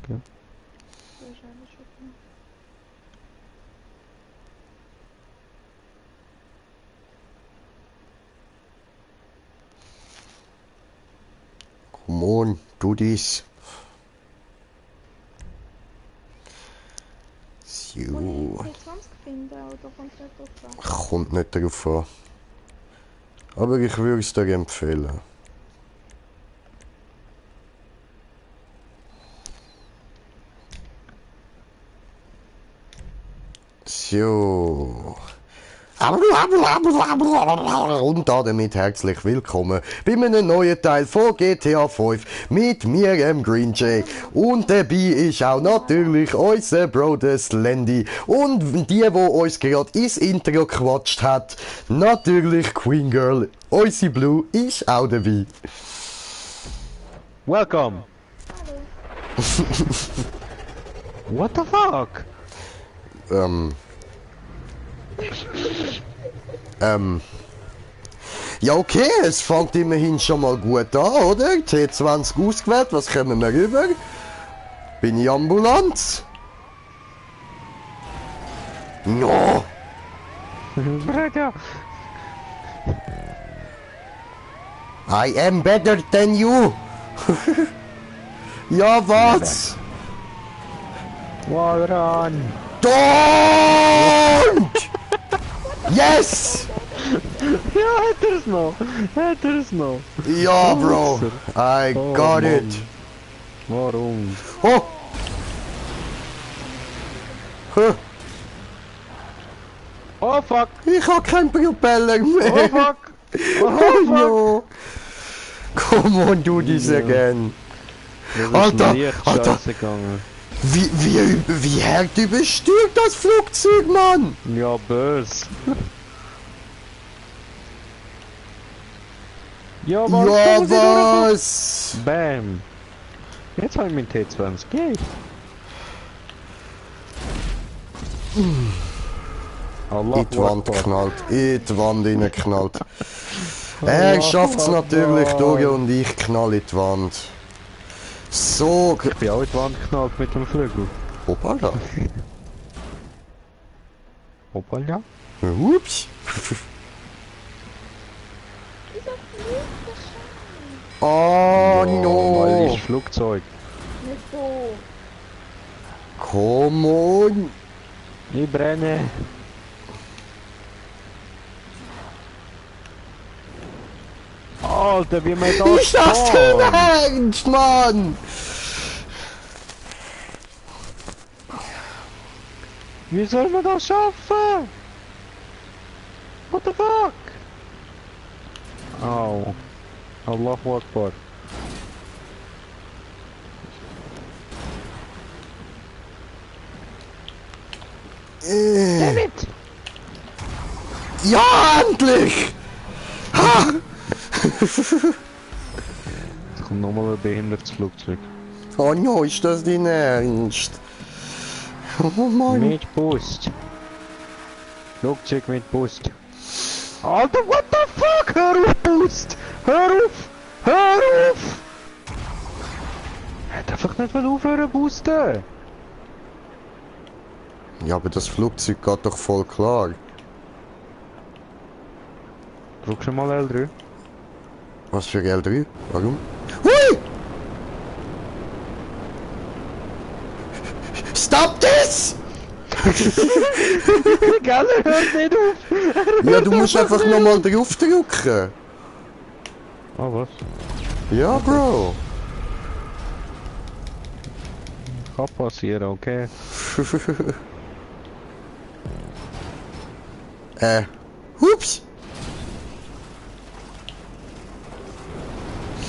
Okay. Wahrscheinlich schon. Come on, do this. Muss ich So. T20 finden oder kommt es nicht drauf an? Kommt nicht darauf an. Aber ich würde es dir empfehlen. So. Und damit herzlich willkommen bei einem neuen Teil von GTA 5 mit mir, Green Jay. Und dabei ist auch natürlich unser Bruder Slendy. Und die uns gerade ins Intro gequatscht hat, natürlich Queen Girl. Unsere Blue ist auch dabei. Welcome! What the fuck? Ja, okay, es fängt immerhin schon mal gut an, oder? T20 ausgewählt, was kommen wir rüber? Bin ich Ambulanz? No! Bruder! I am better than you! Ja, was? Wall run! Don't! Yes! Ja, hat er es noch! Hat er es noch! Ja, Bro! I Oh, got Mann. it! Warum? Oh! Huh. Oh fuck! Ich hab keinen Propeller Oh mehr! fuck! Oh Oh fuck! no! Come on, do this Ja. again! Das ist Alter, mir echt Alter. scheiße gegangen. Wie hart überstürzt das Flugzeug, Mann! Ja, böse. Ja, was? Ja, Da muss ich durchfahren. was? Bam! Jetzt habe ich meinen T20. Geht! Allah In die Wand Akbar. geknallt, in die Wand reingeknallt. Er schafft's natürlich durch und ich knall in die Wand. So, Ich bin auch in die Wand geknallt mit dem Flügel. hoppala. Hoppala. Ups. Oh Weil no. ist Flugzeug. Nicht so. Come on. Ich brenne. Alter, wie man da Ist das steht. dein Ernst, Mann? Wie soll man das schaffen? What the fuck? Au. Allahu Akbar. Damn it! Ja, endlich! Ha! Es kommt nochmal ein behindertes Flugzeug. Oh no, ist das dein Ernst? Oh Mann. Mit Boost. Flugzeug mit Boost. Alter, what the fuck? Hör auf, Boost! Hör auf! Hör auf! Er hat einfach nicht aufhören boosten. Ja, aber das Flugzeug geht doch voll klar. Drück schon mal L3. Was für L3? Warum? Hui! Stop this! Gell, er hört nicht auf! Ja, du musst einfach nochmal drauf drücken. Oh, was? Ja, Bro. Kann passieren, okay. Ups!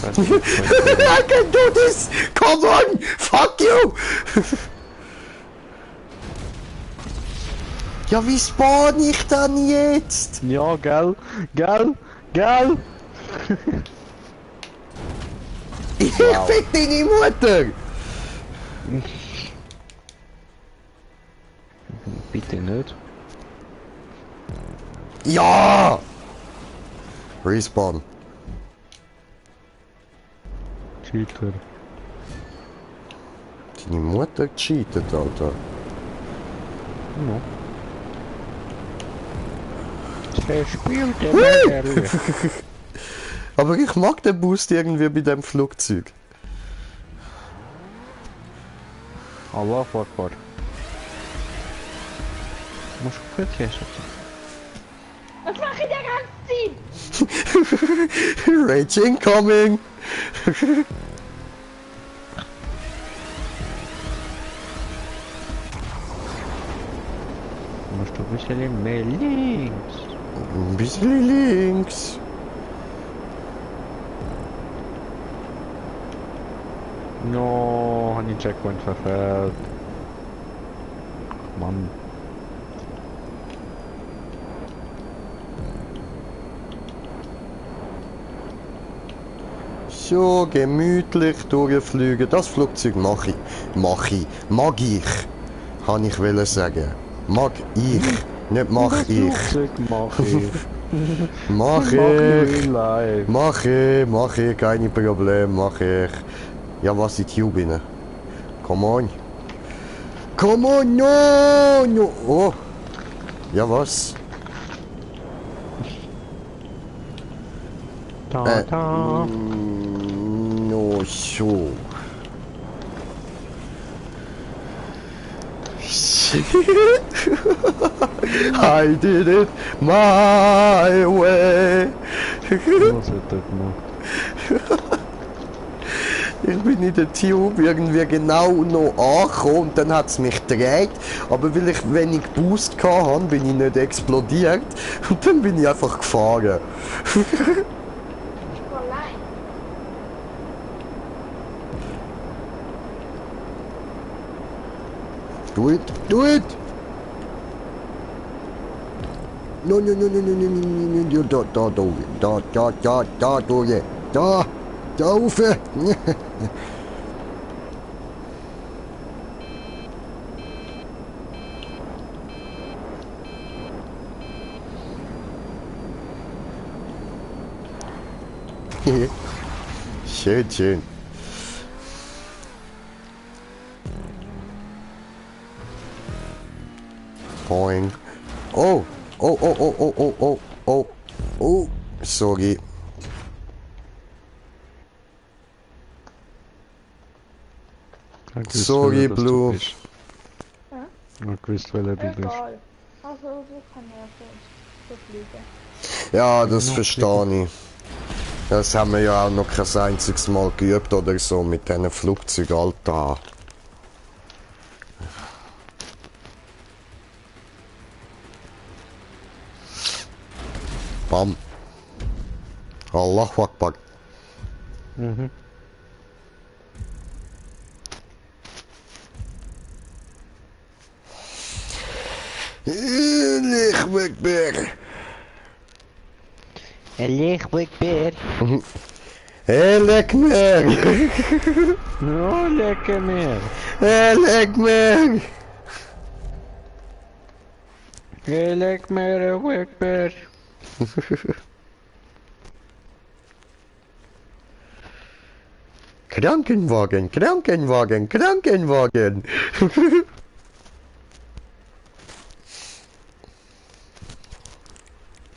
I can do this! Come on! Fuck you! Ja, wie spawn ich dann jetzt? Ja, gell, gell, gell! Ich fick deine Mutter! Bitte nicht. Ja! Respawn. Cheater. Deine Mutter gescheitert, Alter. Ja. Der spielt immer ehrlich. Aber ich mag den Boost irgendwie bei dem Flugzeug. Allah Akbar. Muss ich gut testen. Was mache ich der ganze Zeit? Rage incoming! Musst du ein bisschen mehr links. Ein bisschen links. No, habe ich den Checkpoint verfehlt. Mann. So gemütlich durchfliegen. Das Flugzeug mache ich. Mag ich. Kann ich wollen sagen. Mag ich. Nicht mach Das ich. Flugzeug mach ich. Mach Real ich. life. Mach ich. Keine Probleme. Mach ich. Ja, was die Tube rein? Come on. Come on, no. Oh. Ja, was? Ta-ta. No, so. I did it my way. Was hat er gemacht? Ich bin in der Tube irgendwie genau noch angekommen und dann hat es mich gedreht. Aber weil ich wenig Boost hatte, bin ich nicht explodiert. Und dann bin ich einfach gefahren. Ich war allein. Do it, do it! No, no, no, no, no, no, no, no, no, da rauf! Schön, schön. Boing. Oh, oh, sorry. Sorry, Blue. Ja? Ich gewusst, welcher du bist. Egal. Also, du kannst ja so fliegen. Ja, das verstehe ich. Das haben wir ja auch noch kein einziges Mal geübt oder so mit diesen Flugzeugen, Alter. Bam. Allahu Akbar. Mhm. Lichtwegberg. Lichtwegberg. Leck mir. Oh, lekker meer. Leck mir. Lekker meer, Wegberg. Krankenwagen, Krankenwagen, Krankenwagen.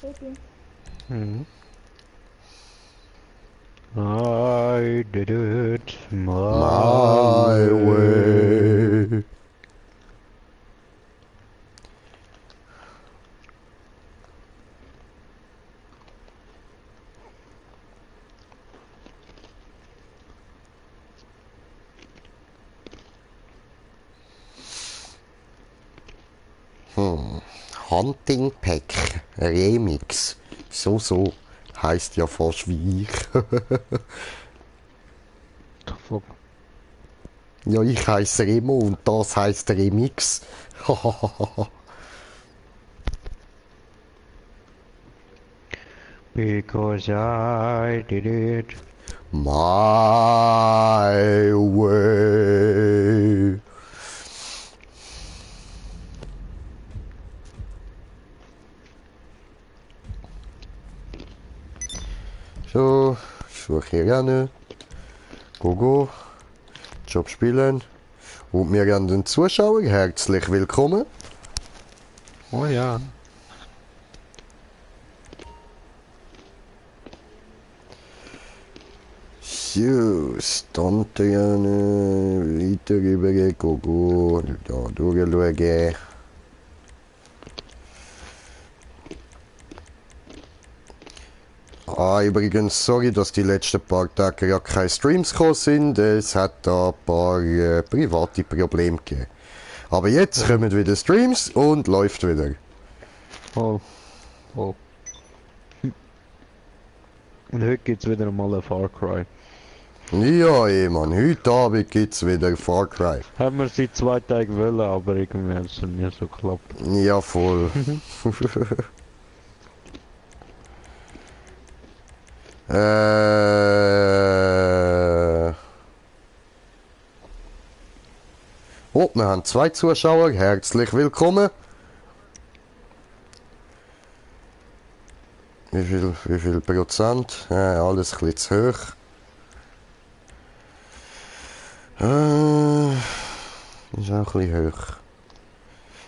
Baby. Mhm. I did it My way. Hunting Pack Remix. So heißt ja fast wie ich. Fuck. Ja, ich heiße Remo und das heißt Remix. Because I did it. My way. So, ich suche hier gerne. Go. Job spielen. Und wir an den Zuschauer herzlich willkommen. Oh ja. So, Standterne, weiter rüber, go, da durchschauen. Ah, übrigens, sorry, dass die letzten paar Tage ja keine Streams gekommen sind. Es hat da ein paar private Probleme gegeben. Aber jetzt kommen wieder Streams und läuft wieder. Oh. Oh. Und heute gibt's wieder mal ein Far Cry. Ja, Mann, heute Abend gibt's wieder Far Cry. Haben wir seit 2 Tagen wollen, aber irgendwie hat es nie so geklappt. Ja, voll. Oh, wir haben 2 Zuschauer. Herzlich willkommen. Wie viel Prozent? Alles ein bisschen zu hoch. Ist auch ein bisschen hoch.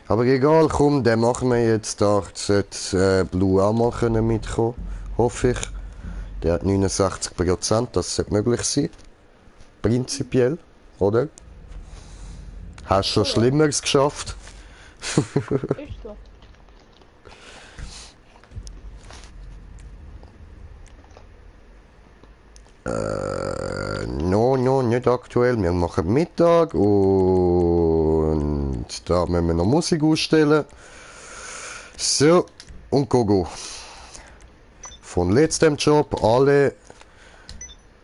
Aber egal, komm, den machen wir jetzt. Da sollte Blue auch mal können mitkommen. Hoffe ich. Der hat 69%, das sollte möglich sein. Prinzipiell, oder? Hast schon Schlimmeres geschafft? Ist so. No, nicht aktuell. Wir machen Mittag und da müssen wir noch Musik ausstellen. So, und go. Von letztem Job alle.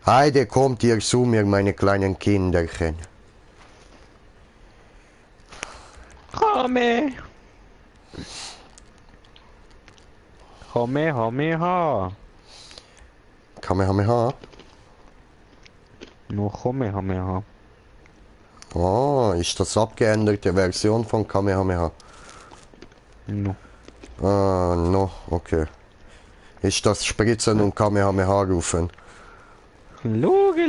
Heide, kommt ihr zu mir, meine kleinen Kinderchen. Komme! Kamehameha! Kamehameha. No Kamehameha. Ah, ist das abgeänderte Version von Kamehameha? No. Ah, no, okay. Ist das Spritzen und Kamehameha rufen? Luge.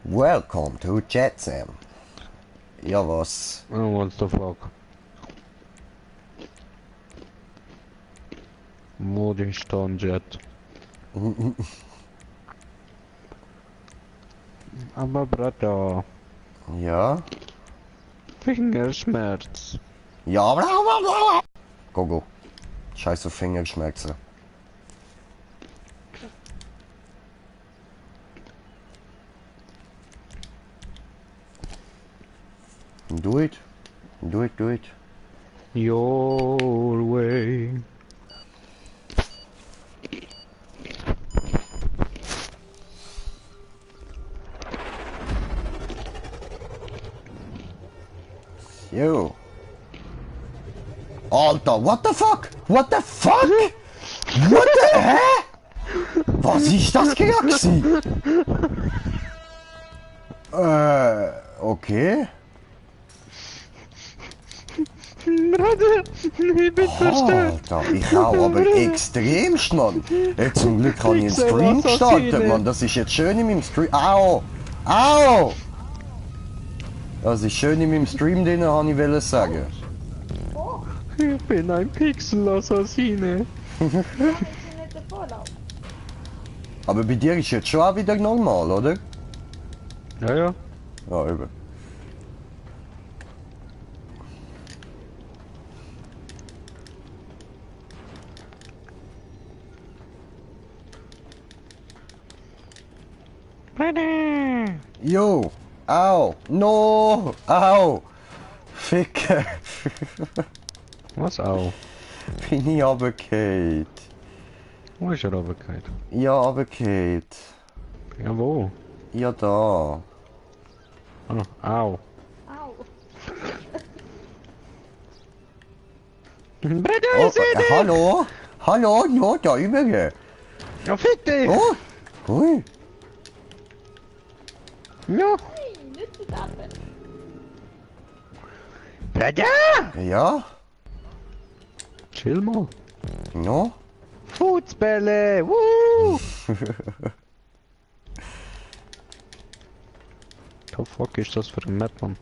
Welcome to Jetsam. Ja, was? Oh, what the fuck? Modistan-Jet. Aber Brata, Ja? Fingerschmerz. Ja, Go. Scheiß auf Fingerschmerzen. Do it. Your way. Yo. Alter, what the fuck? What the fuck? What the hä? Was ist das gewesen? Okay. Brother, ich bin verstört. Alter, ich auch, aber extremst, Mann. Zum Glück habe ich einen Stream gestartet, Mann. Das ist jetzt schön in meinem Stream. Au! Das ist schön in meinem Stream drin, habe ich wollen sagen. Oh, Ich bin ein Pixel-Assassine. das ist nicht der Vorlauf. Aber bei dir ist jetzt schon auch wieder normal, oder? Ja. Ja, eben. Brother. Jo! Au! No! Au! Ficker! Was auch? Bin ich runtergefallen? Wo ist er runtergefallen? Ja, runtergefallen. Ja, wo? Ja, da. Ah, au. Au. Brother, Oh, ich seh dich! hallo? Hallo? Ja, da übrigens. Ja, fick dich! Oh! Ui! Ja! Hey, nicht zu tappen. Brada! Ja? Chill mal. No? Fußbälle! Woo! The fuck ist das für ein Map, Mann?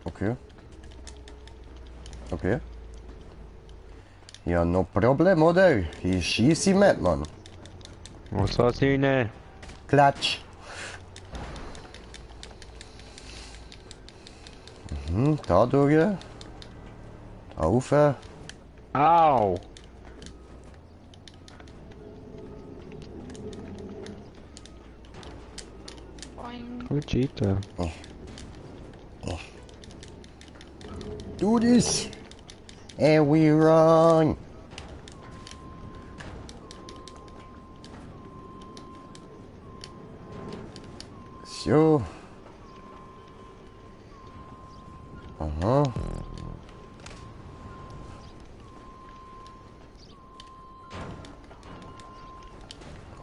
Okay. Okay. Ja, no problem, oder? Ich easy Map, Mann. Was hast du ne? Klatsch. Da durch. Da rauf. Au! Boing. Du Cheater. Do this. And we run. So. Aha.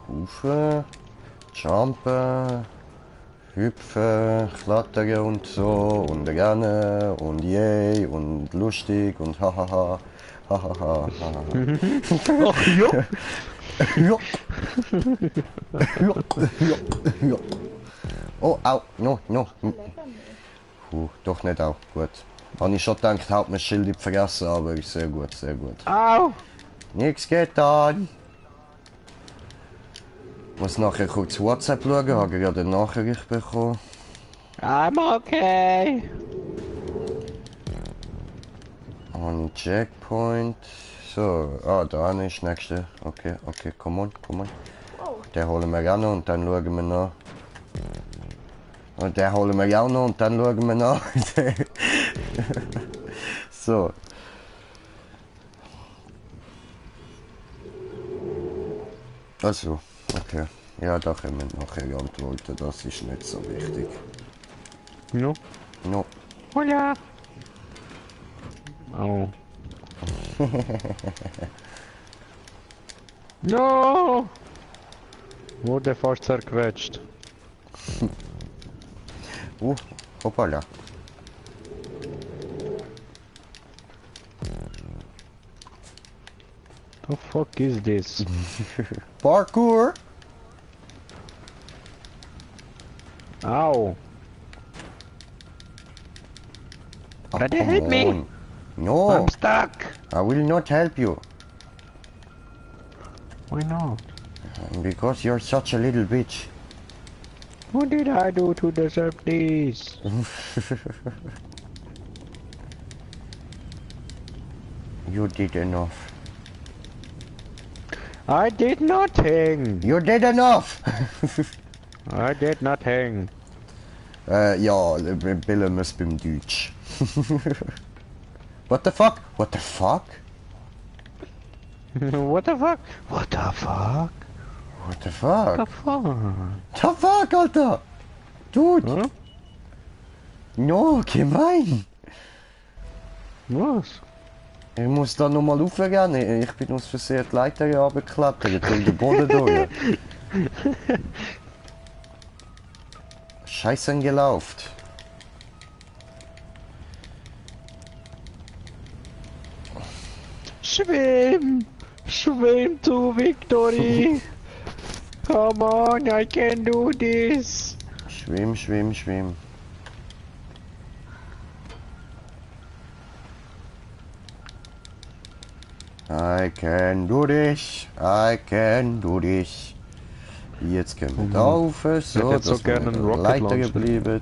Rufen, jumpen, hüpfen, klettern und so und rennen und yay und lustig und hahaha. Hahaha. Ach ja! Ja. Ja. Ja. Ja. Oh, au, no, no. Lecker nicht. Doch nicht auch, gut. Habe ich schon gedacht, hat mein Schild vergessen, aber ist sehr gut, sehr gut. Au! Nichts getan. Muss nachher kurz WhatsApp schauen, habe gerade eine Nachricht bekommen. I'm okay! Ein Checkpoint. So, ah, da ist das nächste. Okay, okay, come on, come on. Wow. Den holen wir auch noch und dann schauen wir nach. Und den holen wir auch noch und dann schauen wir nach. So. Also, okay. Ja, da können wir nachher antworten, das ist nicht so wichtig. No? No. Hola! Au. No! Wurde fast zerquetscht. Hoppala. The fuck is this? Parkour! Ow! Oh, Brother, come help me. on. No, I'm stuck! I will not help you. Why not? Because you're such a little bitch. What did I do to deserve this? You did enough. I did nothing! You did enough! I did nothing. Ja, billen wir es beim Deutsch. What the fuck? What the fuck? What the fuck? What the fuck? What the The fuck? fuck? The fuck, Alter? Dude! Hm? No, gemein! Was? Ich muss da nochmal raufgehen. Ich bin aus Versehen die Leiter runtergeklettert und den Boden durch. Scheiße gelaufen. Swim! Swim to victory! Come on, I can do this! Schwimm, schwimm, schwimm. I can do this, I can do this. Jetzt können wir da rauf, so, Ich hätte so dass wir gerne einen in der Rocket Leiter Launcher. geblieben.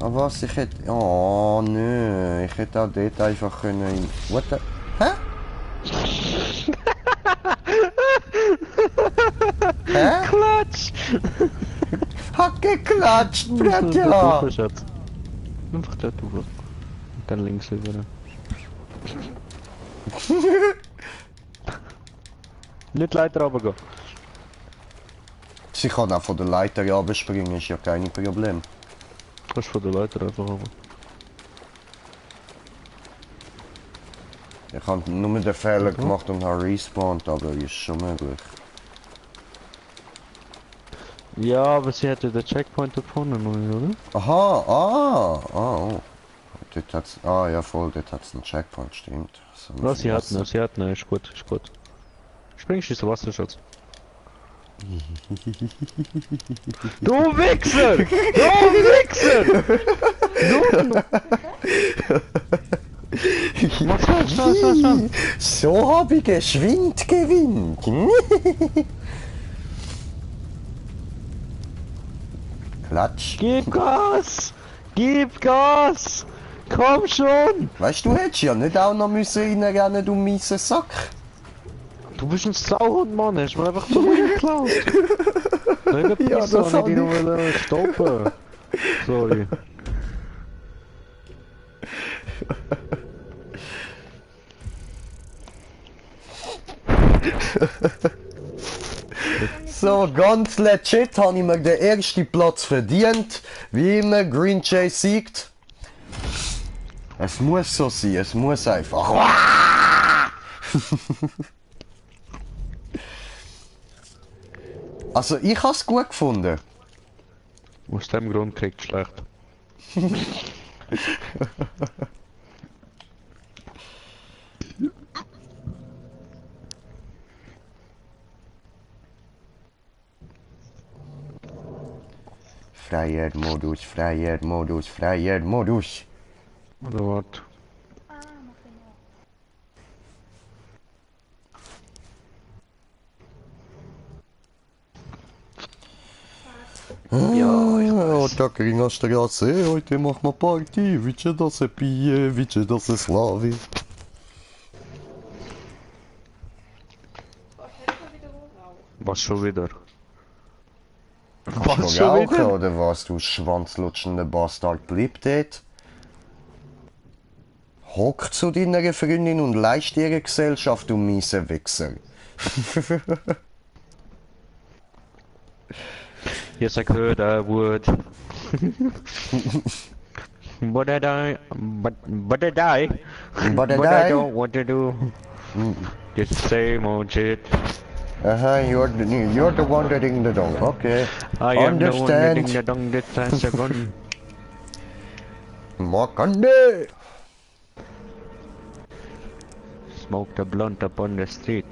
Aber was, ich hätte... Oh, nö, ich hätte auch dort einfach können... What the... Hä? Hä? Klatsch! Hat geklatscht, Bruder! Einfach Schatz. Einfach da drüber. Und dann links rüber. Nicht Leiter runtergehen. Sie kann auch von der Leiter runterspringen, ist ja kein Problem. Kannst von der Leiter einfach runter. Ich habe nur den Fehler gemacht und habe respawned, aber ist schon möglich. Ja, aber sie hätte den Checkpoint gefunden, oder? Aha, oh. Dort hat's, ja voll, dort hat's einen Checkpoint, stimmt. So, Ja, sie hat ne, ist gut, ist gut. Springst du ins Wasserschutz? Du Wichser! Du Wichser! Was? So habe ich geschwind gewinnt. Klatsch. Gib Gas! Gib Gas! Komm schon! Weißt du, hättest ja nicht auch noch müssen reinrennen, du miese Sack. Du bist ein Sauhund, Mann, hast mir einfach zu viel geklaut. Ja, das hab hab ich noch stoppen. Sorry. So, ganz legit habe ich mir den ersten Platz verdient. Wie immer, Green Jay siegt. Es muss so sein, es muss einfach. Also, ich habe es gut gefunden. Aus dem Grund kriegt schlecht. Freier Modus, freier Modus, freier Modus. Oder was? Ah, noch genau. Ja, tak Straße, heute machen wir Party, wiecie das pije, wiecie das slavi. Was hat er wieder rauchen? Was schon wieder? Was du rauchen oder was, du schwanzlutschende Bastard, bleib dort. Hock zu deiner Freundin und leist ihre Gesellschaft, du miese Wichser. Yes, I could, I would. But I die. But I die. But I I die. don't want to do. Just the same old shit. You're the one that ding the dong, okay. I am the one that Understand. ding the dong that has a gun. Makande! Smoke the blunt up on the street.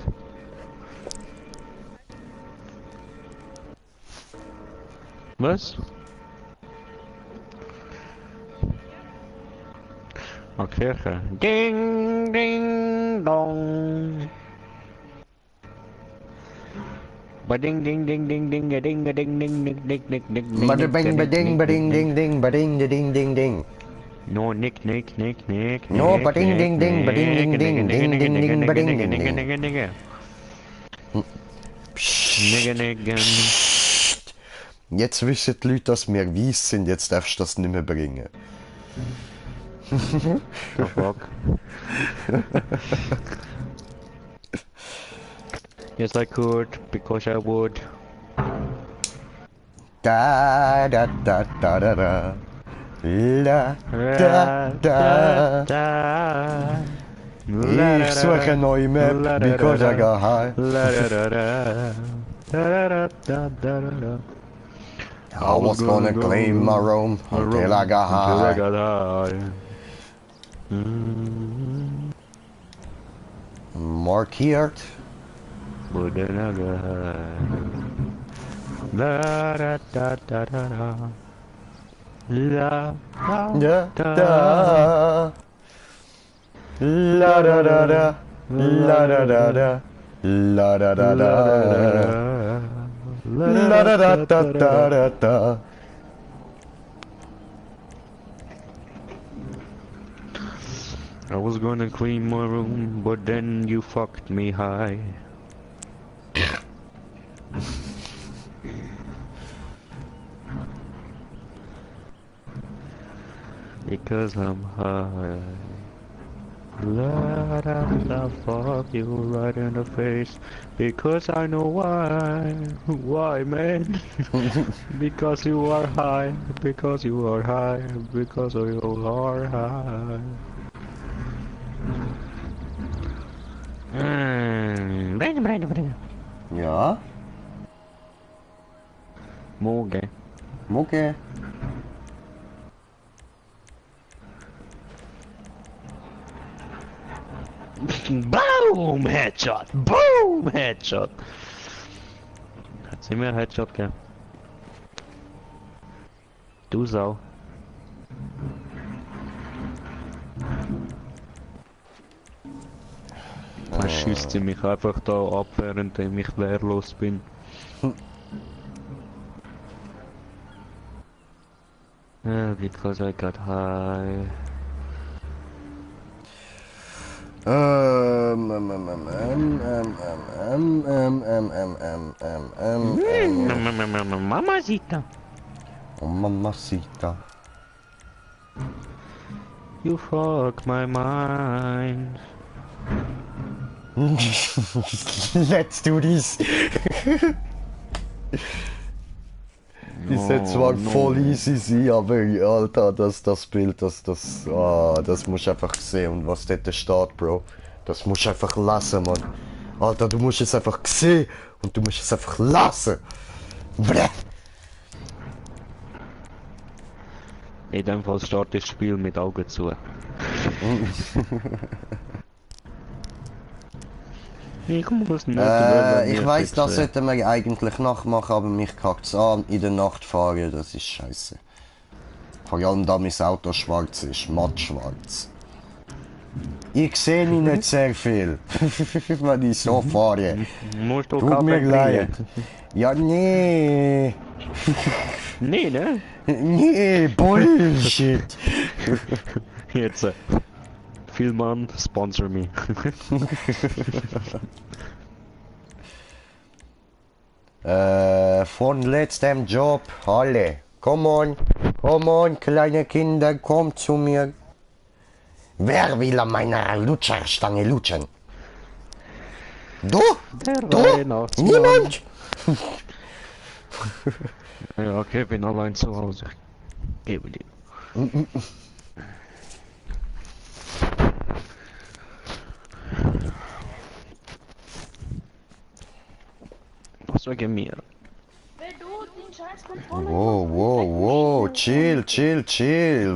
Was? Okay, okay. Ding, ding, dong. Ba-ding, ding, ding, ding, ding, a ding, a ding, ding, ding, ding, ding, ding, Bada bing, ding, bading, bading, ding, ding, bading, ding, ding, ding. No, nick, nick, nick, nick. No, ba-ding, ding, ding, ba-ding, ding, ding, ding, ding, ding, ba-ding, ding, ding. Nigga, nigga. Jetzt wissen die Leute, dass wir weiss sind, jetzt darfst du das nicht mehr bringen. Oh fuck. Yes, I could, because I would. Da da da da da da. La da da. Ich suche eine neue Map, because I got high. I was gonna claim my room until I got high. Mark here. But then I got high. La da da da da da. La Da da. La da da da. La da da da. La da da da. La da da da da da da. I was gonna clean my room, but then you fucked me high. Because I'm high. La da da, fuck you right in the face. Because I know why. Why, man? Because you are high. Because you are high. Because you are high. Ja, Morgen. Mucke. Boom! Headshot! Boom! Headshot! Hat sie mir einen Headshot gegeben? Du Sau. Dann schießt sie mich einfach da ab, während ich wehrlos bin. Ja, because I got high. Mamacita. Oh, Mamacita. You fuck my mind. Let's do this. Die sollte zwar voll easy sein, aber Alter, das Bild, das musst du einfach sehen. Und was dort steht, Bro, das musst du einfach lassen, Mann. Alter, du musst es einfach sehen und du musst es einfach lassen. Bleh. In dem Fall startet das Spiel mit Augen zu. Ich muss nicht. Ich weiss, das sollten wir eigentlich nachmachen, aber mich kackt's an, in der Nacht fahren, das ist scheiße. Vor allem da mein Auto schwarz ist, matt schwarz. Ich sehe nicht sehr viel, wenn ich so fahre. Musst du Tut mir leid. Ja, nee. Nee, ne? Nee, Bullshit. Jetzt. Vielmann, sponsor me. Von letztem Job, alle. Come on, kleine Kinder, kommt zu mir. Wer will an meiner Lutscherstange lutschen? Du? Niemand? Ja, okay, bin allein zu Hause. Gebe dir. Was wegen mir? Wenn du den scheiß Controller Wow, chill.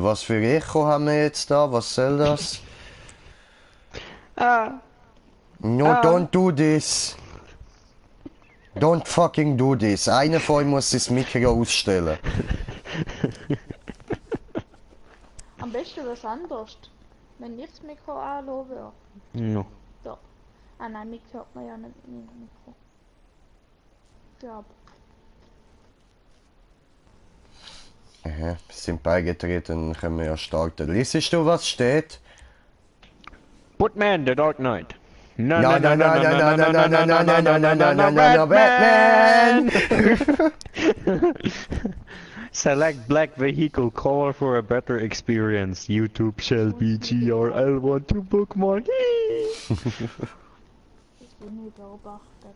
Was für Echo haben wir jetzt da? Was soll das? No, don't do this. Don't fucking do this. Einer von euch muss das Mikro ausstellen. Am besten was anderes. Wenn ich das Mikro anlassen würde. No. Doch. Ah nein, mich hört man ja nicht mit dem Mikro. Ja. Aha, wir sind beigetreten, können wir ja starten. Liest du, was steht? Batman, The Dark Knight. No, Batman! Select black vehicle color for a better experience. YouTube shall be GRL1 to bookmark. Ich bin nicht beobachtet.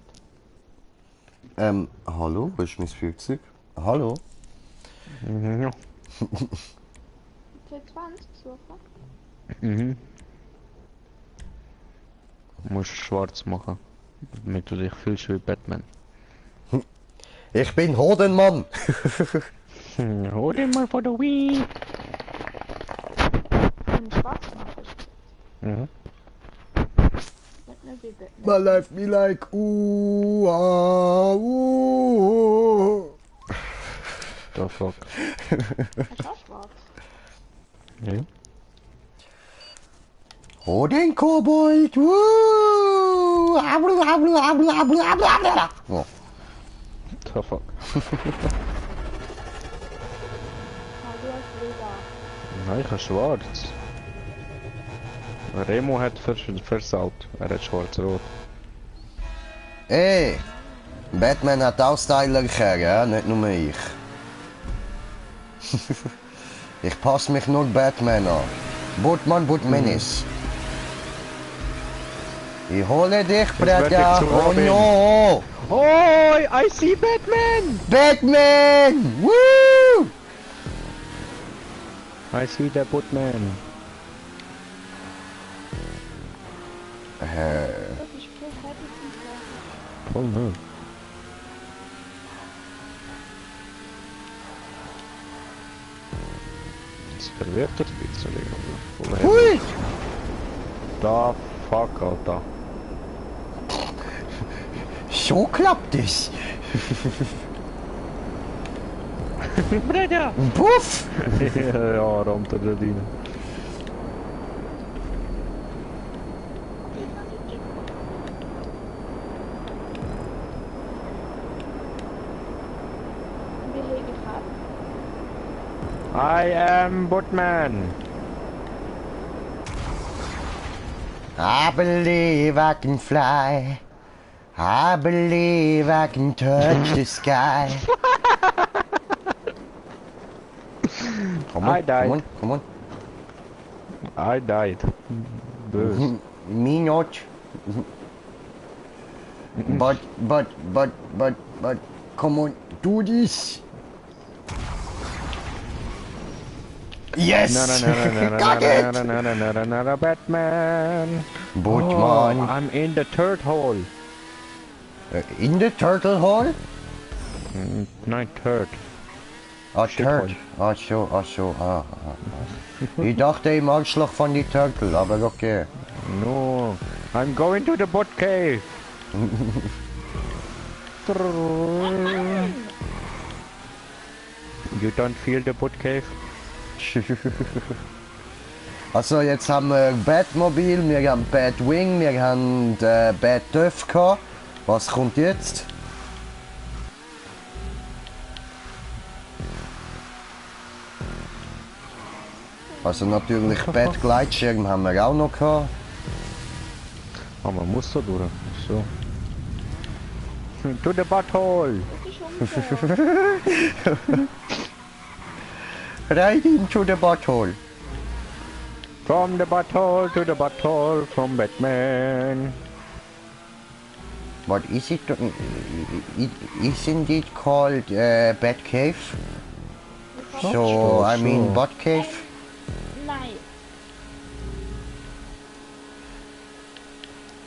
Hallo, wo ist mein Flugzeug? Hallo? Ja. T20 suchen? Mhm. Du musst schwarz machen, damit du dich fühlst wie Batman. Ich bin Hodenmann! Hol den mal vor der Wii! Wenn ich schwarz mache. Mhm. Nicht wie Batman. My life be like The fuck. Er ist auch schwarz. Ja. Hoden Kobold! Oh. The fuck. Ah, du hast lila. Nein, ich habe schwarz. Remo hat versaut. Er hat schwarz-rot. Ey! Batman hat auch Styler, ja? Nicht nur ich. Ich passe mich nur Batman an. Batmanis. Ich hole dich, Bretta. Oh no! Oi, I see Batman! Batman! Woo! I see the Batman. Das ist viel fertig. voll nö. Das verwirrt das ein bisschen. Hui! Da, fuck, Alter. So klappt es. Bruder! Puff! Ja, rammt er da rein. Wie hege ich ab? I am Butman. I believe I can fly. I believe I can touch the sky. Come I on, died. come on, come on. I died. Böse. Me not. But, come on, do this. Yes! Got it! No, Batman. Bootman. Oh, I'm in the third hole. In the turtle hole? Nein, third. Ah, Shithole. Turtle. Ach so. Ich dachte im Arschloch von die Turtle, aber okay. No, I'm going to the bot cave. You don't feel the bot cave? Also jetzt haben wir Batmobil, wir haben Batwing, wir haben Bat-Duff gehabt. Was kommt jetzt? Also natürlich Bat-Gleitschirm haben wir auch noch gehabt. Oh, man muss da durch. So. To the butthole. Das ist unfair. Right into the butthole. From the butthole to the butthole from Batman. What is it? Isn't it called Batcave? So, I mean Batcave? Nein.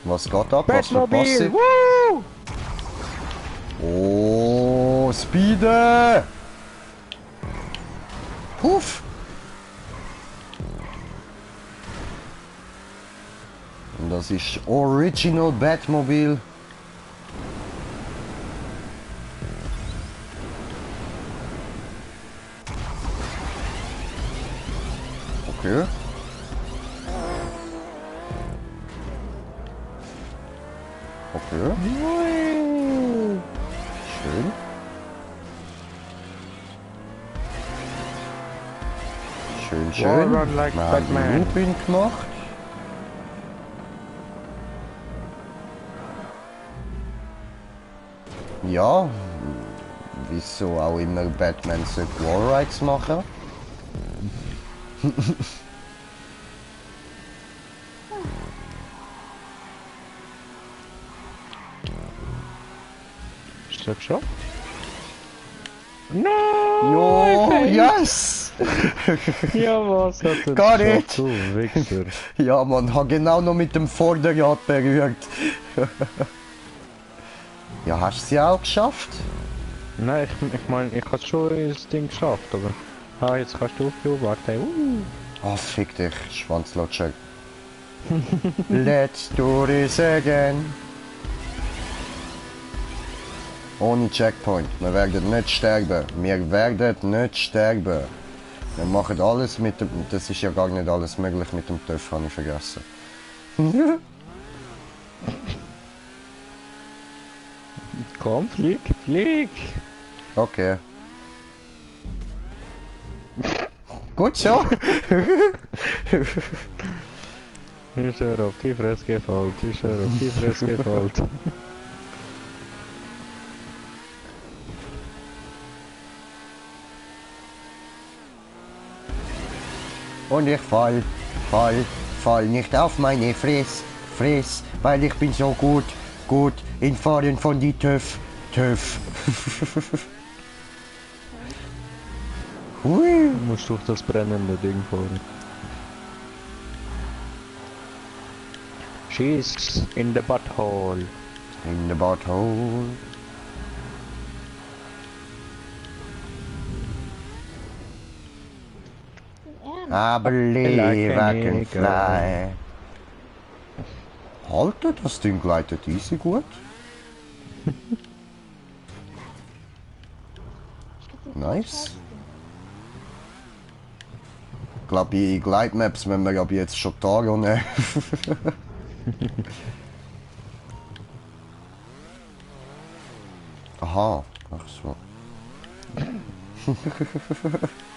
Was geht ab? Was Batmobil! verpasst Woo! Oh, Speeder! Puff! Und das ist Original Batmobil. Okay. Okay. Schön. Schön. Wall run like Wir haben Batman. Looping gemacht. Ja, wieso auch immer Batman sollte Wallrides machen? Ist das schon? No! Jo, yes! Ja, was hat er Gar gesagt? nicht. Du Wichser. Ja, man hat genau noch mit dem Vorderrad berührt. Ja, hast du sie auch geschafft? Nein, ich meine, ich habe schon das Ding geschafft, aber... Ah, jetzt kannst du aufhören, warte. Oh, fick dich, Schwanzlutscher. Let's do this again. Ohne Checkpoint. Wir werden nicht sterben. Wir werden nicht sterben. Wir machen alles mit dem... Das ist ja gar nicht alles möglich mit dem TÜV, habe ich vergessen. Komm, flieg, flieg! Okay. Gut so. Ist er auf die Fresse gefällt, ist er auf die Fresse gefällt. Und ich fall nicht auf meine Fress, weil ich bin so gut in Fahren von die TÜV. Hui. Du musst durch das brennende Ding fahren. She's in the butthole. In the butthole. Im Ernst? I believe Like a I can nigger. fly. Alter, das Ding gleitet easy gut. Nice. Ich glaube, in Glidemaps wenn wir aber jetzt schon Tage nehmen. Aha, ach so.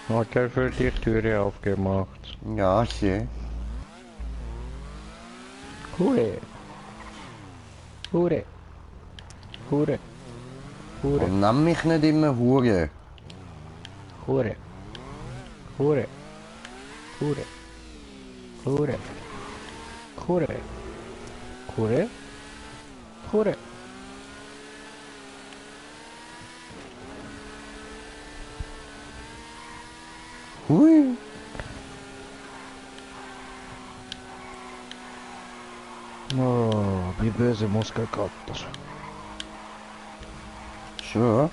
Hat er für dich Türe aufgemacht? Ja, ich sehe. Hure. Hure. Hure. Hure. Und nenn mich nicht immer Hure. Hure. Hure. Hure. Hure. Hure. Hure. Hure. Hui. Oh, wie böse Muskelkater. Sure.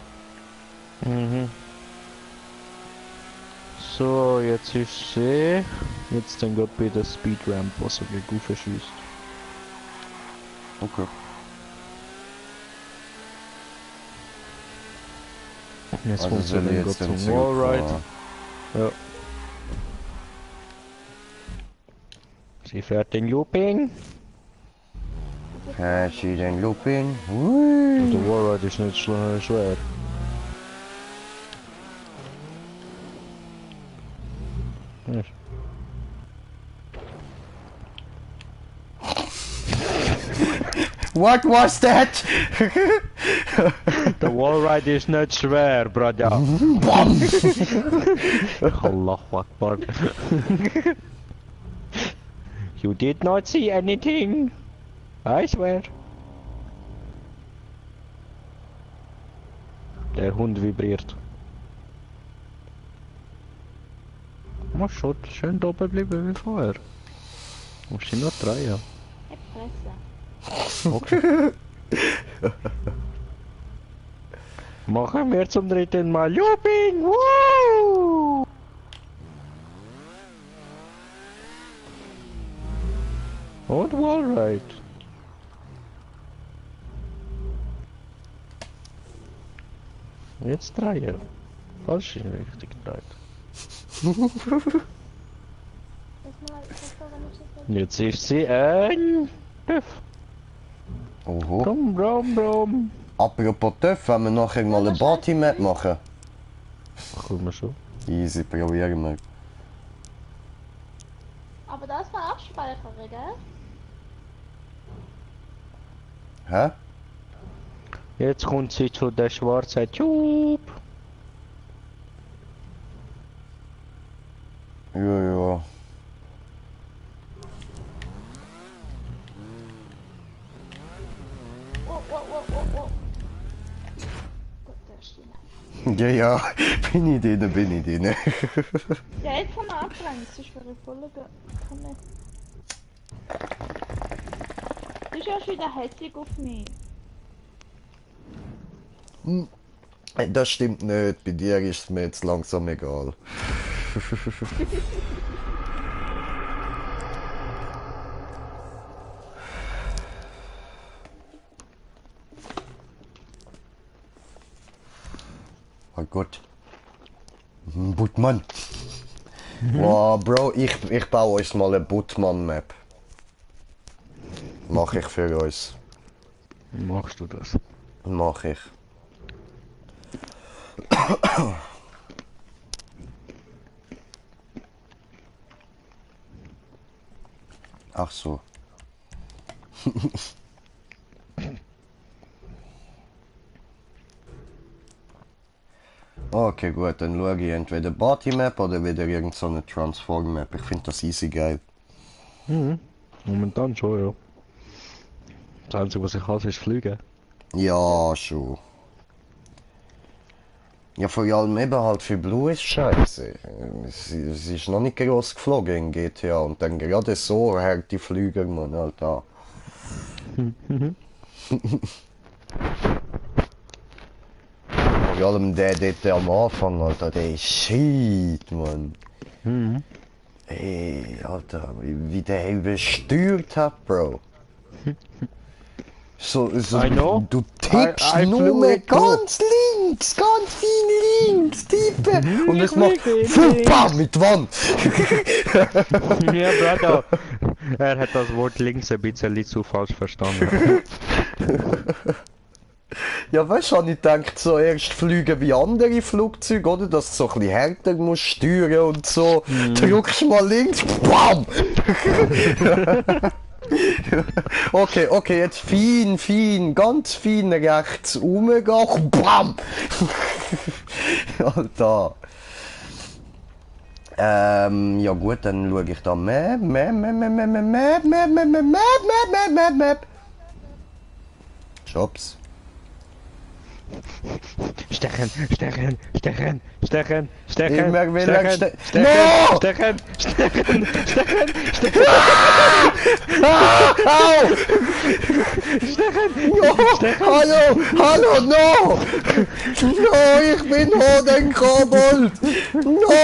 Mhm. So, jetzt ist sie. Jetzt dann geht bei der Speedramp, was er gegen verschießt. Okay. Jetzt Also kommt sie soll dann ich geht jetzt den zum Wallride. zurückfahren? Ja. Sie fährt den Looping. Hast du den Looping? Und der Hui. Wallride ist nicht schwer. Ja. What was that? Der Wallride ist nicht schwer, Bruder. Bam! Allahu Akbar. You did not see anything. I swear. Der Hund vibriert. Mach schon schön da oben bleiben wie vorher. Musst ihn noch drehen. Fresse. Okay. Machen wir zum dritten Mal Looping! Woo! Und Wallride. Jetzt drehen. Falsch in richtig dreht. Das mal, warum ich das nicht... Jetzt ist sie ein TÜV. Oho. Brumm, brumm, brumm. Apropos TÜV, wenn wir nachher mal eine Party-Map machen. Kommen wir schon. Easy, probieren wir. Aber das war Abspeicherung, gell? Hä? Jetzt kommt sie zu der schwarzen Tube. Ja, ja. Oh, oh, oh, oh, oh. Gut, der ist drin. Ja, ja. Bin ich drin, bin ich drin. Ja, jetzt haben wir abgelenkt, sonst wäre ich voll gekommen. Du bist ja schon wieder hässlich auf mich. Das stimmt nicht. Bei dir ist es mir jetzt langsam egal. Oh Gott. Buttmann. Wow, Bro, ich baue uns mal eine Buttmann-Map. Mach ich für uns. Machst du das? Mach ich. Ach so. Okay, gut, dann schaue ich entweder Party Map oder wieder irgend so eine Transform Map. Ich finde das easy geil. Mhm. Momentan schon, ja. Das Einzige, was ich hasse, ist Fliegen. Ja, schon. Ja, vor allem eben halt für Blue ist scheiße. Es ist noch nicht groß geflogen in GTA und dann gerade so hört die Flüger man halt an. Vor allem der dort am Anfang, Alter, der ist shit, Mann. Mhm. Ey, Alter, wie der übersteuert hat, Bro. So, I know. du tippst I nur flew mehr it too. ganz fein links, tippen. Und es Ich macht fliege Fuppa links. mit Wand. Ja, Bruder. Er hat das Wort links ein bisschen zu falsch verstanden. Ja, weißt du, habe ich gedacht, so erst fliegen wie andere Flugzeuge, oder? Dass du so ein bisschen härter musst steuern und so. Drückst mal links, BAM! Okay, jetzt fein, ganz fein rechts rumgehen, BAM! Alter. Ja gut, dann schaue ich da Map. Jobs. Stechen, stechen, stechen, stechen, stechen, Immer will er stechen, No! stechen, stechen, stechen, stechen, Au! stechen, No! Hallo, no! No, ich bin Hoden Kobold! No!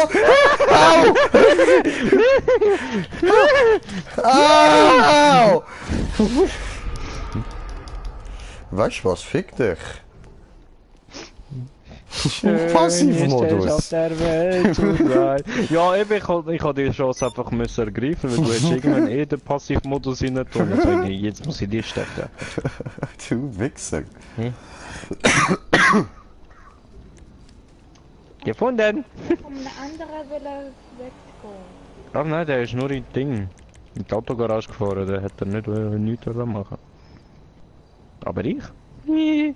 Au! Au! Weißt du was? Fick dich! Passivmodus! Ja, eben, ich hab die Chance einfach müssen ergreifen, weil du hättest irgendwann den Passivmodus rein tun. Jetzt muss ich die stecken. Du Wichser! Gefunden! Um eine andere will er weggehen. Ach nein, der ist nur in Ding. In die Autogarage gefahren, der hätte nicht nichts machen. Aber ich? Nee.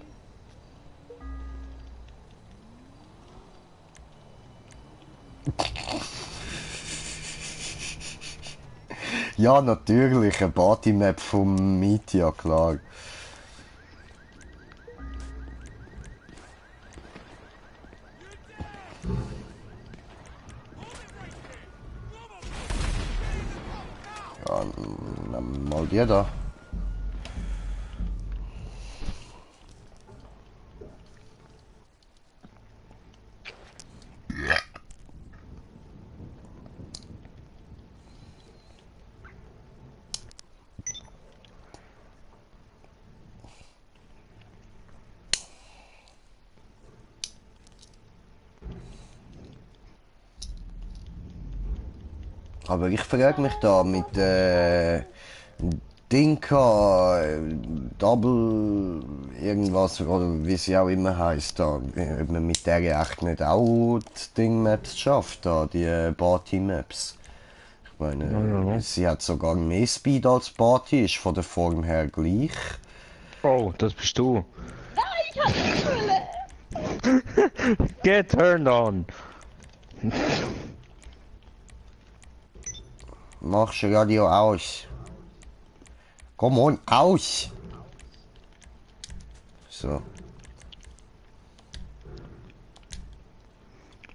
Ja, natürlich, eine Partymap vom Mietja, klar. Ja, mal dir da. Aber ich frage mich da mit Dinka, Double, irgendwas, oder wie sie auch immer heißt, da, ob man mit der echt nicht auch die Ding-Maps schafft, da, die Party-Maps. Ich meine, Ja. sie hat sogar mehr Speed als Party, ist von der Form her gleich. Oh, das bist du. Get turned on! Machst du Radio aus. Komm on, aus! So.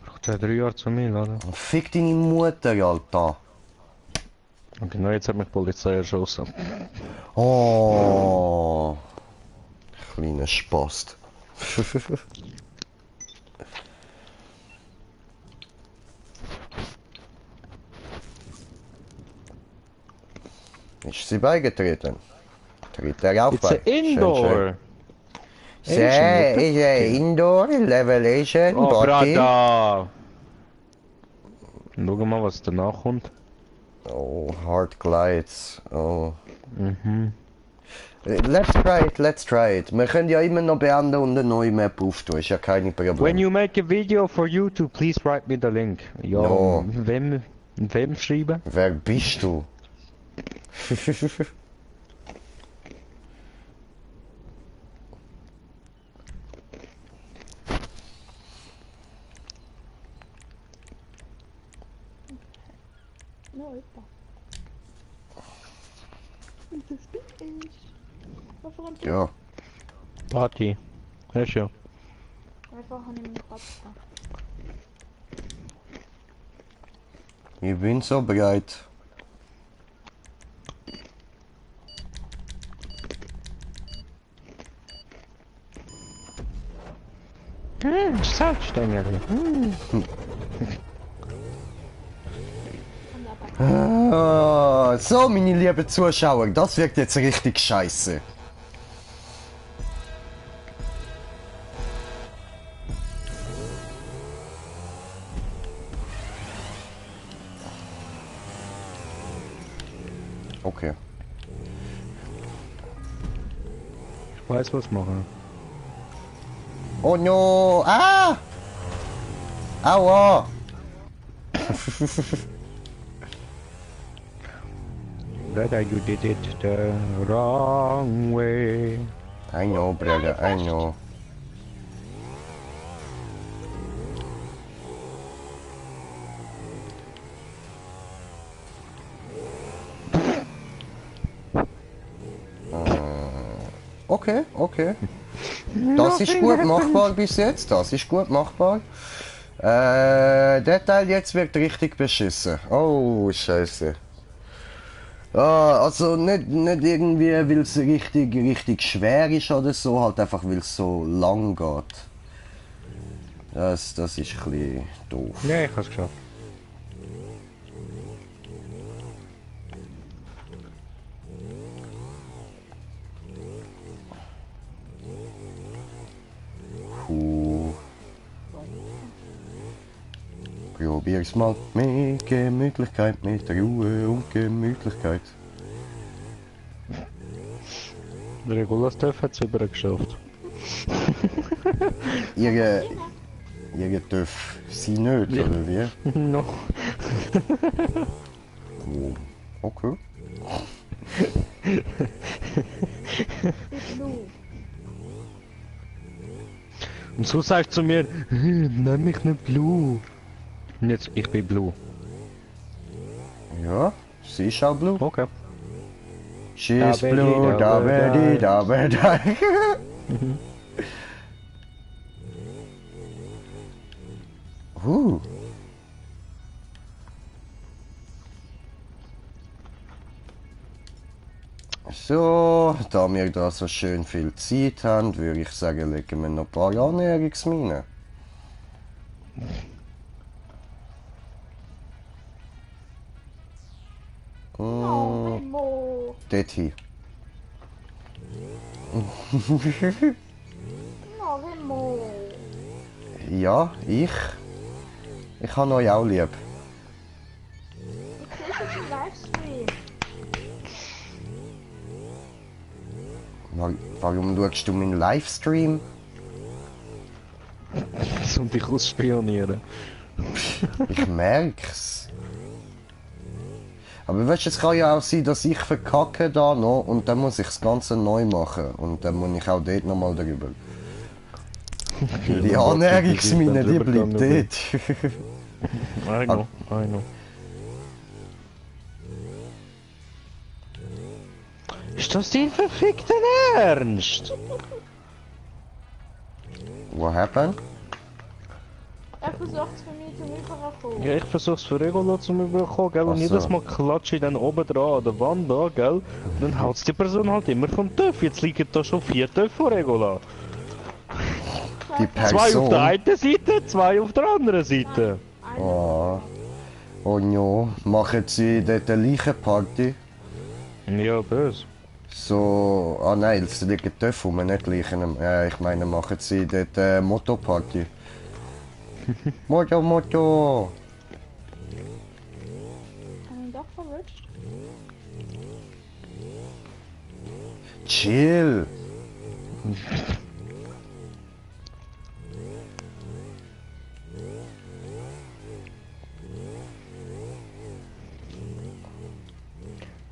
Braucht 2-3 Jahre zu mir, oder? Fick deine Mutter, Alter. Und genau jetzt hat mich die Polizei erschossen. Oh. Kleiner Spast. Ist sie beigetreten? Tritt er auch It's bei? an indoor! Sehr, ist ein Indoor Level Asian Oh, Party. Brada! Schau mal, was danach kommt. Oh, Hard Glides. Oh. Let's try it. Wir können ja immer noch beenden und eine neue Map auftun, ist ja kein Problem. When you make a video for YouTube, please write me the link. Ja, No. wem schreiben? Wer bist du? No, ist das bin ich. Warum Ja. Party. Ja, schon. einfach an dem Kopf? Ich bin so bereit. Salzstängel. Ah, so, meine lieben Zuschauer, das wirkt jetzt richtig scheiße. Okay. Ich weiß, was machen. Oh no! Ah! Aua! Brother, you did it the wrong way. I know, brother, I know. Okay, okay. Das ist gut machbar bis jetzt, das ist gut machbar. Der Teil jetzt wird richtig beschissen. Oh, scheiße. Ah, also nicht irgendwie, weil es richtig schwer ist oder so, halt einfach, weil es so lang geht. Das ist ein bisschen doof. Ja, ich hab's geschafft. Puh. Probier's mal mit Gemütlichkeit, mit Ruhe und Gemütlichkeit. Der Regulas-Töff hat's übergeschafft. Ihr dürft sie nicht, Ja. oder wie? Noch. Oh, okay. Und so sagst du zu mir, nenn mich nicht Blue. Und jetzt, ich bin Blue. Ja, sie ist auch blue. Okay. She's Da blue, da be da be da. So, da wir da so schön viel Zeit haben, würde ich sagen, legen wir noch ein paar Annäherungsminen. Oh, Mo. Dorthin. Oh, Mo. Ja, ich habe euch auch lieb. Ich sehe es im Livestream. Warum schaust du meinen Livestream? Um dich ausspionieren. Ich merk's. Aber weißt du, es kann ja auch sein, dass ich verkacke da noch und dann muss ich das Ganze neu machen. Und dann muss ich auch dort nochmal drüber. Die Annäherungsmine, die bleibt dort. I know, I know. Ist das dein verfickter Ernst? What happened? Er versucht es für mich zum Überkommen. Ja, ich versuch's für Regolo zu überkommen, gell? Und Ach jedes so. Mal klatsche ich dann oben dran an der Wand da, gell? Und dann haut's die Person halt immer vom TÜV. Jetzt liegen da schon 4 TÜV vor Regula. Die 2 auf der Person. einen Seite, 2 auf der anderen Seite. Oh. Oh no. Machen sie dort eine Leichenparty? Ja, böse. So. Ah nein, es liegen Töpfe rum, nicht Leichen. Ich meine, machen sie dort eine Motto-Party? Motto, Motto! Haben ihn doch verwünscht. Chill!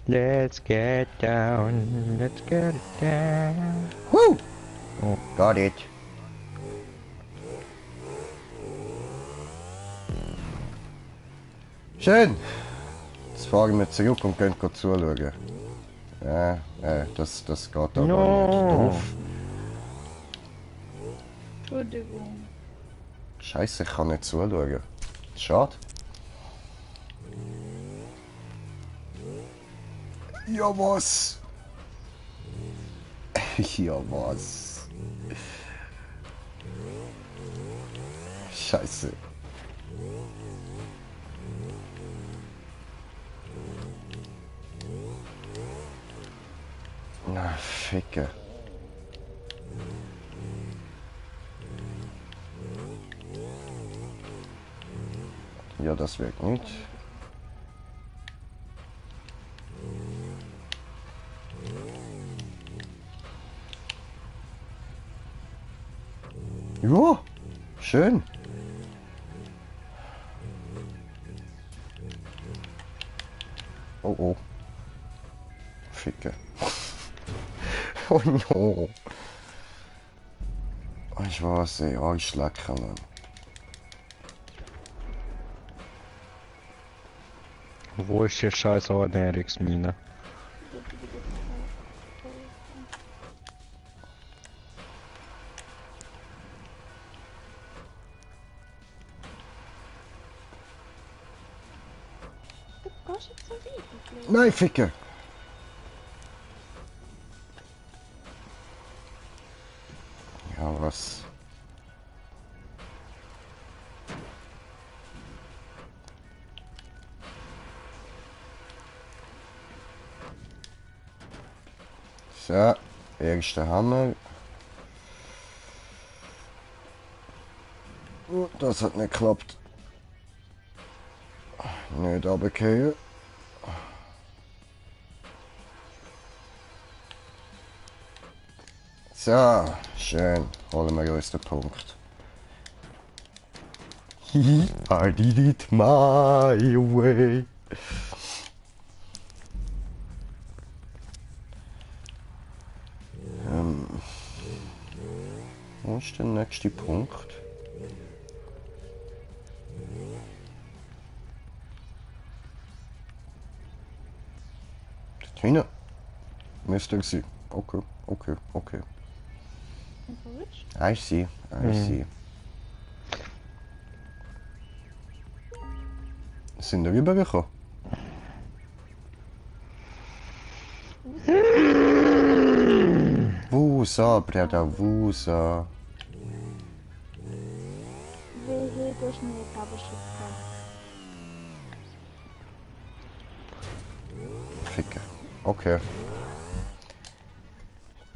Let's get down, let's get down. Woo! Oh. Got it. Schön! Jetzt fahren wir zurück und gehen zuschauen. Das geht aber No. nicht. Doof. Entschuldigung. Scheiße, ich kann nicht zuschauen. Schade. Ja was? Ja was? Scheiße. Na, Ficke. Ja, das wirkt nicht. Ja, schön. Oh oh. Ficke. Oh no. Ich weiß, ey, Arschlecker, Mann. Wo ist die scheiß Ernährungsmine? Du gehst jetzt so weit. Nein, Ficke. Ja, was? So, erster Hammer. Oh, das hat nicht geklappt. Nicht runterfallen. So, schön. Holen wir uns den Punkt. I did it my way. Wo ist der nächste Punkt? Dort hinten. Müsste er sein. Okay, okay, okay. I see, I see. Sind wir rübergekommen? Wusa, Breda, Wusa. Wehe, du hast mir jetzt aber schon Ficke. Okay.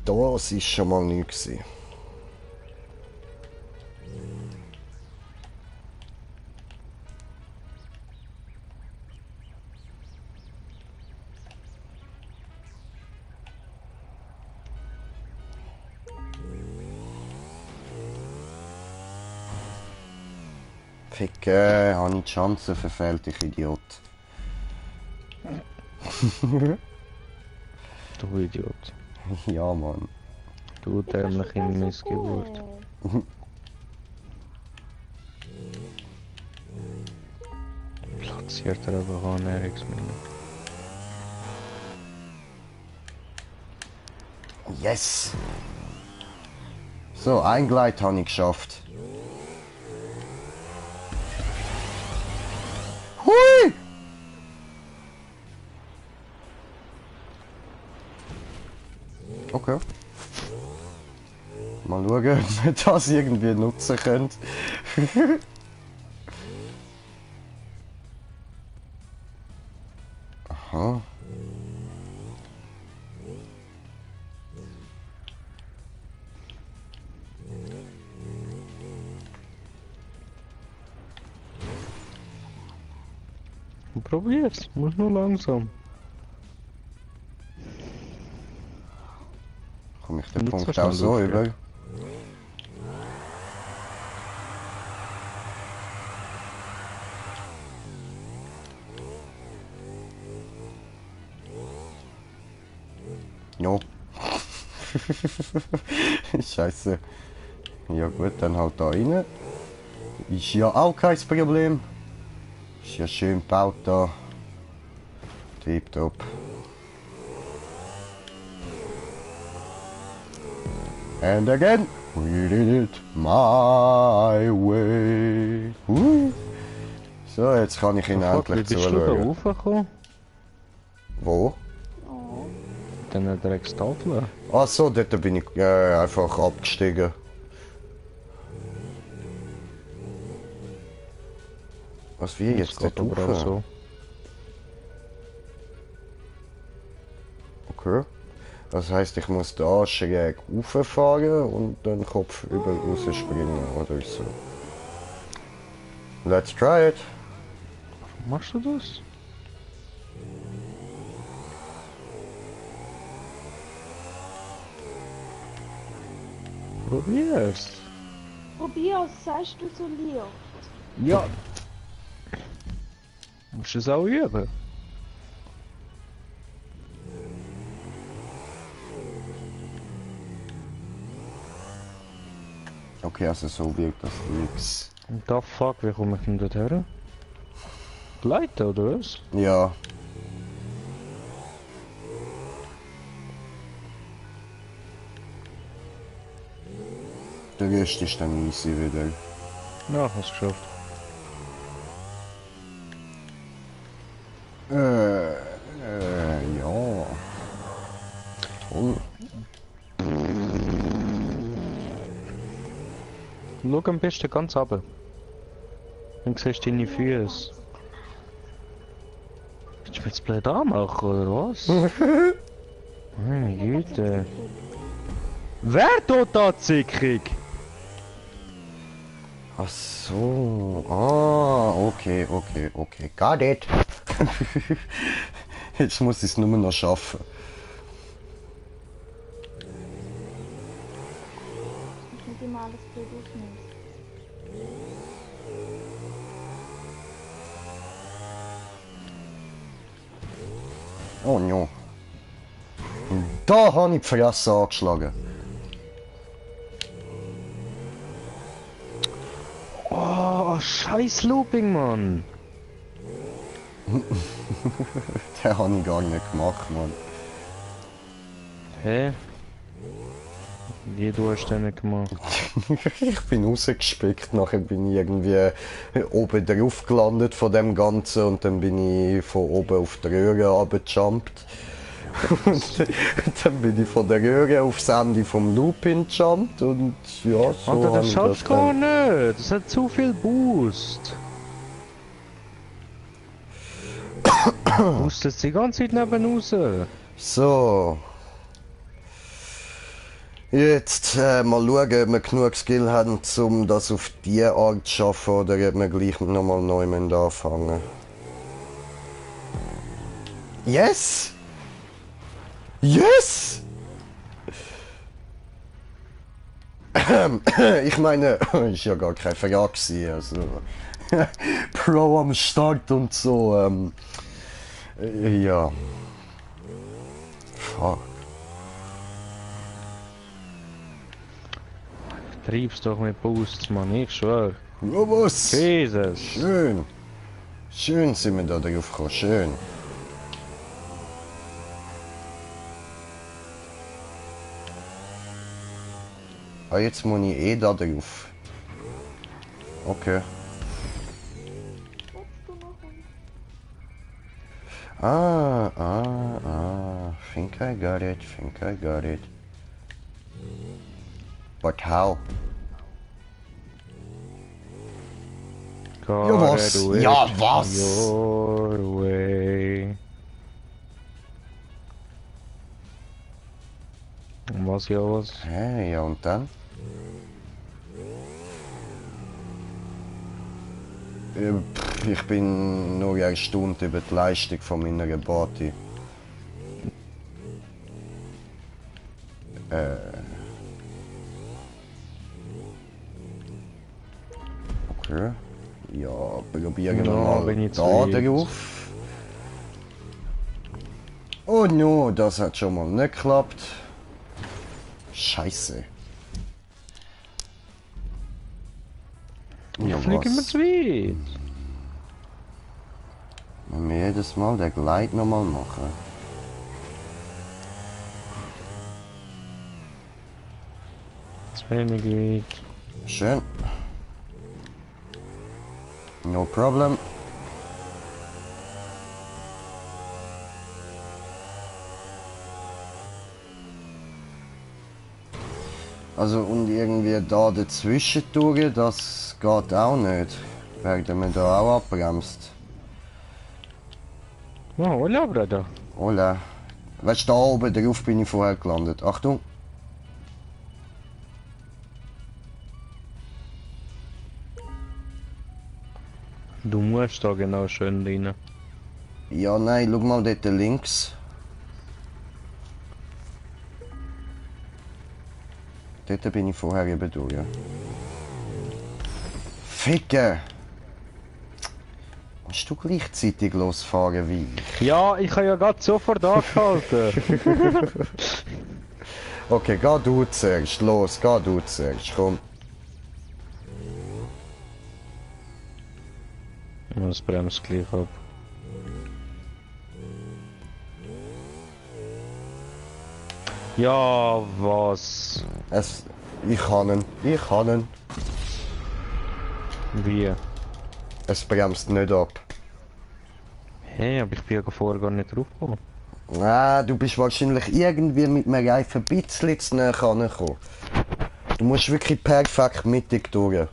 Das ist schon mal nichts gewesen. Ficke, habe ich die Chance verfehlt, ich Idiot. Du Idiot. Ja, Mann. Du dämliche Missgeburt. Platziert er aber Ernährungsmine. Yes! So, ein Gleit habe ich geschafft. Hui! Okay. Mal schauen, ob wir das irgendwie nutzen können. Aha. Probier's, muss nur langsam. Komme ich den Nicht so Punkt schnell auch so aufhören. über? Jo. Scheiße. Ja gut, dann halt da rein. Ist ja auch kein Problem. Ist ja schön gebaut da. Tipptopp. And again, we did it my way. So, jetzt kann ich ihn Fuck, wie endlich bist du da zuschauen. raufgekommen? Wo? Dann Dreckstafel. Ach so, dort bin ich einfach abgestiegen. Was wie Das jetzt geht dort aber auch rauf? so. Okay. Das heißt, ich muss da schräg rauffahren und dann Kopf über rausspringen oder so. Let's try it. Machst du das? Probier's. Probier's, sagst du so lieb. Ja. Musst du es auch üben. Okay, also so wirkt das nix. Und da fuck, wie komme ich denn dort her? Gleiten oder was? Ja. Der Rest ist dann easy wieder. Ja, hast geschafft. Ja. Toll. Schau am besten ganz runter. Dann siehst du deine Füße. Willst du mir jetzt blöd anmachen, oder was? Meine Güte. Wer tut da zickig? Ach so. Ah, okay. Got it. Jetzt muss ich es nur noch schaffen. Ich muss nicht immer alles blöd aufnehmen. Oh no. Da habe ich die Fresse angeschlagen. Oh, scheiß Looping, Mann. Den habe ich gar nicht gemacht, Mann. Hä? Wie du hast den nicht gemacht? Ich bin rausgespickt, nachher bin ich irgendwie oben drauf gelandet von dem Ganzen und dann bin ich von oben auf die Röhre runtergejumpt. Und dann bin ich von der Röhre aufs Ende vom Looping gejumpt und ja, so Alter, habe das ich schaffst das du gar dann. nicht. Das hat zu viel Boost. Boostet die ganze Zeit neben raus. So. Jetzt mal schauen, ob wir genug Skill haben, um das auf diese Art zu schaffen oder ob wir gleich nochmal neu anfangen. Yes! Yes! Ich meine, ist ja gar keine Frage gewesen, also Pro am Start und so, ja. Fuck. Treib's doch mit Boosts, Mann, ich schwör. Was? Jesus. Schön. Schön sind wir da drauf gekommen, schön. Ah, jetzt muss ich eh da drauf. Okay. Willst du noch ein? Think I got it, But how? Got Ja, was? it with Ja, was? Your way. Was, ja, was? Hä, ja und dann? Ich bin nur erstaunt über die Leistung von meiner Party. Okay. Ja, probieren wir Ja, mal bin ich da zu drauf. Oh no, das hat schon mal nicht geklappt. Scheiße. Ja, Fliegen wir was? zu weit. Wenn wir jedes Mal den Glide nochmal machen. Zu wenig weit. Schön. No problem. Also und irgendwie da dazwischen durch, das geht auch nicht. Werden wir da auch abbremst? Oh, hola, Bruder. Hola. Weißt du, da oben drauf bin ich vorher gelandet. Achtung! Du musst da genau schön rein. Ja, nein, schau mal dort links. Dort bin ich vorher eben durch, ja. Ficken! Musst du gleichzeitig losfahren wie ich? Ja, ich habe ja gerade sofort angehalten. Okay, geh du zuerst. Los, geh du zuerst. Komm. Das bremst gleich ab. Ja, was? Ich kann ihn. Ich kann ihn. Wie? Es bremst nicht ab. Hey, aber ich bin ja vorher gar nicht draufgekommen. Ah, du bist wahrscheinlich irgendwie mit einem Reifen ein bisschen zu näher rangekommen. Du musst wirklich perfekt mittig durch.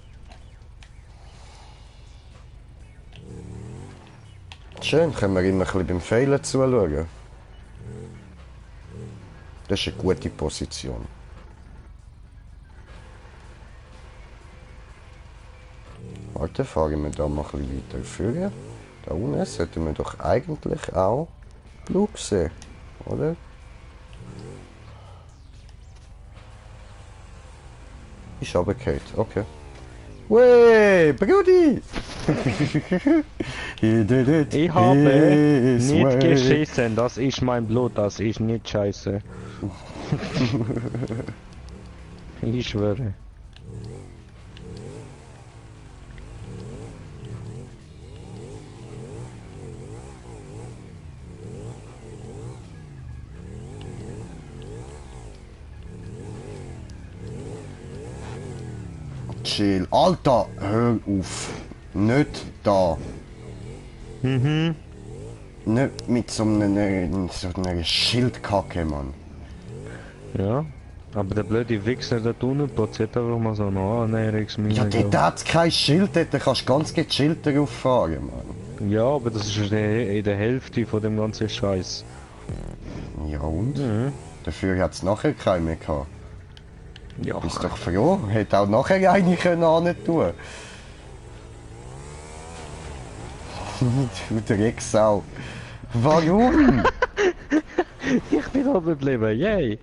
Schön, können wir immer ein bisschen beim Fehlen zuschauen. Das ist eine gute Position. Warte, fahren wir da mal ein bisschen weiter vor. Da unten sollten wir doch eigentlich auch Blut sehen, oder? Ist runtergefallen, okay. Wey, Brudi! He did it Ich habe his nicht way. geschissen, das ist mein Blut, das ist nicht scheiße. Ich schwöre. Chill. Alter, hör auf. Nicht da. Mhm. Nicht mit so einer Schildkacke, Mann. Ja. Aber der blöde Wichser da unten platziert einfach mal so eine Annäherungsmine. Ja, dort hat es kein Schild, dort kannst du ganz gechillt darauf fahren, Mann. Ja, aber das ist in der Hälfte von dem ganzen Scheiß. Ja und? Mhm. Dafür hat es nachher keinen mehr gehabt. Ja. Bist doch froh, hätte auch nachher eine können tun. Du Drecksau. Warum? Ich bin oben geblieben, yay!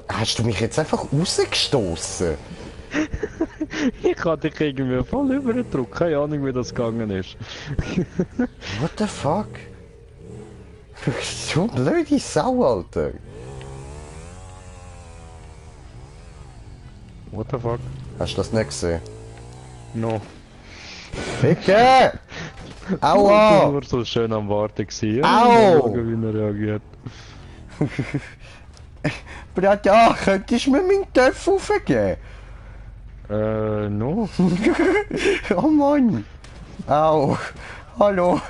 Hast du mich jetzt einfach rausgestoßen? Ich hatte dich irgendwie voll übergedrückt, keine Ahnung wie das gegangen ist. What the fuck? So blöde Sau, Alter. What the fuck? Hast du das nicht gesehen? No. Ficke! Ich Aua! war nur so schön am Warten gewesen. Au! Mal schauen, wie er reagiert. Bruder, könntest du mir meinen Töpf aufgeben? No. Oh Mann! Au! Hallo!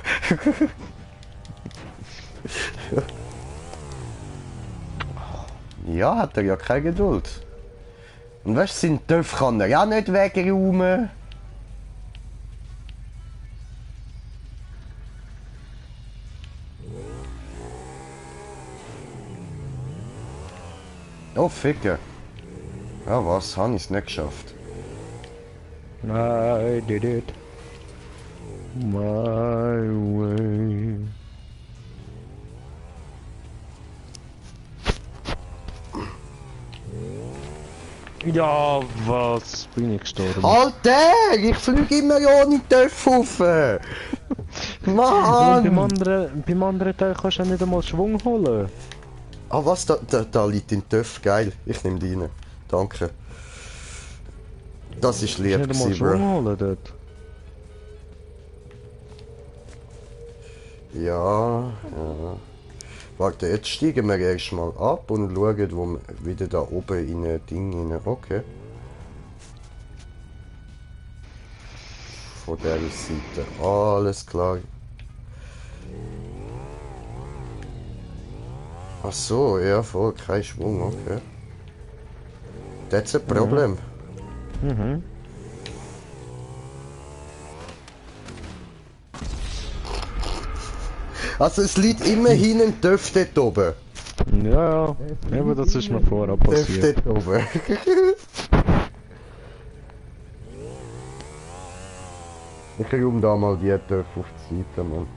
Ja, hat er ja keine Geduld. Und weißt du, seinen Töpf kann er ja nicht wegräumen. Oh, Ficker. Ja, was? Habe ich es nicht geschafft. I did it. My way. Ja, was? Bin ich gestorben? Alter! Ich fliege immer ohne Töpf rauf! Und Mann! beim anderen Teil kannst du ja nicht einmal Schwung holen. Ah was, da liegt ein Töpf, geil. Ich nehme die rein. Danke. Das ist lieb Nicht einmal gewesen, Schwung Bro. holen dort. Ja, ja. Warte, jetzt steigen wir erstmal ab und schauen, wo wir wieder da oben in ein Ding rein. Okay. Von der Seite. Alles klar. Ach so, ja, voll, kein Schwung, okay. That's a problem. Mhm. Also es liegt immerhin ein Töff dort oben. Ja, ja. Aber das ist mir vorher Töff passiert. dort oben. Ich räume da mal die Töpfe auf die Seite, Mann.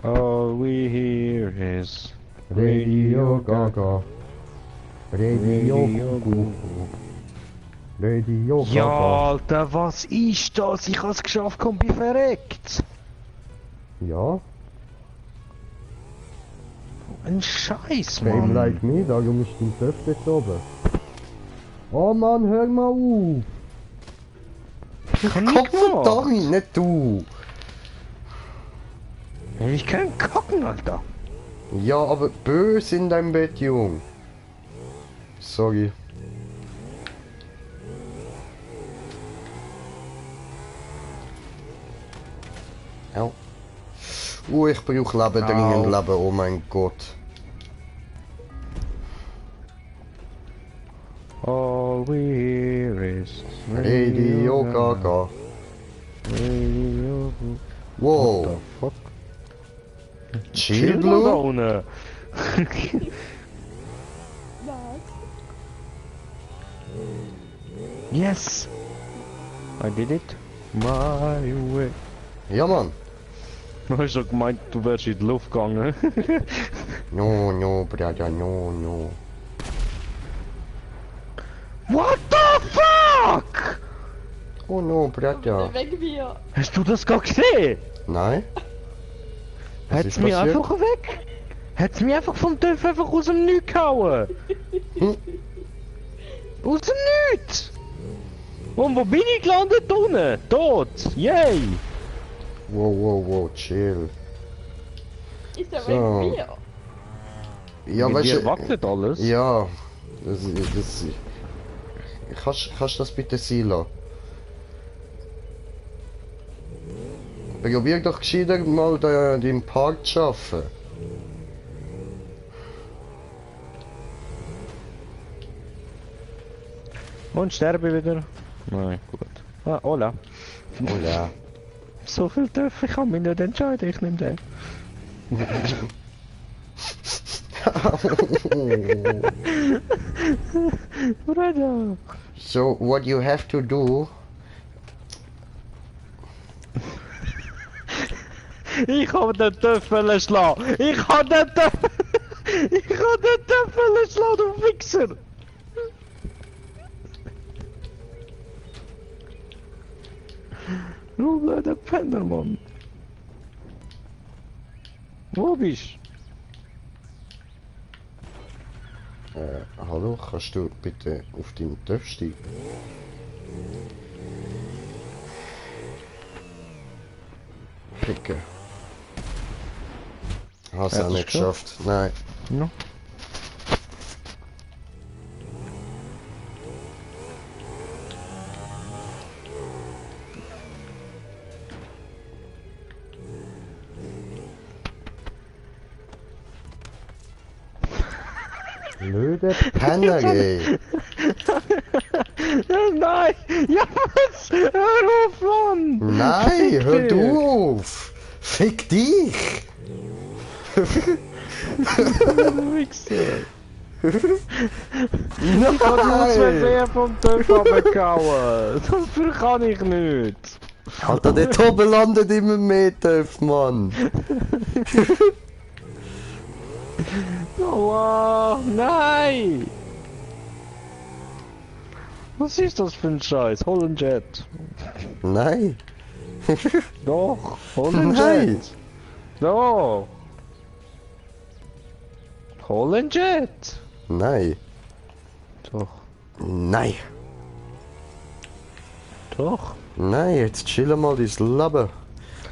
All we hear is Radio Gaga. Radio Kuku. Radio Ja, Gaga. Alter, was ist das? Ich hab's geschafft, komm, bin verreckt. Ja, Ein Scheiß, Fame Mann. like me, darum ist ein Töpf dort oben. Oh Mann, hör mal auf! Ich kann Komm nicht verdammt, nicht du! Ich kann kacken, Alter. Ja, aber böse in deinem Bett, Jung. Sorry. Au. Ich brauche Leben, dringend Au. Leben, oh mein Gott. All we hear is Radio Gaga. Radio What Wow. the fuck? Chill mal da Blue? unten. Was? Yes! I did it. My way. Ja, Mann. Du hast doch gemeint, du wärst in die Luft gegangen. No, no, Bruder, no, no. What the fuck? Oh no, Bruder. Weg mir! Hast du das gerade gesehen? Nein? Was Hat's ist mich passiert? einfach weg? Hat's mich einfach vom Töpf einfach aus dem Nichts gehauen? Hm? Aus dem Nichts! Und wo bin ich gelandet unten? Tot! Yay! Wow, wow, wow, chill. Ist er So. weg mir? Ja, Mit weißt dir du... wackelt alles. Ja. Das... Kannst du das bitte sein lassen? Probier doch gescheiter mal deinen Park zu schaffen. Und sterbe wieder. Nein, gut. Ah, hola. Oh ja. So viel Töpfe, ich kann mich nicht entscheiden, ich nehme den. Bruder! So, what you have to do... Ich hab den Töpfel schlagen! Ich hab den Töpfel... Ich hab den Töpfel schlagen, du Wichser! Du blöder Penner, Mann! Wo bist Hallo, kannst du bitte auf deinen Töpf steigen? Ficken. Hast Ja, auch das nicht ist klar. geschafft. Nein. du? No. Blöde Penner, ey. Nein! Ja, was? Hör auf, Mann! Nein, hör du auf. Fick dich. Du Wichser! Ich hab nur zwei Nein. Finger vom Töpf abgehauen! Dafür kann ich nicht! Alter, der oben landet immer mehr Töpf, Mann. Oh, nein! Was ist das für ein Scheiß? Hol ein Jet! Nein. Doch! Hol ein Nein. Jet! Doch! Hol ein Jet! Nein. Doch! Nein. Doch! Nein, jetzt chillen mal dein Leben.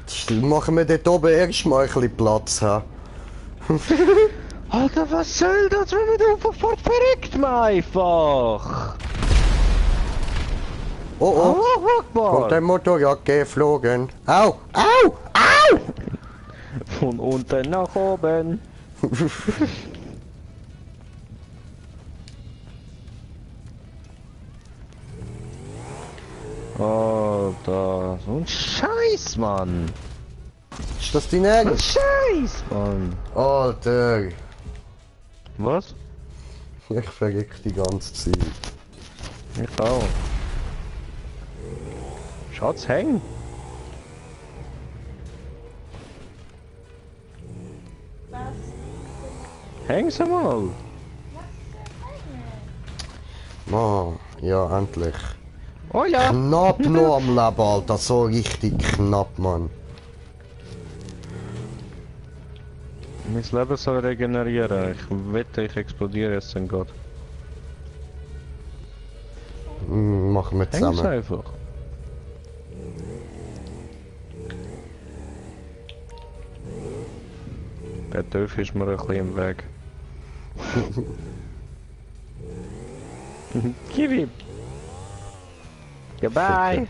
Jetzt machen wir dort oben erstmal ein bisschen Platz haben. Alter, was soll das, wenn wir da sofort verreckt man einfach? Oh oh, Oh, kommt ein Akbar! Motorrad geflogen. Au, au, au! Von unten nach oben. Alter, so ein Scheiß, Mann. Ist das dein Ernst? Scheiß, Mann. Alter. Was? Ich verreck die ganze Zeit. Ich auch. Schatz, häng. Was? Häng sie mal. Mann, ja, endlich. Oh ja. Knapp noch am Leben, Alter. So richtig knapp, Mann. Mein Leben soll regenerieren. Ich wette, ich explodiere jetzt in Gott. Machen wir Häng's zusammen. einfach. Der Töff ist mir ein bisschen im Weg. Gib ihm. Goodbye.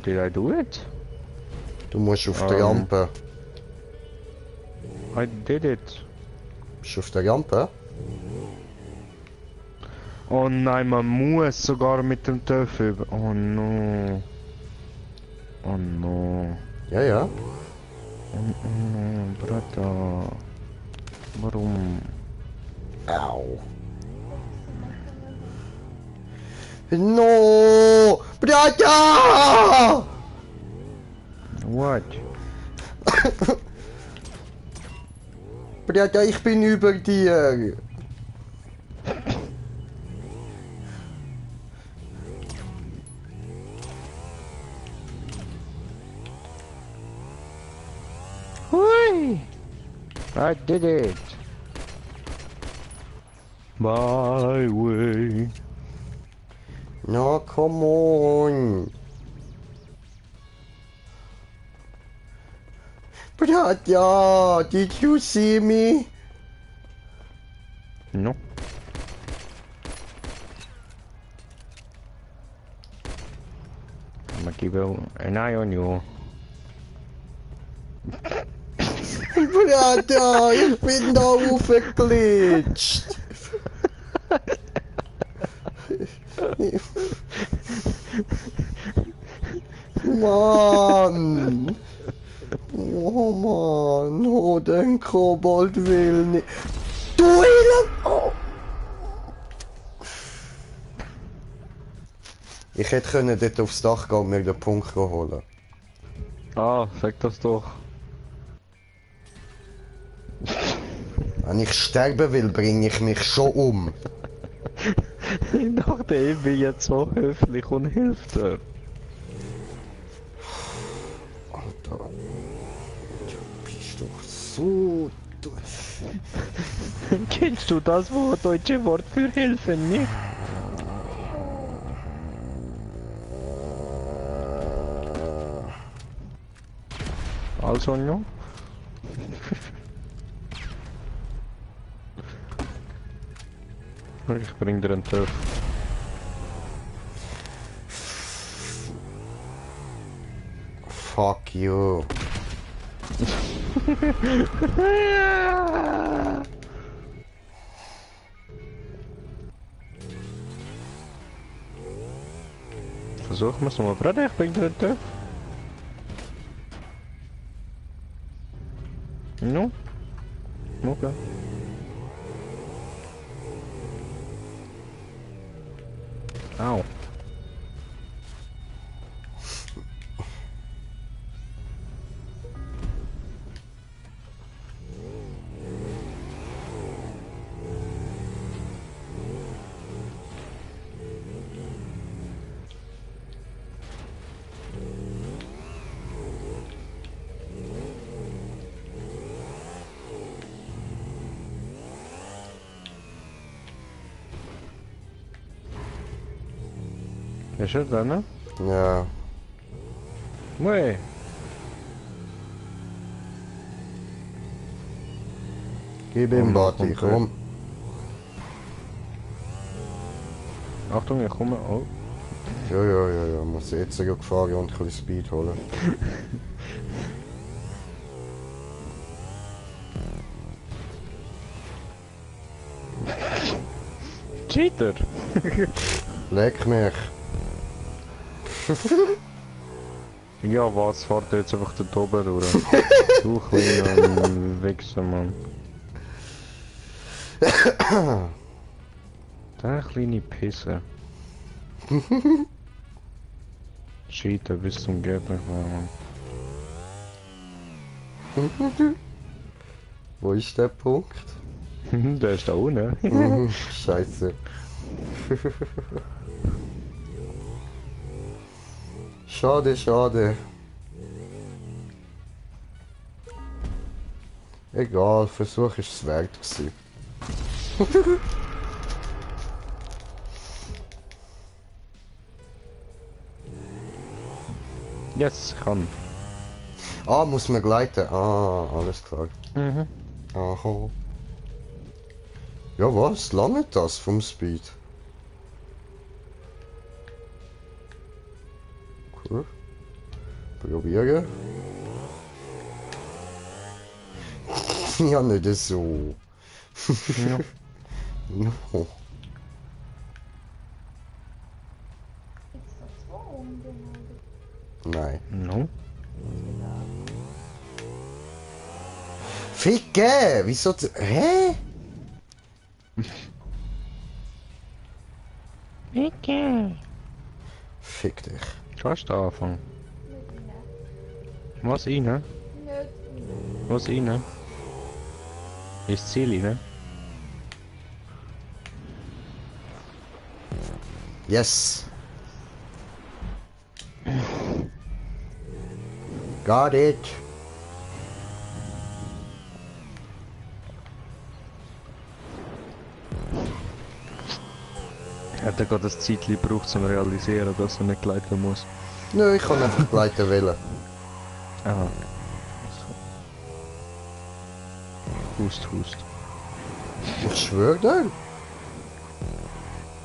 Did I do it? Du musst auf der Rampe. I did it. Bist du auf der Rampe? Oh nein, man muss sogar mit dem Töff über. Oh no. Oh no. Ja, ja. Oh no, Brata. Warum? Au. No! Brata! What? Brata, ich bin über dir. Hui! I did it. My way. Na, come on. Brata, did you see me? No. I'm gonna keep an eye on you. Brata, ich bin da aufgeglitscht. Mann! Oh Mann, oh, den Kobold will nicht. Du Elend! Oh. Ich hätte können dort aufs Dach gehen und mir den Punkt holen. Ah, sag das doch. Wenn ich sterben will, bringe ich mich schon um. Ich dachte, ich bin jetzt so höflich und hilft dir. Alter. Du bist doch so doof. Kennst du das deutsche Wort für helfen, nicht? Also, no? Ich bring dir einen Töff. Fuck you. Versuchen wir es nochmal. Bruder, ich bring dir einen Töff. No? Okay. Au. Ist er da, ne? Ja. Way. Gib ihm Oh, Body, okay. komm. Achtung, ich komme. Oh. Ja, muss ich jetzt sogar fahren und ein bisschen Speed holen. Cheater! Leck mich. Ja, was? Fahrt jetzt einfach da oben durch. Du kleiner Wichser, Mann. Der kleine Pisser. Cheater bis zum geht nicht mehr, Mann. Wo ist der Punkt? Der ist da unten. Scheiße. Schade, schade. Egal, Versuch ist es wert gewesen. Yes, kann. Ah, muss man gleiten. Ah, alles klar. Mhm. Aha. Ja, was? Lange das vom Speed? Cool. Probieren. Ja, nicht so. Ja. No. Ist das so ungenau? Nein. No. Ficke! Wieso? Hä? Okay. Fick dich. Kannst du anfangen? Nicht Was rein? mehr. Nicht Was rein? Ist Ziel rein? Yes. Got it. Hat er gerade das Zeitchen gebraucht, um zu realisieren, dass er nicht gleiten muss? Nö, ich kann einfach gleiten wählen. Aha. Hust, hust. Ich schwör dir.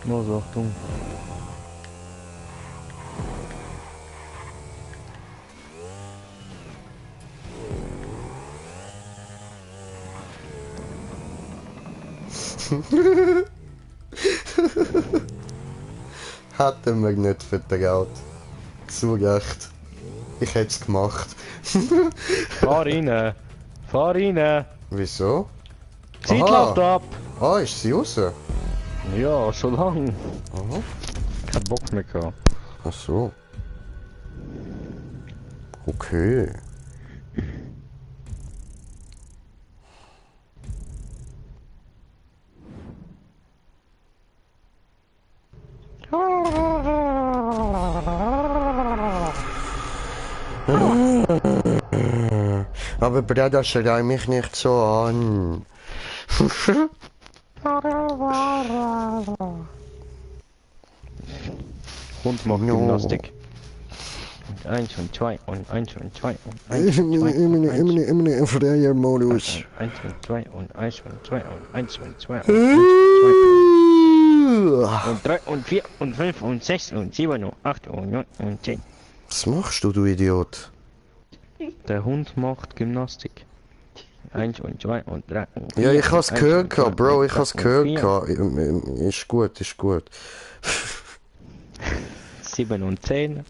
Was, Achtung. Hätte mir nicht vertraut. Zu Recht. Ich hätte es gemacht. Fahr rein! Fahr rein! Wieso? Zeit Aha. läuft ab! Ah, ist sie raus? Ja, schon lang. Aha. Kein Bock mehr gehabt. Ach so. Okay. Aber Bruder, schrei mich nicht so an. Hund macht No. Gymnastik. Und eins und zwei und eins und zwei und eins und zwei Immer und eins. im freien Modus. Eins und zwei und eins und zwei und eins und zwei und eins und drei und vier und fünf und sechs und sieben und acht und neun und 10. Was machst du Idiot? Der Hund macht Gymnastik. Eins und zwei und drei und Ja, vier ich has und eins gehört, und zwei Bro, und ich drei has und gehört. vier, Ist gut, ist gut. 7 und 10.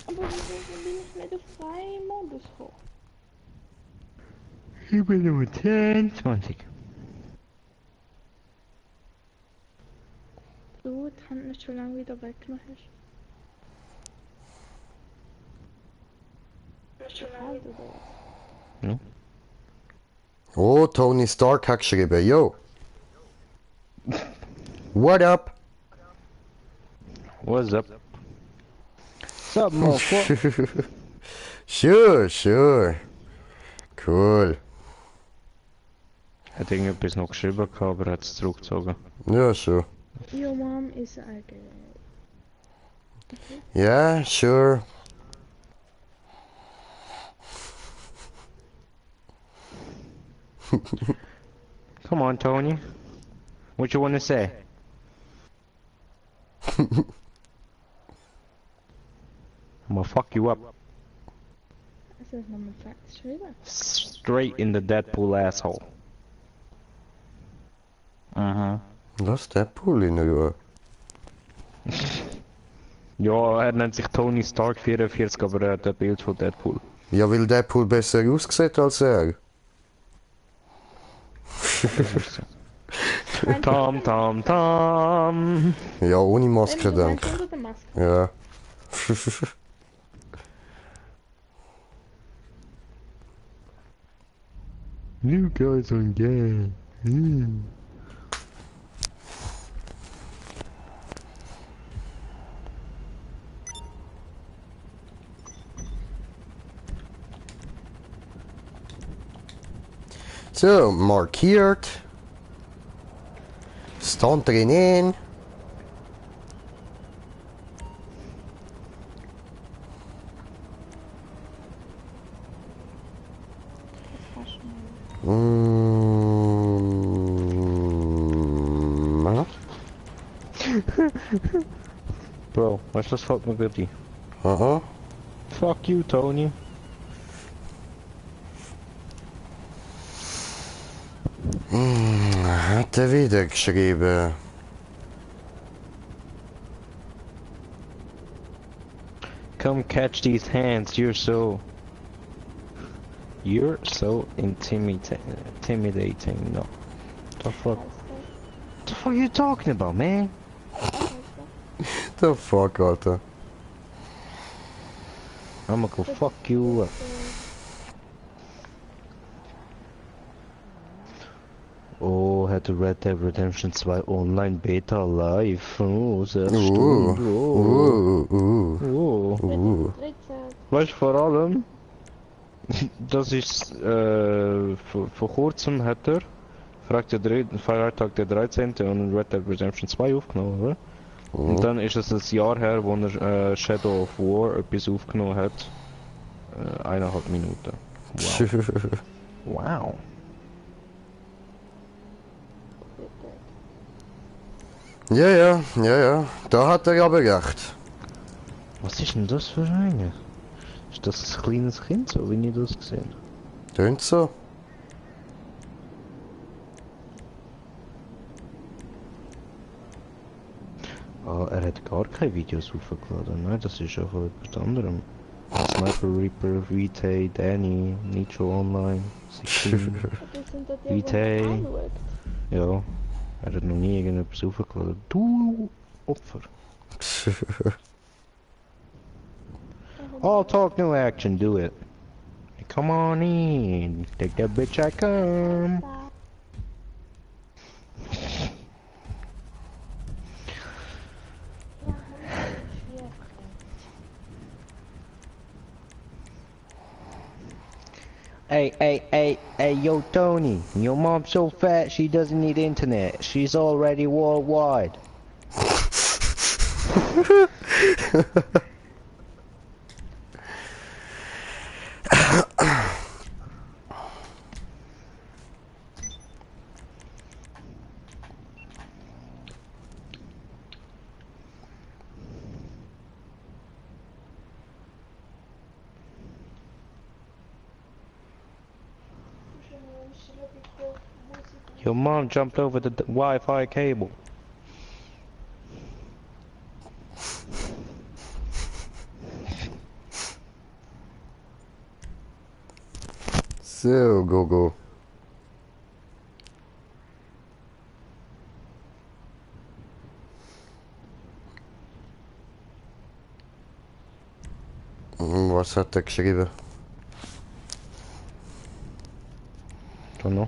Aber wieso bin ich nicht auf freien Modus hoch? 7 und 10. 20. Du, die Hand nicht schon lange wieder weggenommen hast. Schade, oder? No? Oh, Tony Stark hat geschrieben, yo. What up? What's up? Sup, motherfucker? Sure. Cool. Hat irgendetwas noch geschrieben, aber hat es zurückgezogen. Ja, schon. Your mom is ugly. Yeah, sure. Come on, Tony. What you wanna say? I'ma fuck you up. Also das nochmal falsch geschrieben. Straight in the Deadpool asshole. Mhm. Lass den Pool in Ruhe. Ja, er nennt sich Tony Stark 44, aber er hat ein Bild von Deadpool. Ja, weil der Pool besser aussieht als er. Tom, Tom, Tom. Ja, ohne Maske Du denk. meinst unter der Maske. Ja. You guys are gay. So, markiert. Stand drinnen. Fast mal. Bro, weißt du, was fällt mir gerade ein? Aha. Fuck you, Tony. Hat er wieder geschrieben. Come catch these hands, you're so intimidating. No. The fuck? The fuck are you talking about, man? The fuck, Alter. I'ma go fuck you up. Oh, hatte Red Dead Redemption 2 Online Beta live. Oh, 6 Stunden. Oh. 13. Weißt du, vor allem, das ist, vor kurzem hat er, Freitag der 13. und Red Dead Redemption 2 aufgenommen, oder? Und dann ist es ein Jahr her, wo er Shadow of War etwas aufgenommen hat. 1,5 Minuten. Wow. Wow. Ja, da hat er aber recht. Was ist denn das für eine? Ist das ein kleines Kind, so wie ich das gesehen? Tönt so. Ah, er hat gar keine Videos hochgeladen. Nein, das ist ja von etwas anderem. Sniper Reaper, VT, Danny, Nitro Online, 16. Das sind doch die, Vitae. die man anschaut. Ja, er hat noch nie irgendetwas hochgeladen. Du Opfer. All talk, no action, do it. Come on in, take that bitch I come. Hey, yo, Tony, your mom's so fat she doesn't need internet. She's already worldwide. Your mom jumped over the Wi-Fi cable. So, Gogo. Was hat er geschrieben? Don't know.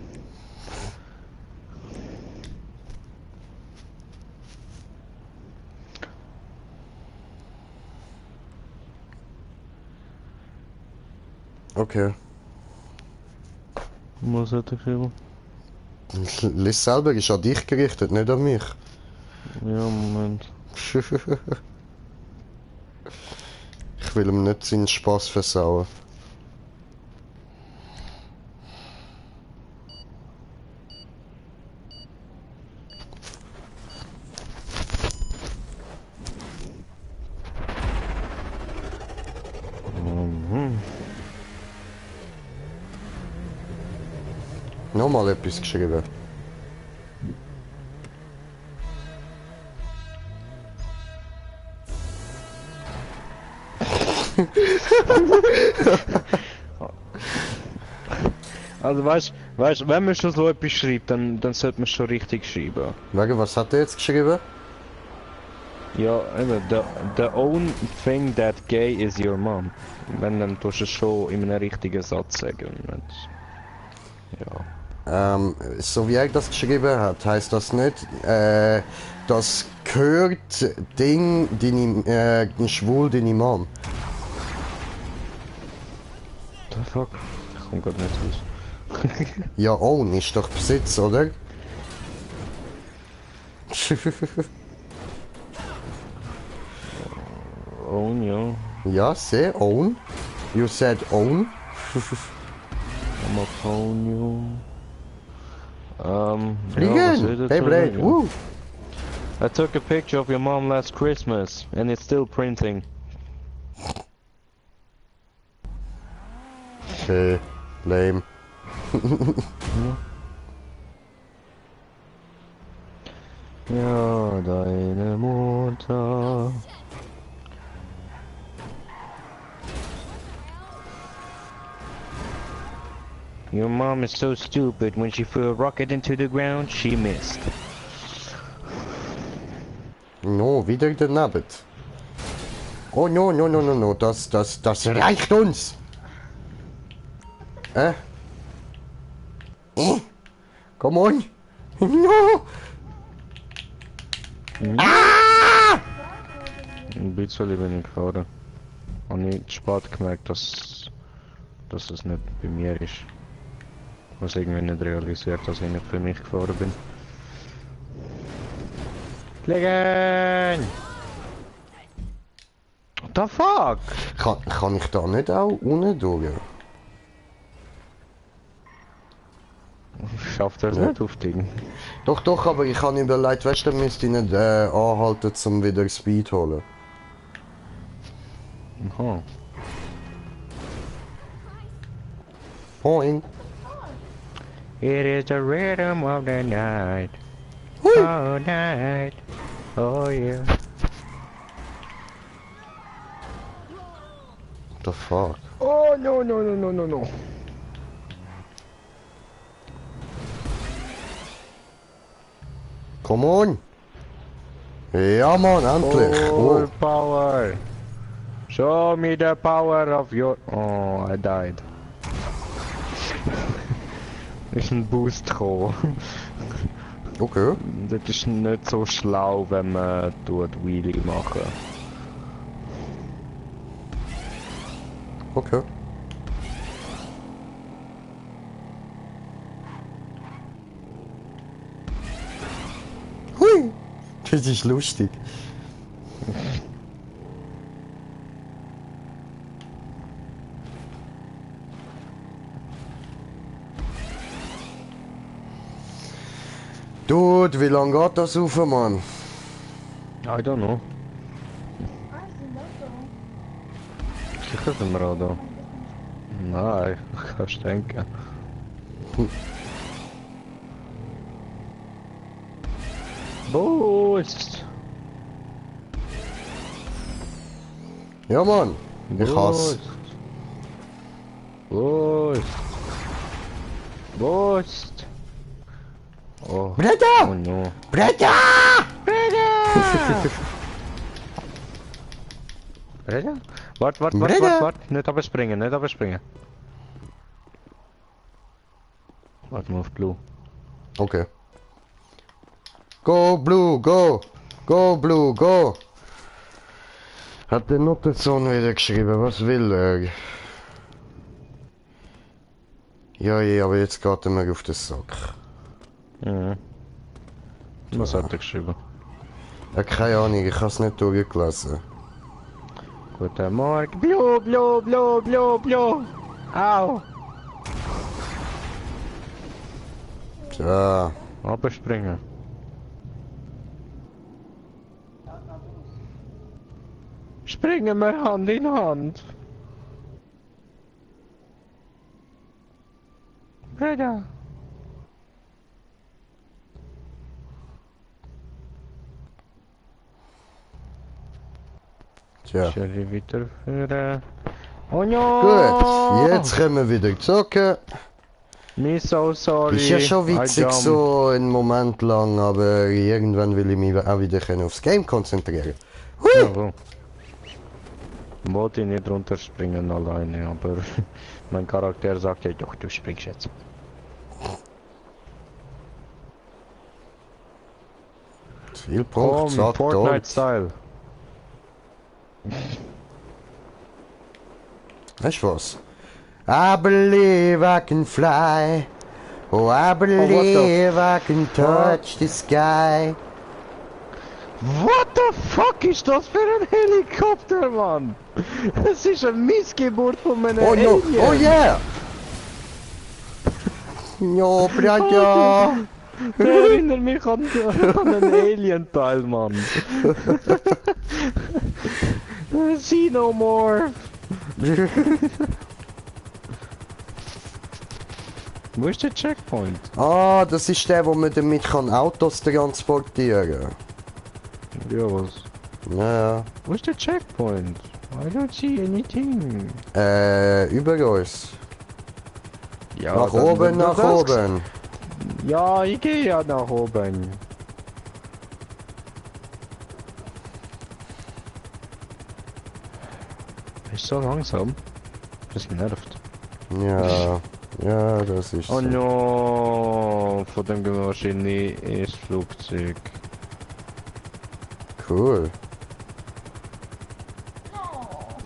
Okay. Was hat er geschrieben? Lies selber, ist an dich gerichtet, nicht an mich. Ja, Moment. Ich will ihm nicht seinen Spaß versauen. Nochmal etwas geschrieben. Also weißt, wenn man schon so etwas schreibt, dann sollte man schon richtig schreiben. Wegen, was hat er jetzt geschrieben? Ja, eben, the only thing that gay is your mom. Wenn, dann tust du es schon in einem richtigen Satz sagen. Ja. So wie er das geschrieben hat, heißt das nicht, das gehört Ding, schwul deine Mom. The fuck? Ich komm grad nicht raus. Ja, own ist doch Besitz, oder? Oh ja. Ja, say own. You said own. I'm a phone you. Fliegen! Beyblade! Woo! I took a picture of your mom last Christmas and it's still printing. Okay, lame. Ja, deine Mutter. Your mom is so stupid. When she threw a rocket into the ground, she missed. No, wieder daneben. Oh no, no, no, no, no, das reicht uns! Come on! No! Ah! Ein bisschen bin ich gefahren. Habe ich spät gemerkt, dass es nicht bei mir ist. Was irgendwie nicht realisiert, dass ich nicht für mich gefahren bin. Fliegen! What the fuck? Kann ich da nicht auch unten durch? Schafft er es Ja. nicht auf Ding? Doch, aber ich habe überlegt, weißt du, dann müsste ich nicht anhalten, um wieder Speed holen. Aha. Moin! It is the rhythm of the night. Hui! Oh, night. Oh, yeah. What the fuck? Oh, no, no, no, no, no, no. Come on! Ja, Mann, endlich! Full Oh. power. Show me the power of your... Oh, I died. Ist ein Boost gekommen. Okay. Das ist nicht so schlau, wenn man Wheelie machen. Okay. Hui! Das ist lustig. Dude, wie lange geht das auf, Mann? I don't know. Sicher sind wir auch da. Nein, kannst du denken. Boost! Ja, Mann. Ich hasse. Boost! Boost! Oh. Britta! Oh no. Britta! Reda? Wart, Reda? wart. Nicht abspringen, nicht abspringen. Warte mal auf Blue. Okay. Go, Blue, go! Go, Blue, go! Hat der Nuttersohn wieder geschrieben, was will er? Ja, aber jetzt geht er mir auf den Sack. Mhm. Was hat er geschrieben? Ja, keine Ahnung, ich habe es nicht durchgelesen. Guten Morgen. Blue, Blue, Blue, Blue, Blue. Au. Tja, Abspringen. Springen wir Hand in Hand. Breda. Ja. Schön weiterführen. Oh no! Gut, jetzt können wir wieder zocken. Me so sorry. Ist ja schon I witzig jumped. so einen Moment lang, aber irgendwann will ich mich auch wieder aufs Game konzentrieren. Jawohl. Wollte ich nicht runterspringen alleine, aber mein Charakter sagt ja doch, du springst jetzt. Zielpunkt, Komm, sagt Fortnite-Style. Weißt du was? I believe I can fly. Oh, I believe I can touch the sky. What the fuck ist das für ein Helikopter, Mann? Das ist eine Missgeburt von einem Oh no, Alien. oh yeah! No, Braja! Der erinnert mich an einen Alien-Teil, Mann. See no more. Wo ist der Checkpoint? Ah, das ist der, wo man damit kann Autos transportieren kann. Ja, was? Ja, Wo ist der Checkpoint? I don't see anything. über uns. Ja, Nach oben, nach oben. Ja, ich gehe ja nach oben. Ist so langsam. Das nervt. Ja, ja, das ist Oh so. no, von dem gehen wir wahrscheinlich ins Flugzeug. Cool.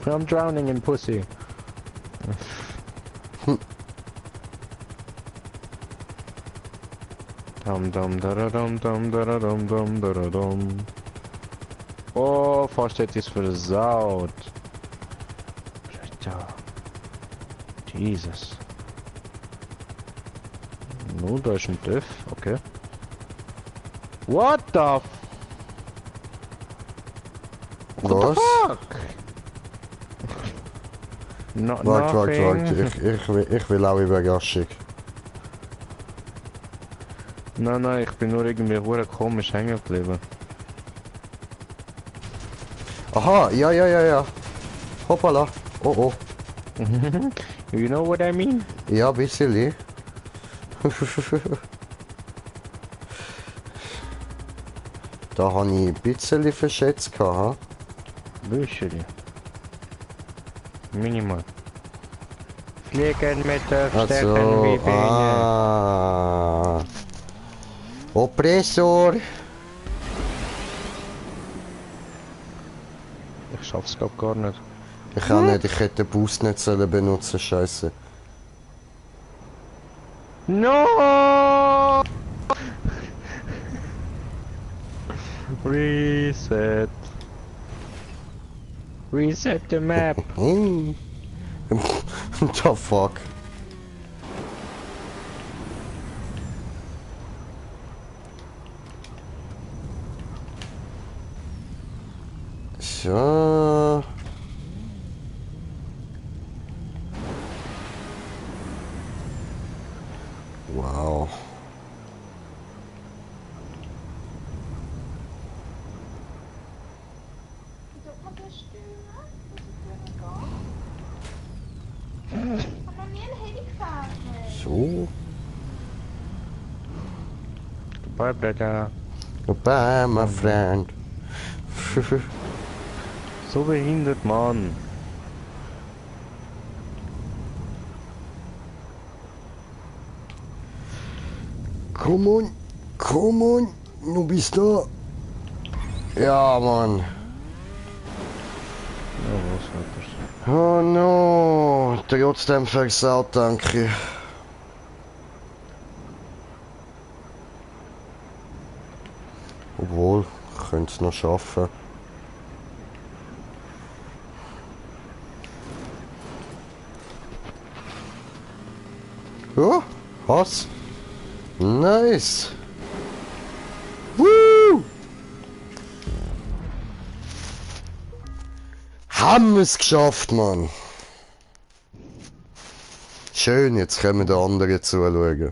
I'm drowning in pussy. Dum dum da dum dum da dum dum da dum. Oh, fast hätte ich es versaut. Alter. Jesus. Nun, da ist ein TÜV, okay. What the f... Was? Fuck? No, Warte, warte, nothing. warte. Ich will auch Überraschung. Nein, ich bin nur irgendwie hure komisch hängen geblieben. Aha, ja, ja, ja, ja. Hoppala. Oh, oh. You know what I mean? Ja, bisschen. Da habe ich ein bisschen verschätzt gehabt. Bücheli. Minimal. Fliegen mit der Stärken wie Also, Bienen. Oppressor. Ich schaff's glaub gar nicht. Ich kann nicht, ich hätte den Boost nicht sollen benutzen, scheiße. No! Reset. Reset the map. The fuck? So. Wow. Wieso kann der steuern? Was ist denn da? Ich hab noch nie einen Heli gefahren. So. Goodbye, Brother. Goodbye, my friend. So behindert, Mann. Come on, du bist da. Ja, Mann. Ja, was hat er? Oh no, trotzdem versaut, danke. Obwohl, ich könnte es noch schaffen. Ja, was? Nice. Woo! Haben wir es geschafft, Mann. Schön, jetzt können wir den anderen zuschauen.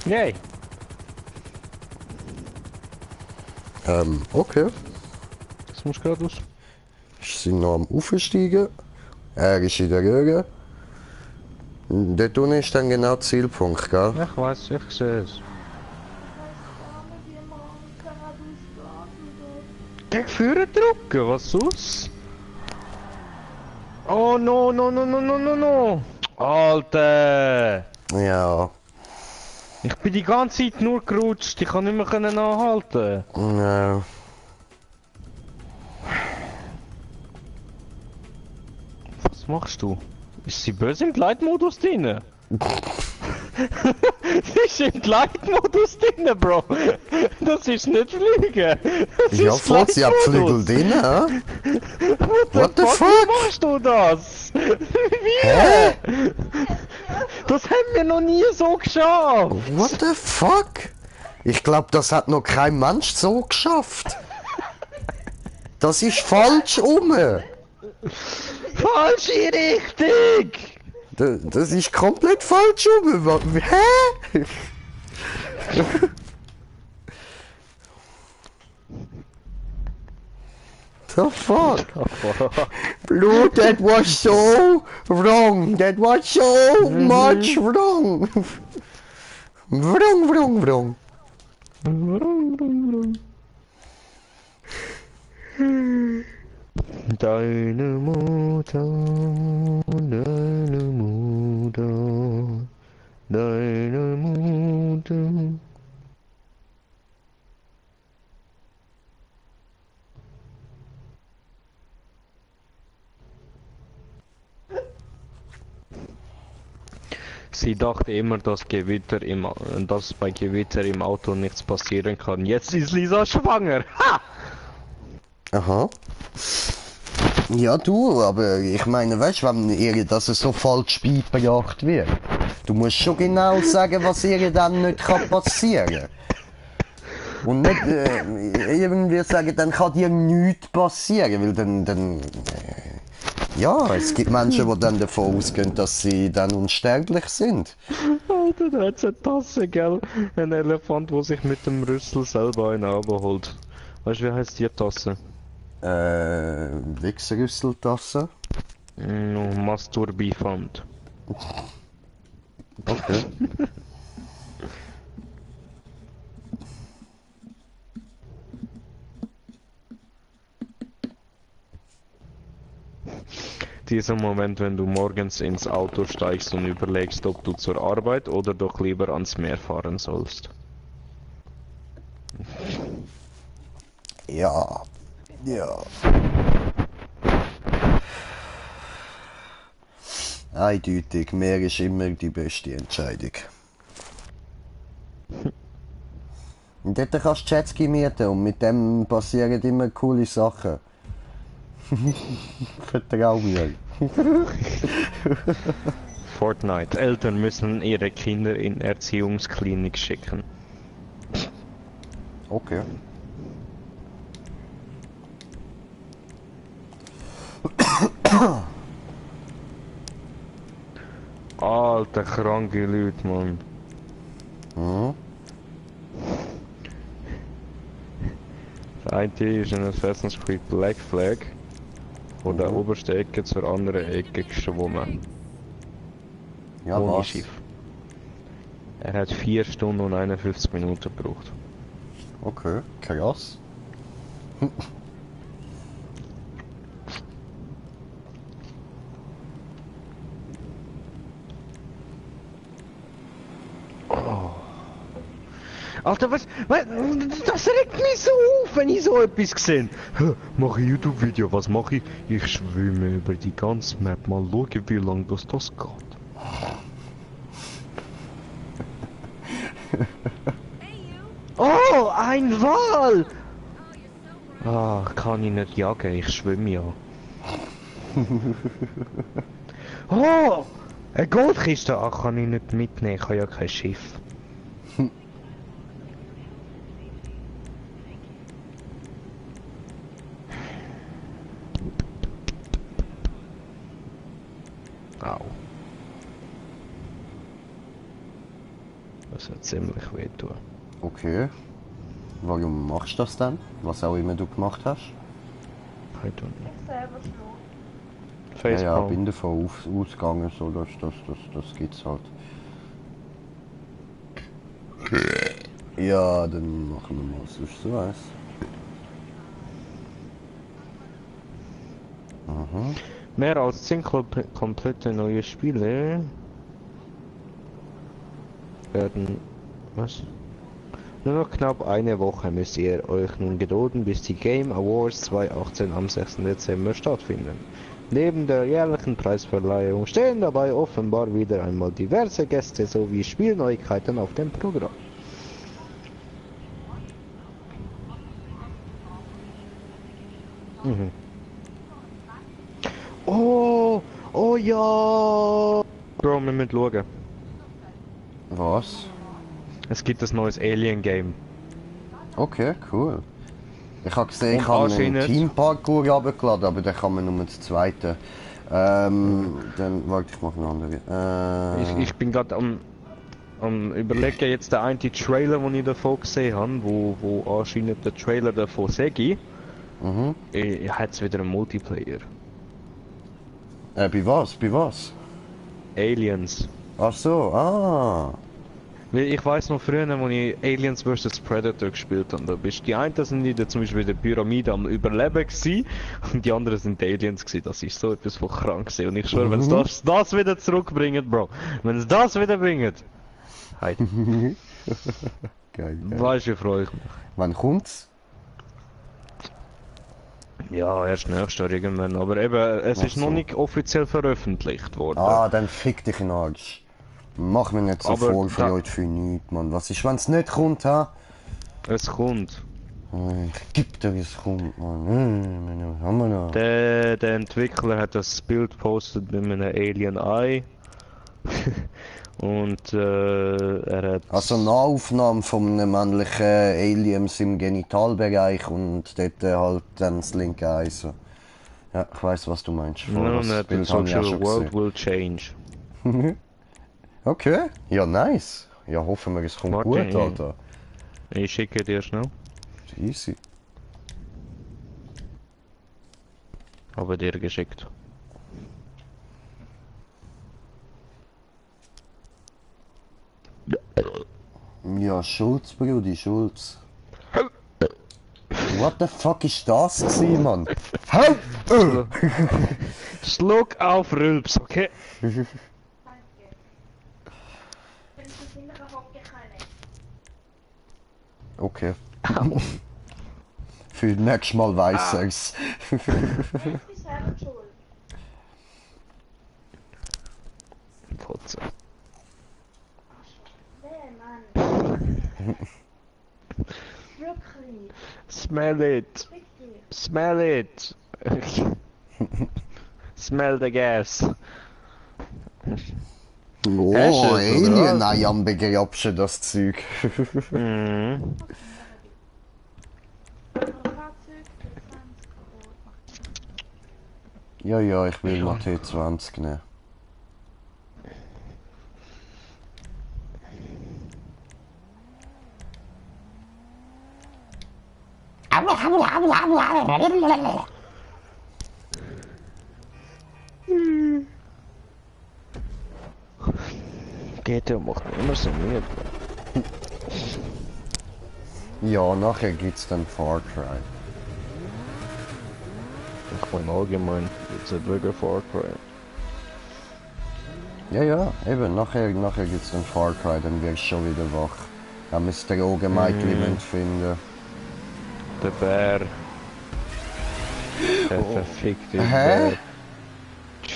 Yay! Okay. Das muss geradeaus. Ich sind noch am Aufsteigen. Er ist in der Röhre. Dort unten ist dann genau der Zielpunkt, gell? Ja, ich weiß, ich sehe es. Gegen Führer drücken, was sonst? Oh no, no, no, no, no, no, no! Alter! Ja. Ich bin die ganze Zeit nur gerutscht, ich kann nicht mehr anhalten. Ja. Was machst du? Ist sie böse im Gleitmodus drin? Sie ist im Gleitmodus drin, Bro. Das ist nicht Fliegen. Das Ja, ist voll, sie hat Flügel Gleitmodus. drin, hä? What the fuck? Wie machst du das? Wie? Hä? Das haben wir noch nie so geschafft. What the fuck? Ich glaube, das hat noch kein Mensch so geschafft. Das ist falsch rum. Falsche Richtung. Das ist komplett falsch rum. Hä? The fuck? Bro, that was so wrong. That was so much wrong. Wrong, wrong, wrong. Deine Mutter, deine Mutter, deine Mutter. Sie dachte immer, dass dass bei Gewitter im Auto nichts passieren kann. Jetzt ist Lisa schwanger. Ha! Aha. Ja, du, aber ich meine, weißt du, wenn ihr das so falsch beigebracht wird, du musst schon genau sagen, was ihr dann nicht kann passieren. Und nicht irgendwie sagen, dann kann dir nichts passieren, weil dann ja, es gibt Menschen, die dann davon ausgehen, dass sie dann unsterblich sind. Alter, da hat's eine Tasse, gell? Ein Elefant, der sich mit dem Rüssel selber einen abholt. Weißt du, wie heißt die Tasse? Wichsrüsseltasse. No, Masturbifant. Okay. Dieser Moment, wenn du morgens ins Auto steigst und überlegst, ob du zur Arbeit oder doch lieber ans Meer fahren sollst. Ja. Ja. Eindeutig, Meer ist immer die beste Entscheidung. Und dort kannst du Jetski mieten und mit dem passieren immer coole Sachen. Vertrau mir. Fortnite. Eltern müssen ihre Kinder in Erziehungsklinik schicken. Okay. Alter, kranke Leute, Mann. Mhm. Das eine ist ein Assassin's Creed Black Flag. Von der obersten Ecke zur anderen Ecke geschwommen. Ja, Ohne was? Schiff. Er hat 4 Stunden und 51 Minuten gebraucht. Okay, krass. Alter, was? Das regt mich so auf, wenn ich so etwas sehe. Mache ich YouTube-Video, was mache ich? Ich schwimme über die ganze Map, mal schauen, wie lange das geht. Oh, ein Wal! Ah, kann ich nicht jagen, ich schwimme ja. Oh! Eine Goldkiste! Ach, kann ich nicht mitnehmen, ich habe ja kein Schiff. Au. Das hat ziemlich wehtun. Okay. Warum machst du das dann? Was auch immer du gemacht hast? I don't know. Ich selber schlafen. Ja, ja, Facepalm. bin davon ausgegangen, so, das gibt's halt. Ja, dann machen wir mal sonst so eins. Mehr als 10 komplette neue Spiele werden... Was? Nur noch knapp eine Woche müsst ihr euch nun gedulden, bis die Game Awards 2018 am 6. Dezember stattfinden. Neben der jährlichen Preisverleihung stehen dabei offenbar wieder einmal diverse Gäste sowie Spielneuigkeiten auf dem Programm. Mhm. Oh, oh ja! Bro, wir müssen schauen. Was? Es gibt ein neues Alien-Game. Okay, cool. Ich habe gesehen, ich Und habe einen anscheinend- Teamparkour runtergeladen, aber den kann man nur das zweite. Dann, warte, ich mache einen anderen. Ich bin gerade am überlegen, jetzt der eine Trailer, den ich davon gesehen habe, wo anscheinend der Trailer davon sage, hat es wieder einen Multiplayer. Bei was? Bei was? Aliens. Ach so, ah. Weil ich weiß noch früher, als ich Aliens vs Predator gespielt habe, da bist die einen sind in der, zum Beispiel in der Pyramide am Überleben gewesen, und die anderen sind die Aliens gewesen. Das ist so etwas von krank gewesen. Und ich schwöre, wenn es das wieder zurückbringt, Bro, wenn es das wieder bringt, hey, Geil. weißt du, wie freue ich mich. Wann kommt's? Ja, erst nächstes Jahr irgendwann, aber eben, es Ach ist noch so. nicht offiziell veröffentlicht worden. Ah, dann fick dich in den Arsch. Mach mir nicht so Aber vorverleut für nichts, Mann. Was ist, wenn's nicht kommt, ha? Es kommt. Ich geb dir, wie es kommt, Mann. Haben wir noch? Der Entwickler hat das Bild gepostet mit einem Alien Eye. Und er hat... Also eine Aufnahme von einem männlichen Aliens im Genitalbereich und dort halt dann das linke Ei so. Ja, ich weiss, was du meinst. No, Das the Bild habe ich auch social schon world gesehen. will change. Okay, ja nice. Ja, hoffen wir, es kommt Warte, gut, ich- Alter. Ich schicke dir schnell. Easy. Habe dir geschickt. Ja, Schulz, Brudi, Schulz. What the fuck ist das gewesen, Mann? Hau! Schluck auf Rülps, okay? Danke. Wenn ich das innere Hocke keine. Okay. Für nächstes Mal weiss ich's. Ich bin selber schuld. Putze. Nee, Mann. Wirklich. Smell it! Fick dich. Smell it! Smell the gas. Oh, Hast du es, oder Alien, was? nein, am begrabschen das Zeug. Mhm. Fahrzeug für 20 Euro. Ja, ja, ich will mal T20 nehmen. GTA macht mich immer so müde. Ja, nachher gibt's dann Far Cry. Ich meine allgemein, jetzt ein wirklich Far Cry. Ja, ja, eben, nachher gibt's dann Far Cry, dann wirst du schon wieder wach. Da müsst ihr Drogenmädchen finden. Der Bär. Der verfickte Hä? Bär.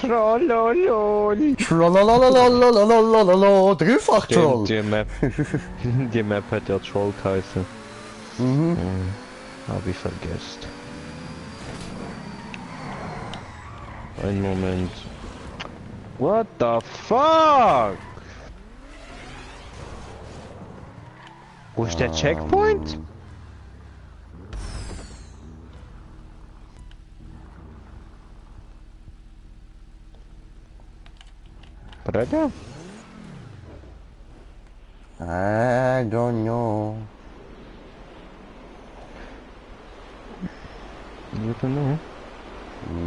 Trollolol. Trollalalalalalalalala, Dreifach-Troll! Die Map. Die Map hat ja Troll geheißen. Mhm. Hab ich vergessen. Ein Moment. What the fuck? Wo ist der Checkpoint? Bruder? I don't know. You don't know.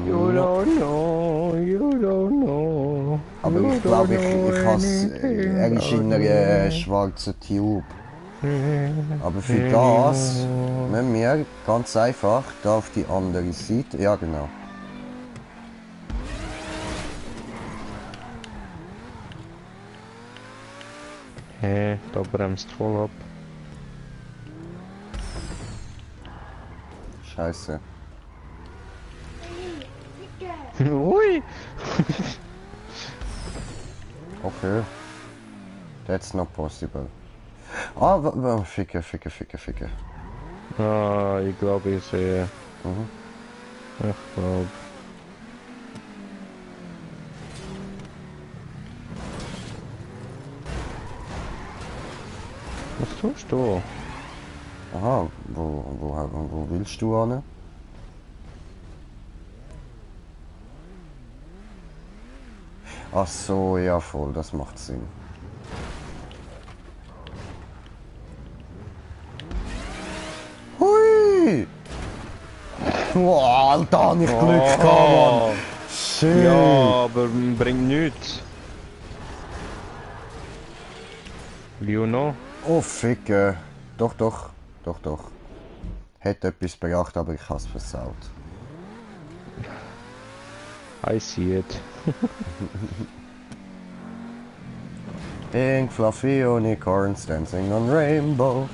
You don't know, you don't know. Aber you ich glaube, don't know ich has, anything er ist in about einer me. schwarzen Tube. Aber für das müssen wir ganz einfach da auf die andere Seite. Ja, genau. Hä, da bremst voll ab. Scheiße. Ui! Okay. That's not possible. Ah, ficke. Ah, ich glaube, ich sehe. Mhm. Ich glaube. Was tust du? Aha, wo willst du hin? Ach so, ja voll, das macht Sinn. Hui! Wow, Alter, hab ich Glück gehabt, Mann! Shit! Ja, aber bringt nichts. You know? Oh, ficke. Doch. Hätte etwas bedacht, aber ich hab's versaut. I see it. Pink fluffy unicorns dancing on rainbow.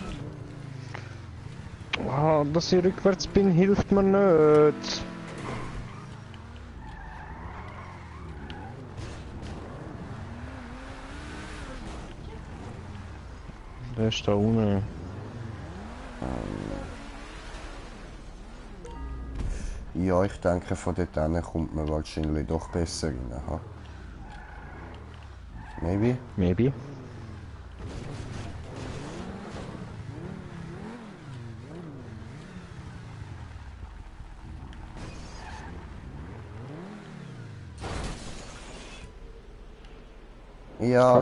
Ah, dass ich rückwärts bin, hilft mir nicht. Der ist da unten. Ja, ich denke, von dort hin kommt man wahrscheinlich doch besser rein. Ha? Maybe? Maybe.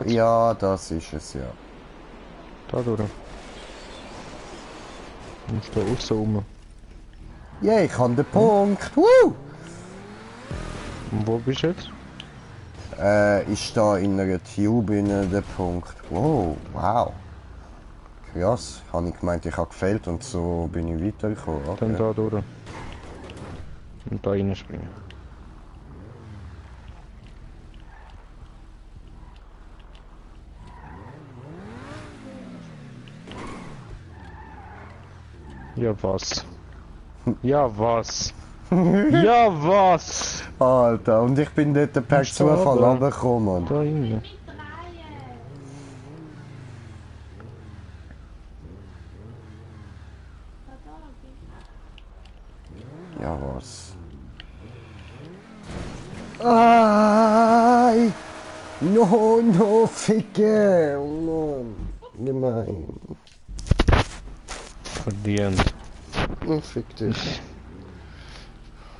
Ja, das ist es, ja. Da durch. Du musst da aussen rum. Ja, ich habe den Punkt. Woo! Und wo bist du jetzt? Ist da in einer Tube in der Punkt. Wow. Krass. Habe ich gemeint, ich habe gefehlt und so bin ich weitergekommen. Dann Okay. da durch. Und da reinspringen. Ja was? Ja was? Ja was? Alter, und ich bin dort per Musst du Zufall runter. runtergekommen. Da rein. Ja, was? Ai! No, ficke! Oh Mann, gemein. Verdient. Oh, fick dich.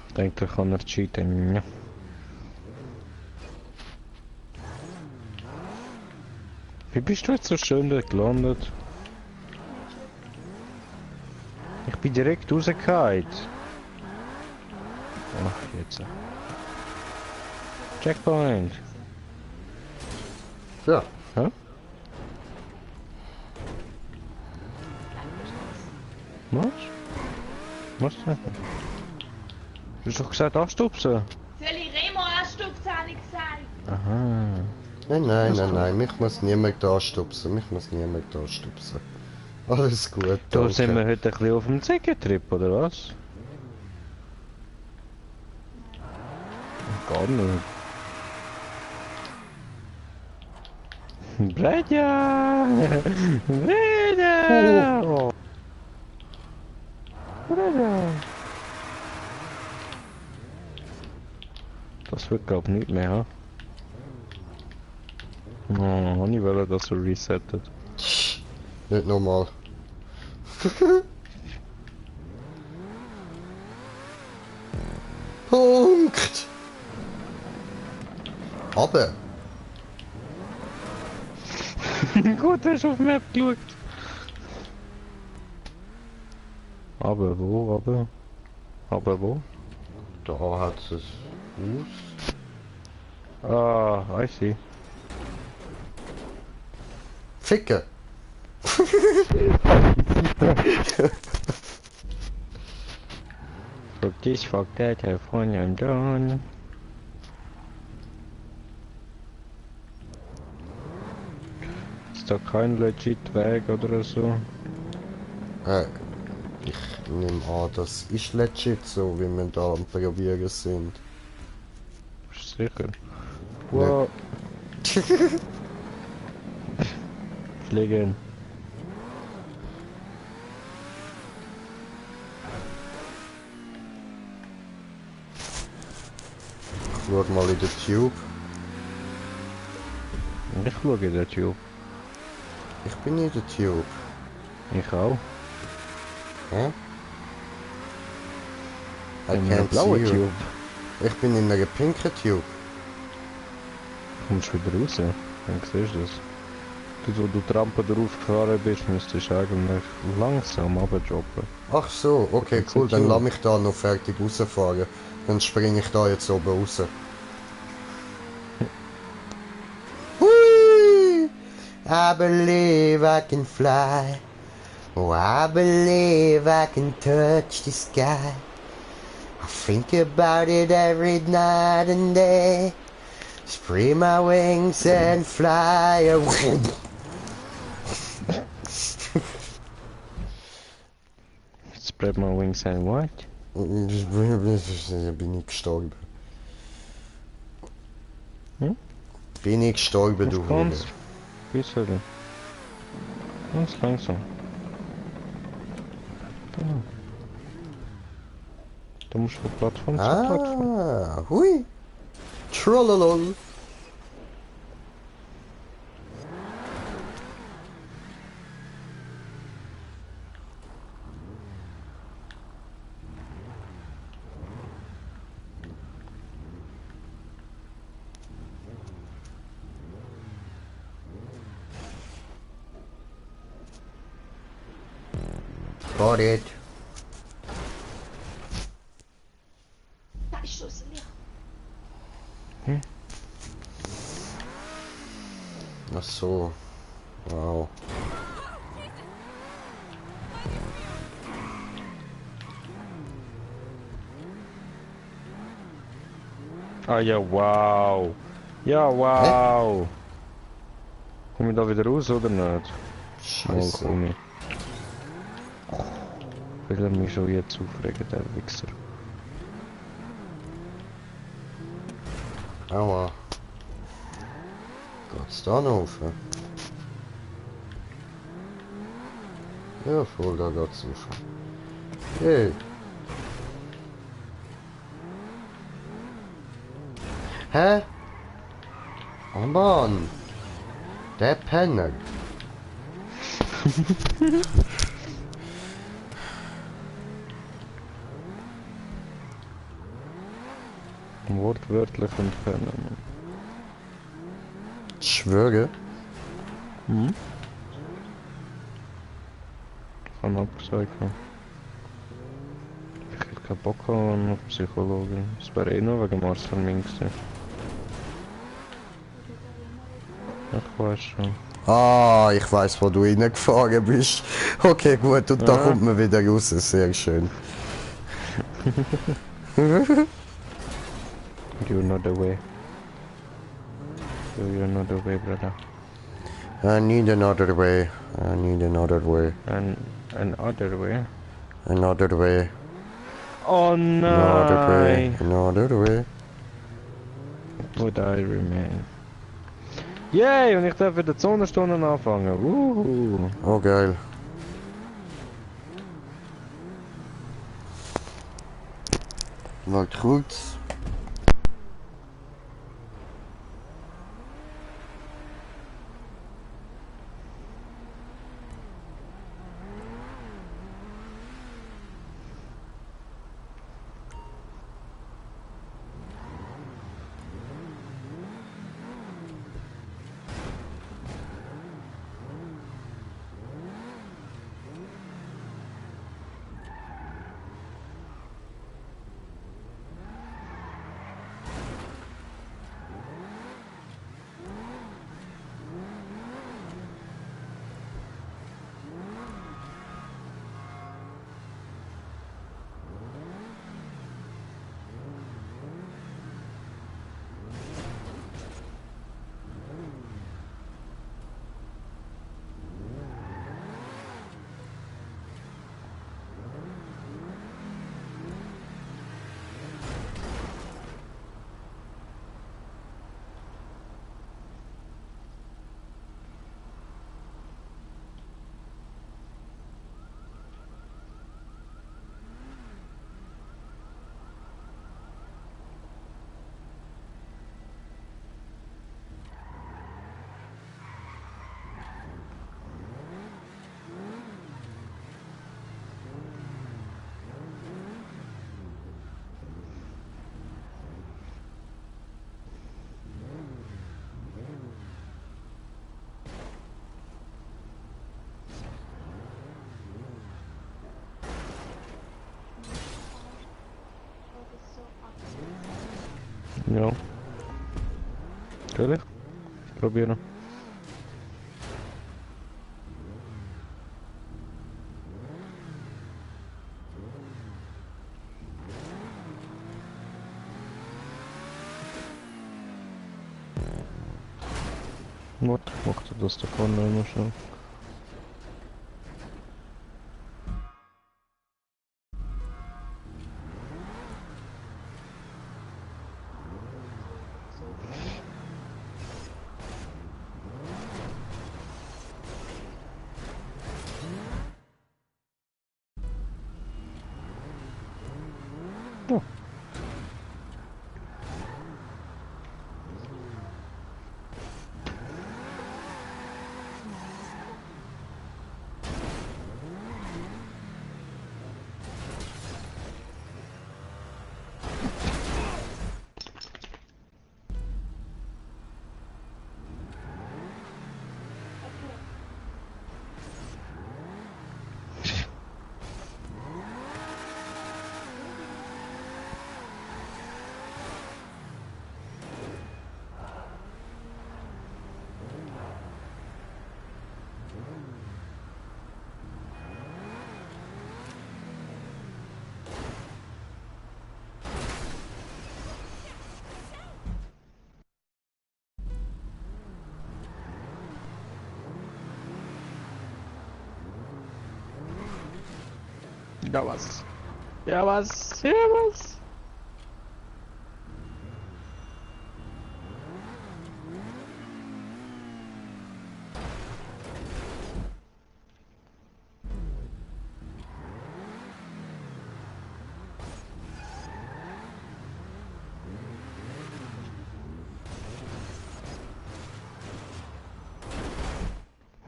Ich denke, da kann er cheaten. Ja. Wie bist du jetzt so schön dort gelandet? Ich bin direkt rausgefallen. Ach, jetzt. Checkpoint. Ja. Hä? Was? Was denn? Du hast doch gesagt, anstupsen. Soll ich Remo anstupsen, habe ich gesagt. Aha. Nein, mich muss niemand anstupsen. Alles gut, Da sind wir danke. heute ein bisschen auf dem Zickentrip, oder was? Gar nicht. Bredja! Bredja! Oh. Bredja! Das wird glaub nicht mehr, ha? Oh, ich will, dass er resettet. Nicht normal. Punkt! Gut, hast du auf die Map geschaut. Aber wo, aber wo? Da hat es aus. Ah, I see. Ficke! Fuck this, fuck that, have fun, I'm done. Ist da kein legit Weg oder so? Ich nehme an, das ist legit so, wie wir da am Probieren sind. Bist du sicher? Nee. Wow. Fliegen. Schau mal in den Tube. Ich schaue in den Tube. Ich bin in der Tube. Ich auch. Hä? I In einer can't blauen see you. Tube. Ich bin in einer pinken Tube. Kommst du wieder raus? Dann siehst du das. Dort, wo du die Rampe drauf gefahren bist, müsstest du eigentlich langsam runterjobben. Ach so, okay, Jetzt cool. sind Dann Tube. lass mich da noch fertig rausfahren. Dann springe ich da jetzt oben raus. Hui! I believe I can fly. Oh, I believe I can touch the sky. I think about it every night and day. Spread my wings and fly away. Spread my wings and what? Bin ich gestorben. Hm? Bin ich gestorben, du Hunde. Ganz bisschen. Ganz langsam. Genau. Du musst von Plattform zu Plattform. Ah, hui. Trollolol. Got it. Da ist Schlüssel, ja. Ach so. Wow. Ah ja, wow. Ja, wow. Komm ich da wieder raus oder nicht? Mal Scheiße. komm ich. Will er mich schon jetzt aufregen, der Wichser. Aua. Geht's da noch rauf? Ja, voll, da geht's rauf. Hey. Hä? Oh Mann. Der Penner. Wortwörtlich entfernen. Ich schwöre. Hm? Kann abgesagt haben. Ich hätte keinen Bock haben auf Psychologen. Das wäre eh nur wegen Marcel Mink gewesen. Ich weiß schon. Ah, ich weiß, wo du reingefahren bist. Okay, gut, und da Ja. kommt man wieder raus. Sehr schön. You're not the way. You're not the way, brother. I need another way. I need another way. And other way. Another way. Oh Another way. nein! Another way. Would I remain? Yay! Und ich darf wieder die Sonnenstunden anfangen. Oh, geil. Warte kurz. Ja. Soll ich? Probieren. Вот, мог тут доступная машина. Ну. Ja was? Ja was? Ja was?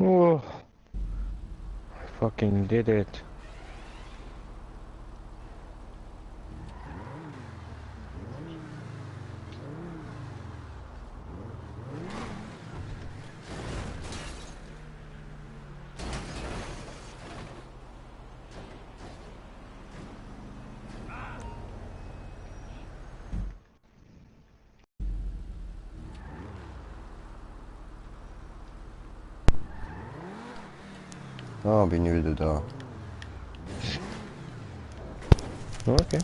Oh, I fucking did it. Ah, bin ich wieder da. Okay.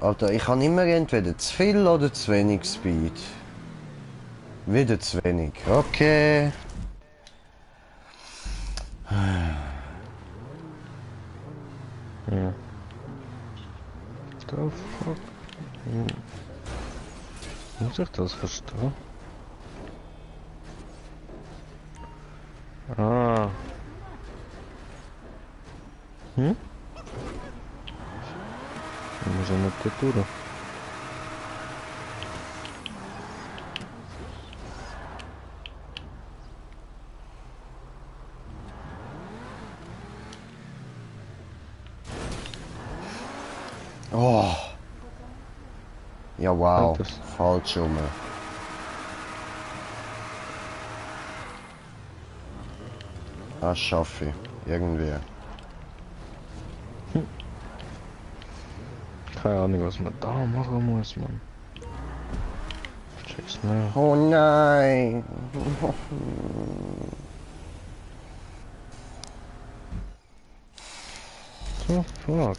Alter, ich habe immer entweder zu viel oder zu wenig Speed. Wieder zu wenig. Okay. Ja. The fuck? Muss ich das verstehen? Ah. Hm? Muss ja nicht da durch. Oh. Ja, wow. Das- Falsch rum. Das schaffe ich. Irgendwie. Keine Ahnung, was man da machen muss, man. Scheiß mehr. Oh nein. So, fuck.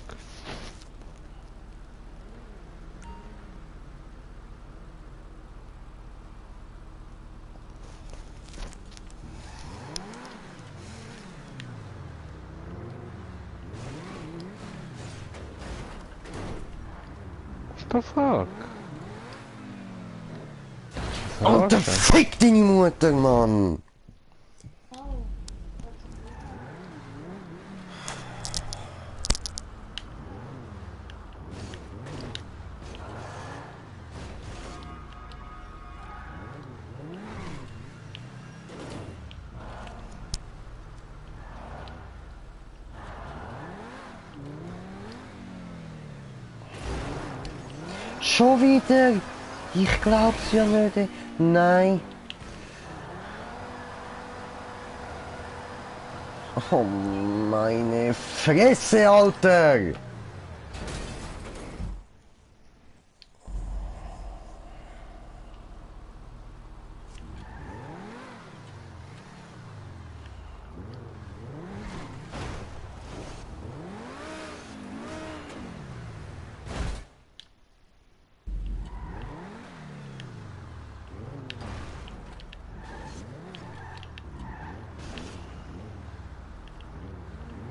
What the fuck? Alter, Verarschen. fick deine Mutter, Mann. Schon wieder? Ich glaub's ja nicht. Nein. Oh, meine Fresse, Alter!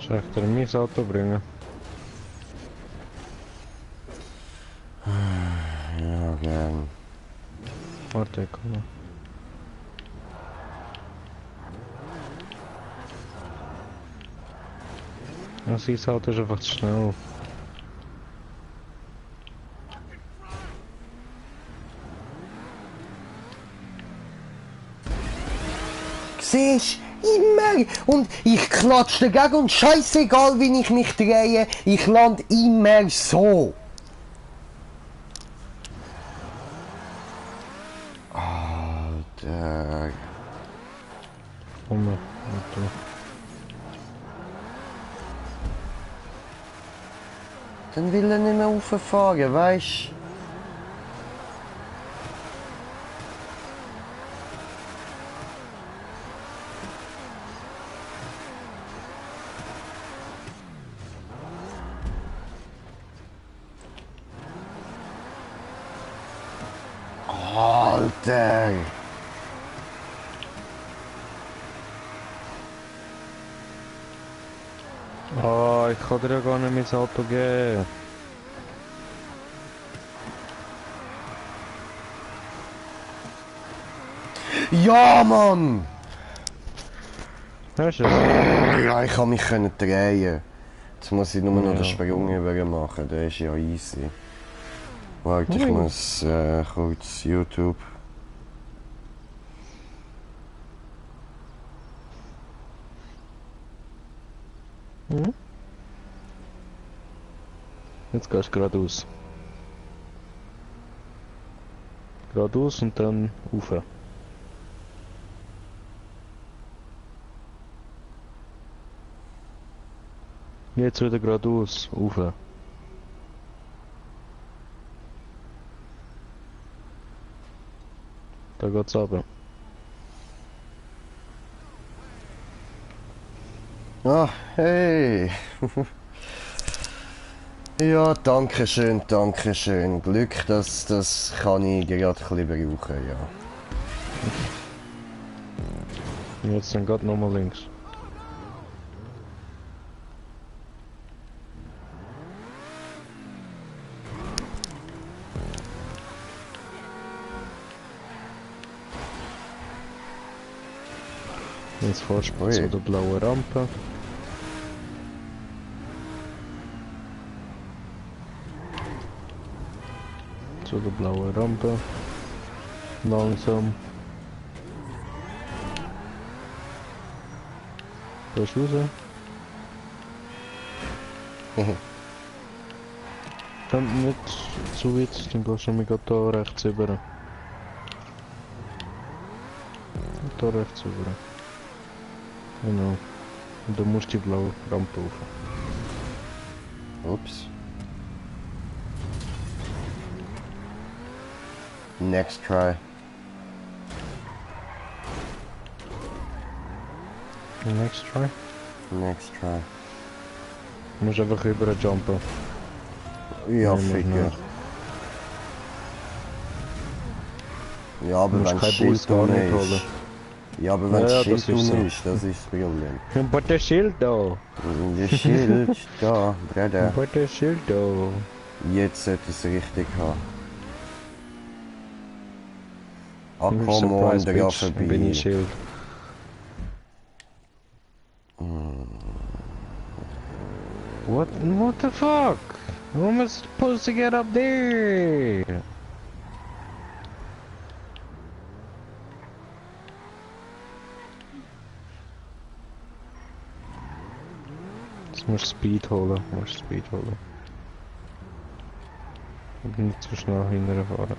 Soll ich dir mein Auto bringen? Ja, gern. Warte, komm mal. Ja, sein Auto ist einfach zu schnell. Siehst immer! Und ich klatsche dagegen und scheißegal wie ich mich drehe, ich lande immer so! Alter. Komm mal, Auto. Dann will er nicht mehr rauffahren, weisst? Alter! Oh, ich kann dir ja gar nicht mein Auto geben. Ja, Mann! Hörst du es? Ja, ich kann mich drehen. Jetzt muss ich nur noch Ja. den Sprung über machen, der ist ja easy. Warte, ich Ui. muss kurz YouTube. Mhm. Jetzt gehst du geradeaus. Geradeaus und dann rauf. Jetzt wieder geradeaus, rauf. Da geht's runter. Ah, hey! Ja, danke schön, danke schön. Glück, das kann ich gerade ein bisschen brauchen, ja. Und jetzt dann gerade nochmal links. Jetzt fährst du Ui. zu der blauen Rampe. Zu der blauen Rampe. Langsam. Gehst raus. Dann nicht zu weit, dann gehst du nämlich gerade da rechts rüber. Da rechts rüber. Genau. Und dann musst du die blaue Rampe rauf. Ups. Next try. Next try. Next try. Du musst einfach rüber jumpen. Ja, Nein, Ficker. nicht. Ja, aber Du musst wenn kein Schild Boost gar nicht unten holen. ist. Ja, aber wenn Ja, das das Schild ist so. unten ist, das ist das Problem. Aber der Schild da. Das Schild, da, Bruder. Aber der Schild da. Jetzt sollte es richtig haben. Ah, Du bist komm on, surprised, der bitch. geht Bin ich vorbei. Schild. What the fuck? How am I supposed to get up there? Jetzt musst du Speed holen. Musst Speed holen. Und nicht zu schnell hinterfahren.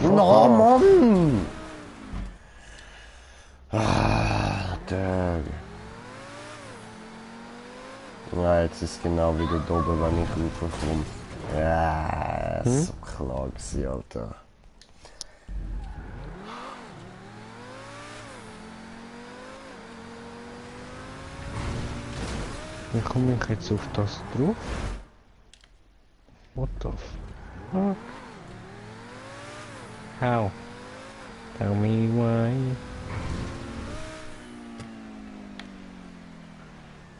Na, Mann! Ah, Dog. Ja, jetzt ist genau wieder da oben, wenn ich raufkomme. Ja, so klar gewesen, Alter. Wie komme ich jetzt auf das drauf? What the fuck? How? Tell me why.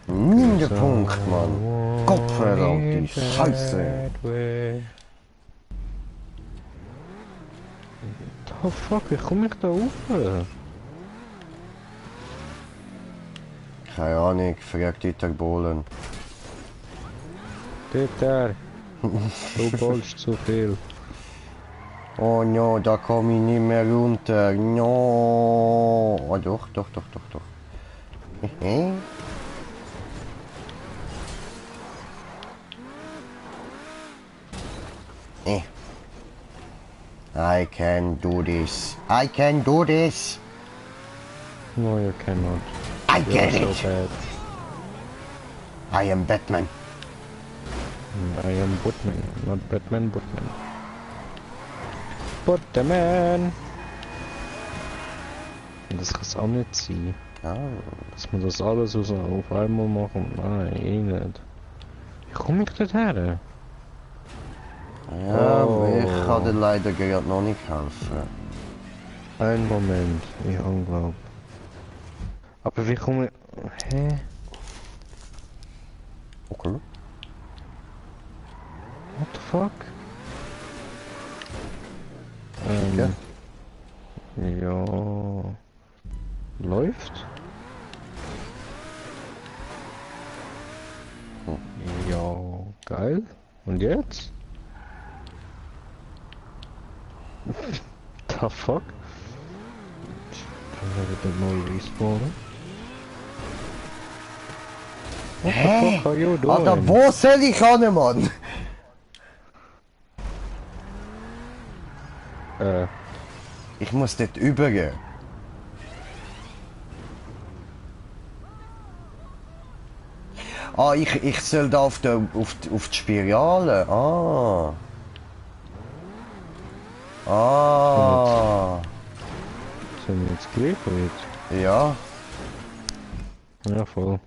Nimm den Punkt, Mann. Gottverdammte Scheiße. Oh fuck, wie komme ich da rauf? Keine Ahnung, frag Dieter Bohlen. Dieter, du bolst zu viel. Oh no, da komme ich nicht mehr runter. No. Oh doch. I can do this. I can do this. No, you cannot. I You're get so it. bad. I am Batman. I am Batman, not Batman, Batman. Batman! Das kann es auch nicht sein. Ah. Dass wir das alles so auf einmal machen. Nein, eh nicht. Wie komme ich dort her? Ja, Oh. ich kann dir leider gerade noch nicht helfen. Ein Moment, ich unglaub. Aber wie komme ich... Hä? Okay. What the fuck? Ja. Ja... Läuft? Ja, geil. Und jetzt? The fuck? Kann wir wieder neu respawnen? What the fuck are you doing? Alter, wo soll ich hin, Mann? Ich muss dort übergehen. Ah, ich soll da auf die Spirale. Ah. Ah. Sind wir jetzt geliefert? Ja. Ja, voll.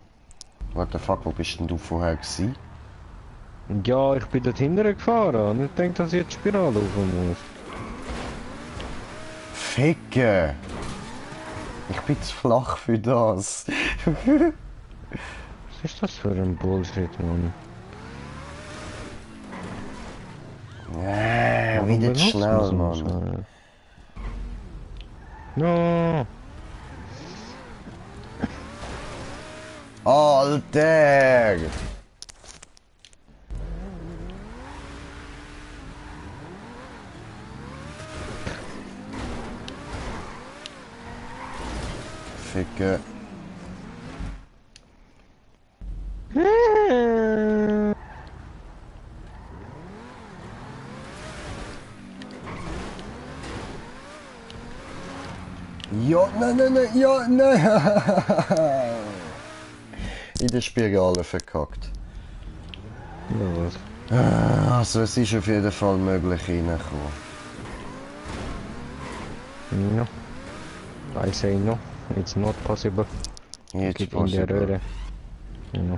What the fuck, wo bist denn du vorher gewesen? Ja, ich bin dort hinten gefahren und ich denke, dass ich jetzt die Spirale rauf muss. Ficke! Ich bin zu flach für das. Was ist das für ein Bullshit, Mann? Wieder benutzt zu man schnell, Mann. so? No! Alter! Ficke. Ja, nein, ja, nein. In der Spirale verkackt. Ja, was? Also es ist auf jeden Fall möglich reinkommen. No. I say no. It's not possible. It's Geht in der possible. Röhre. No.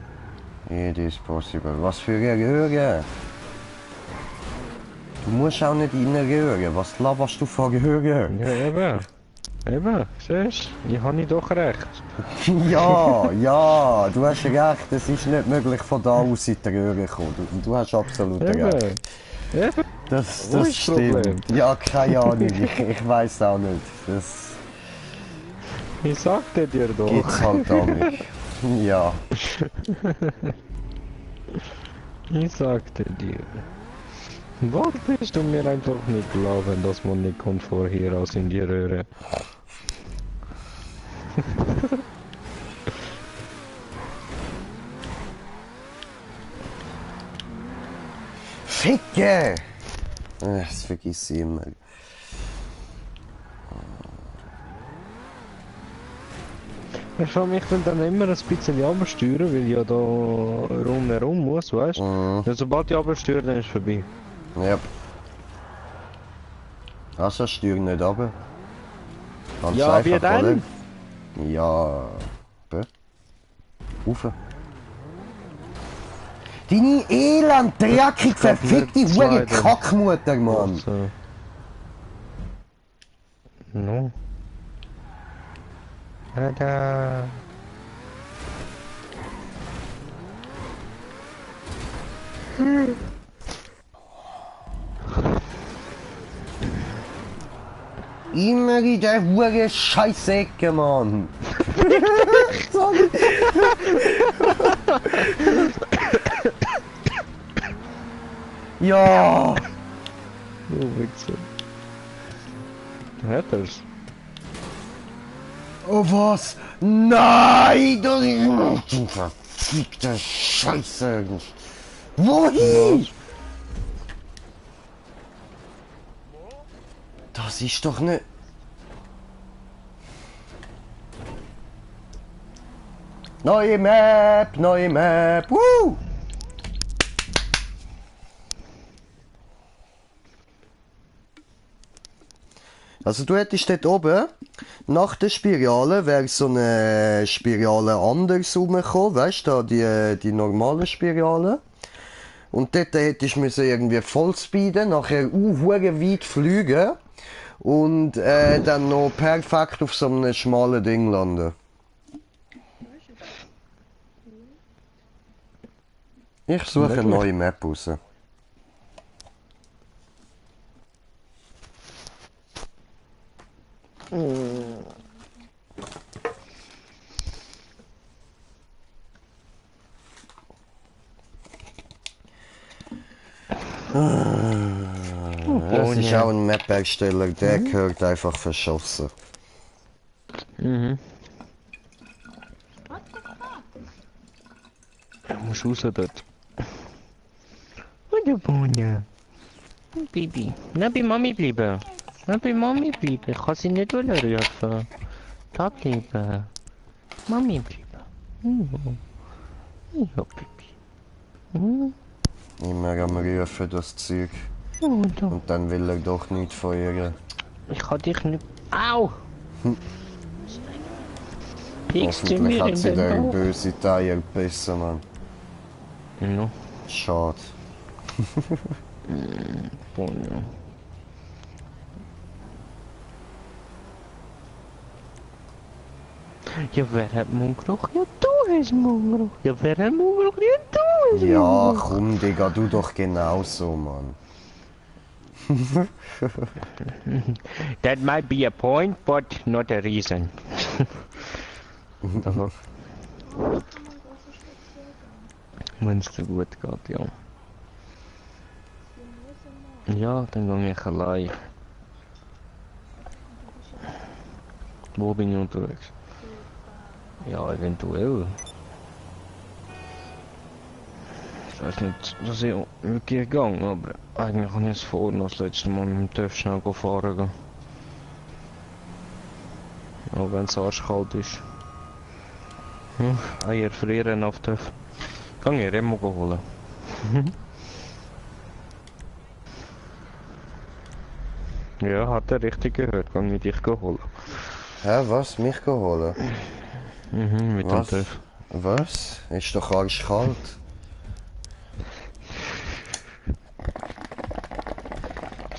It is possible. Was für eine Röhre? Du musst auch nicht in eine Röhre. Was laberst du von Röhre? Ja, eben. Eben, siehst du? Ich habe doch recht. Ja, du hast recht. Es ist nicht möglich von da aus in die Röhre zu kommen. Du hast absolut recht. Eben. Eben. Das Wo ist das stimmt. Problem? Ja, keine Ahnung. Ich weiß auch nicht. Das Ich sagte dir doch. gibt's halt damit. Ja. Ich sagte dir. Warum willst du mir einfach nicht glauben, dass man nicht kommt von hier aus in die Röhre? Ficke! Das vergiss ich immer. Ich frage mich dann immer ein bisschen absteuern, weil ich ja da rundherum muss, weißt du? Mhm. Sobald ich absteuere, dann ist es vorbei. Ja. Also steuer nicht runter. Ganz Ja, wie einfach, denn? oder? Ja. Rauf. Deine elend, dreckig, verfickte nicht Hure zweite. Kackmutter, Mann! Also, No. Tada. Immer in der hure Scheissecke, Mann. Sorry. Ja. Oh, Wichser. Hat er's. Oh was? Nein, du verfickte Scheiße. Wohin? Das ist doch ne... Neue Map, neue Map. Woo! Also du hättest dort oben, nach der Spirale, wäre so eine Spirale anders rumgekommen, weißt du, die normale Spirale. Und dort hättest du müssen irgendwie vollspeeden, nachher weit fliegen und dann noch perfekt auf so einem schmalen Ding landen. Ich suche eine neue Map raus. Das ist auch ein Map-Hersteller, der gehört einfach verschossen. Mhm. Du musst raus dort. Und der Bohne. Baby. Na, bei Mami bleiben. Na, bei Mami bleiben. Ich kann sie nicht rufen. Da bleiben. Mami bleiben. Ja, Baby. Immer am Rufen, das Zeug. Und dann will er doch nicht von ihr. Ich kann dich nicht... Au! Piekst du Hoffentlich mir hat in sie den den Bauch? böse Teil gebissen, Mann. No. Schade. Bohne. Ja, wer hat Mundgeruch? Ja, du hast Mundgeruch. Ja, wer hat Mundgeruch? Ja, du hast Ja, Mundgeruch. komm, Digga, du doch genauso, Mann. That might be a point, but not a reason. Aha. Wenn es dir gut geht, ja. Ja, dann gehe ich allein. Wo bin ich unterwegs? Ja, eventuell. Ich weiß nicht, dass ich wirklich gegangen, aber eigentlich habe ich es vor, noch das letzte Mal mit dem TÜV schnell fahren gehen. Auch wenn es arschkalt ist. Eier frieren auf TÜV. Kann ich Remo holen? Ja, hat er richtig gehört. Kann ich dich holen? Hä, was? Mich holen? Mhm, mit Was? dem TÜV. Was? Ist doch arschkalt.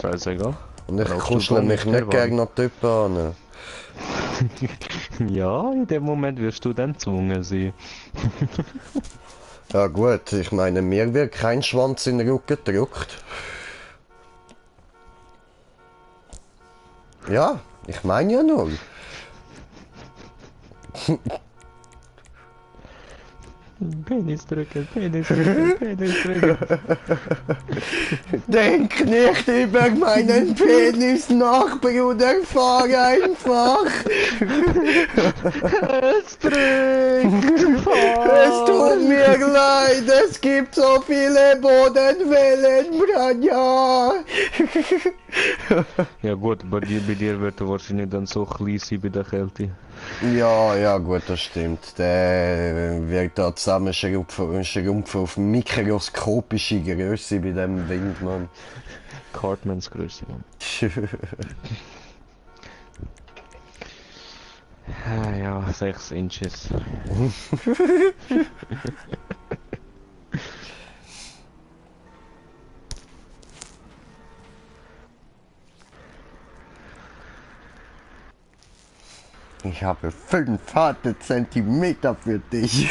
Scheißegal. Und ich Brauchst du kuschle gar mich nicht nicht erwarten. gegen noch Typen an. Ja, in dem Moment wirst du dann gezwungen sein. Ja gut, ich meine, mir wird kein Schwanz in den Rücken gedrückt. Ja, ich meine ja nur. Penis drücken, Penis drücken, Penis drücken. Denk nicht über meinen Penis nach, Bruder, fahr einfach. Es drückt! Es tut mir leid, es gibt so viele Bodenwellen, Branja. Ja gut, bei dir wird er wahrscheinlich dann so klein sein bei der Kälte. Ja, ja, gut, das stimmt. Der wird da zusammen schrumpfen auf mikroskopische Größe bei dem Wind, Mann. Cartmans Größe, Mann. Ah ja, 6 Inches. Ich habe 5 harte Zentimeter für dich.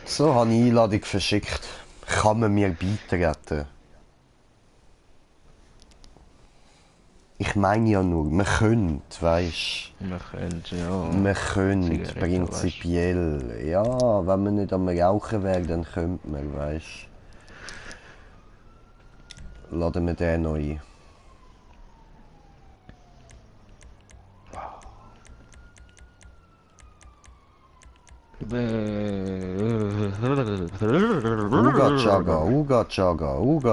So, habe ich Einladung verschickt. Kann man mir beitreten? Ich meine ja nur, man könnte, weisst Wir können, ja. man könnte Zigaretten, prinzipiell. Ja, wenn man nicht am Rauchen wäre, dann könnte man, weisst laden wir den noch ein. Uga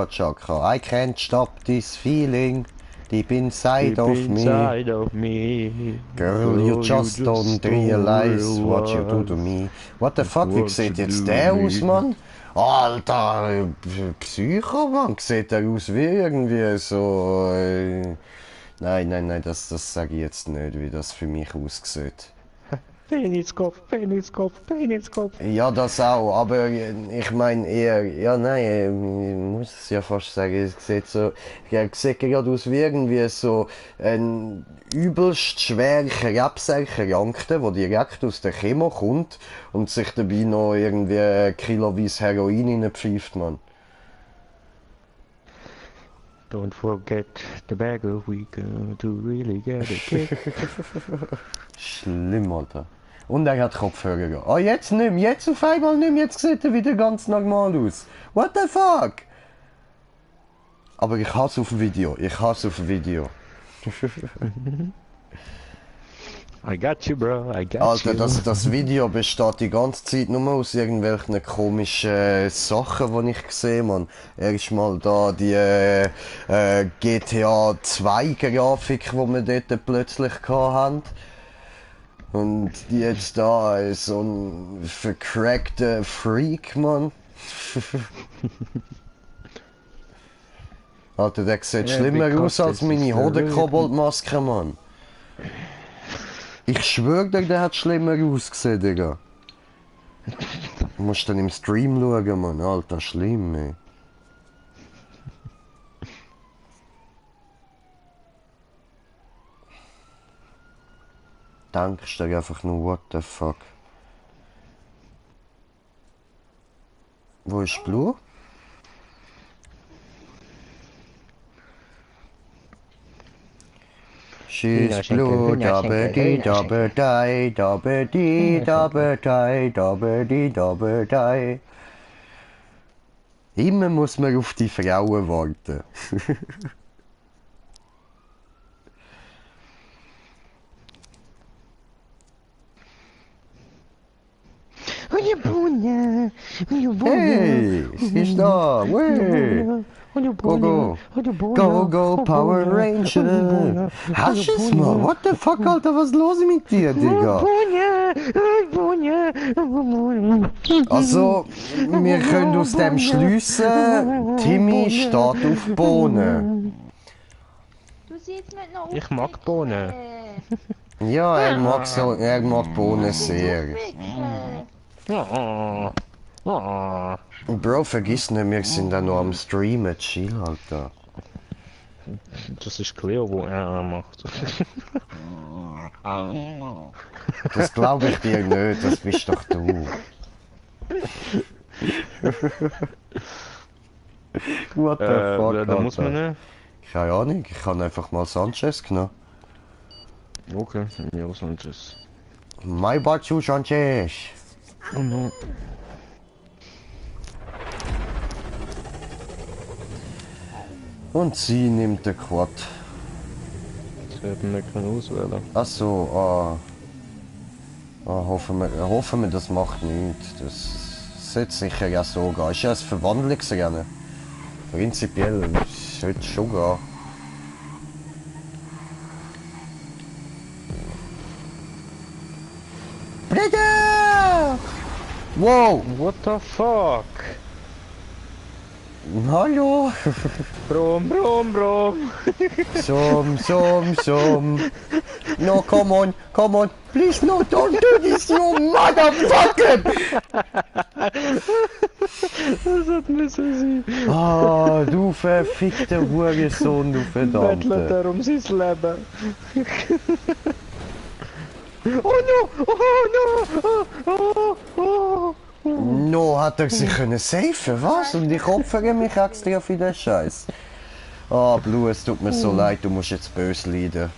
Chugga. I can't stop this feeling deep inside of me. Inside of me. Girl, you just don't realize what you do to me. What the fuck, wie sieht jetzt der aus, Mann? Alter, Psycho, Mann, sieht der aus wie irgendwie so... Nein, das sage ich jetzt nicht, wie das für mich aussieht. Peniskopf. Ja, das auch, aber ich meine eher, ja nein, ich muss es ja fast sagen, es sieht so, er sieht gerade aus wie irgendwie so ein übelst schwer Krebserkrankter, der direkt aus der Chemo kommt und sich dabei noch irgendwie kiloweise Heroin reinpfeift, man. Don't forget the bag of weekend to really get a kick. Schlimm, Alter. Und er hat Kopfhörer. Ah, jetzt nicht mehr. Jetzt auf einmal nicht mehr. Jetzt sieht er wieder ganz normal aus. What the fuck? Aber ich hasse auf Video. I got you, bro. I got Alter, you. das Video besteht die ganze Zeit nur aus irgendwelchen komischen Sachen, die ich gesehen habe. Erst mal da die GTA 2 Grafik, die wir dort plötzlich hatten. Und jetzt da so ein vercrackter Freak, Mann. Alter, der sieht schlimmer aus als meine Hodenkoboldmaske, Mann. Ich schwör dir, der hat schlimmer ausgesehen, Digga. Du musst dann im Stream schauen, Mann. Alter, schlimm, ey. Denkst du einfach nur, what the fuck? Wo ist Blue? She's blue, double die, double die, double die, double die, double die, double die. Immer muss man auf die Frauen warten. Hey, sie ist da, wey. Go, Power Ranger. Hast du's mal? What the fuck, Alter, was ist los mit dir, Digga? Also, wir können aus dem schliessen, Timmy steht auf Bohnen. Du siehst mit einer Ich mag Bohnen. Ja, er mag Bohnen sehr. Bro, vergiss nicht, wir sind da noch am Streamen, chill, Alter. Das ist Cleo, wo er macht. Das glaube ich dir nicht, das bist doch du. What the fuck, Da muss man Alter? nicht. Keine Ahnung, ich habe einfach mal Sanchez genommen. Okay, ja, was soll das? My Bachu Sanchez. Oh no. Und sie nimmt den Quad. Das hätten wir können auswählen. Achso, hoffen wir, das macht nichts. Das sollte sicher ja so gehen. Ist ja ein Verwandlungsrennen. Prinzipiell sollte es schon gehen. Bruder! Wow! What the fuck? Hallo! Brom. Some. No, come on. Please, no, don't do this, you motherfucker! Das hat müssen sein. Ah, du verfickter Hurensohn, du Bettelt Verdammte. er um sein Leben. Oh no! Oh no! Oh, oh, oh. No, hat er sich können safen, was? Und ich opfere mich extra für den Scheiß. Ah, Blue, es tut mir so leid, du musst jetzt böse leiden.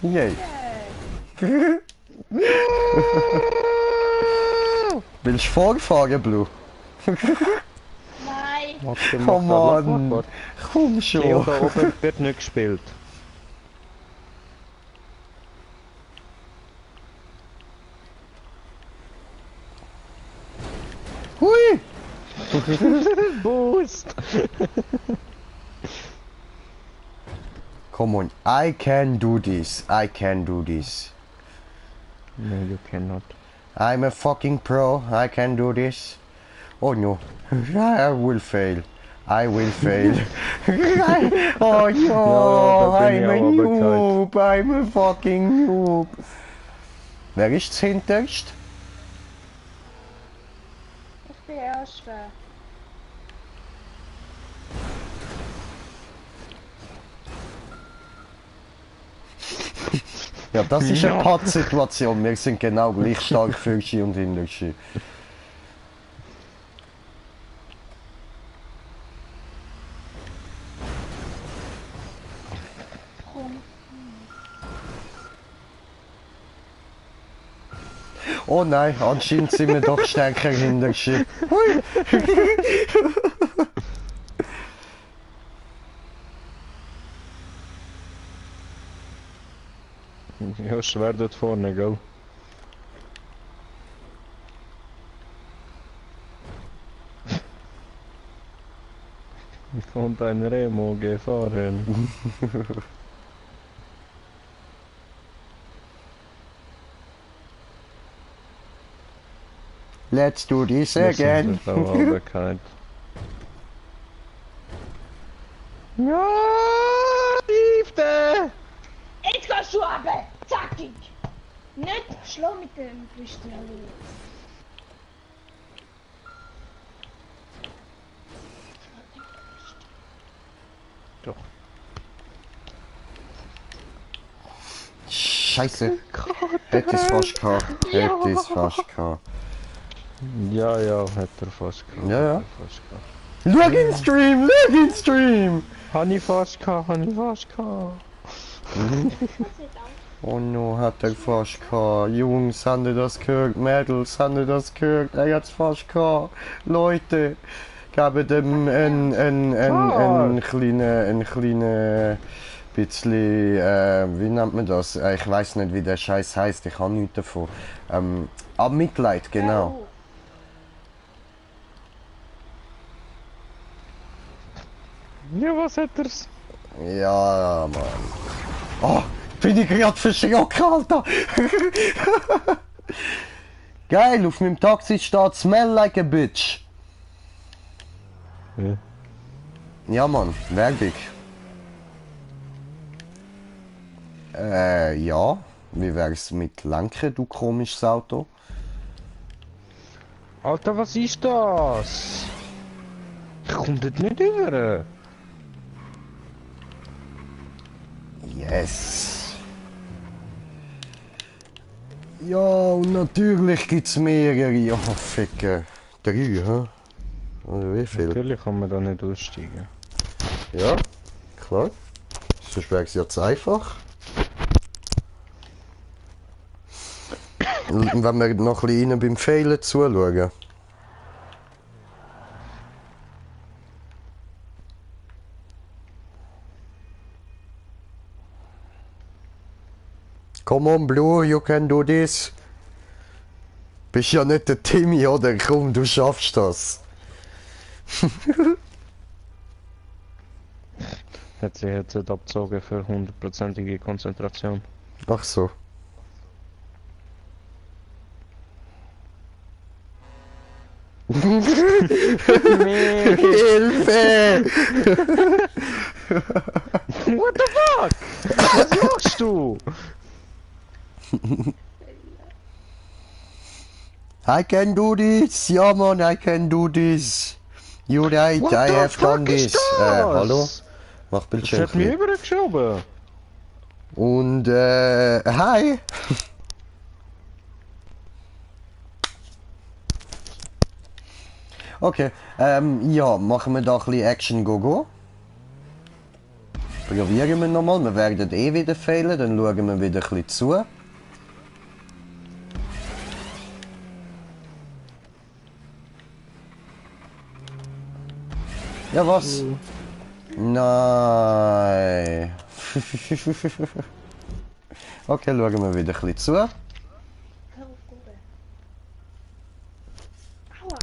Yay. Willst du vorfahren, Blue? Nein. Warte, Oh mach grad, Mann. warte. Komm Leo, schon. da oben wird nicht gespielt. Hui! Boost! Come on, I can do this. I can do this. No, you cannot. I'm a fucking pro. I can do this. Oh no, I will fail. I will fail. Oh no, da bin ich I'm a auch noob. I'm a fucking noob. Wer ist das hinterst? Ich bin Erster. Ja, das ist eine Ja. Pattsituation. Wir sind genau gleich stark Fürschi und Hinterschi. Komm. Oh nein, anscheinend sind wir doch stärker Hinterschi. Hui! Ja, schwer dort vorne, gell? Und ein Remo gefahren. Let's do this Wir sind again. der Sauberkeit. Ja, Liebste! Jetzt kannst du aber! Zackig! Nicht schlau mit dem Christian. Doch. Scheiße. Hätte es fast gehabt. Hätte es fast gehabt. Ja, ja, hat er fast gehabt. Ja, ja. Hat er fast gehabt. Look in Stream! Look in Stream! Hab ich fast gehabt, hab ich fast gehabt. Oh no, hat er fast gehabt. Jungs, habt ihr das gehört? Mädels, habt ihr das gehört? Er hat's fast gehabt. Leute, gebt dem ein kleine bisschen, wie nennt man das? Ich weiß nicht, wie der Scheiß heißt. Ich habe nichts davon. Mitleid, genau. Ja, was hat er's? Ja, Mann. Oh, bin ich gerade verschrocken, Alter. Geil, auf meinem Taxi steht Smell like a bitch. Ja. Ja, Mann, Werbung. Ja. Wie wär's mit Lenken, du komisches Auto? Alter, was ist das? Ich komm dort nicht über. Yes. Ja, und natürlich gibt's mehrere. Ja, Ficken. 3, hä? Oder wie viel? Natürlich kann man da nicht aussteigen. Ja, klar. Sonst wär's ja zu einfach. Und wenn wir noch ein bisschen rein beim Fehlen zuschauen. Come on, Blue, you can do this. Bist ja nicht der Timmy, oder? Komm, du schaffst das. Hat sie jetzt abgezogen für 100%ige Konzentration. Ach so. Hilfe! What the fuck? Was machst du? I can do this! Ja man, I can do this! You right, What I the have done fuck ist this! das? Hallo? Mach Das Bildschirm hat mich klein. übergeschoben. Und hi! Okay, ja, machen wir da ein bisschen Action Go-Go. Probieren wir nochmal, wir werden eh wieder fehlen, dann schauen wir wieder ein bisschen zu. Ja, was? Nein. Okay, schauen wir wieder ein bisschen zu. Hör auf, Gube. Aua.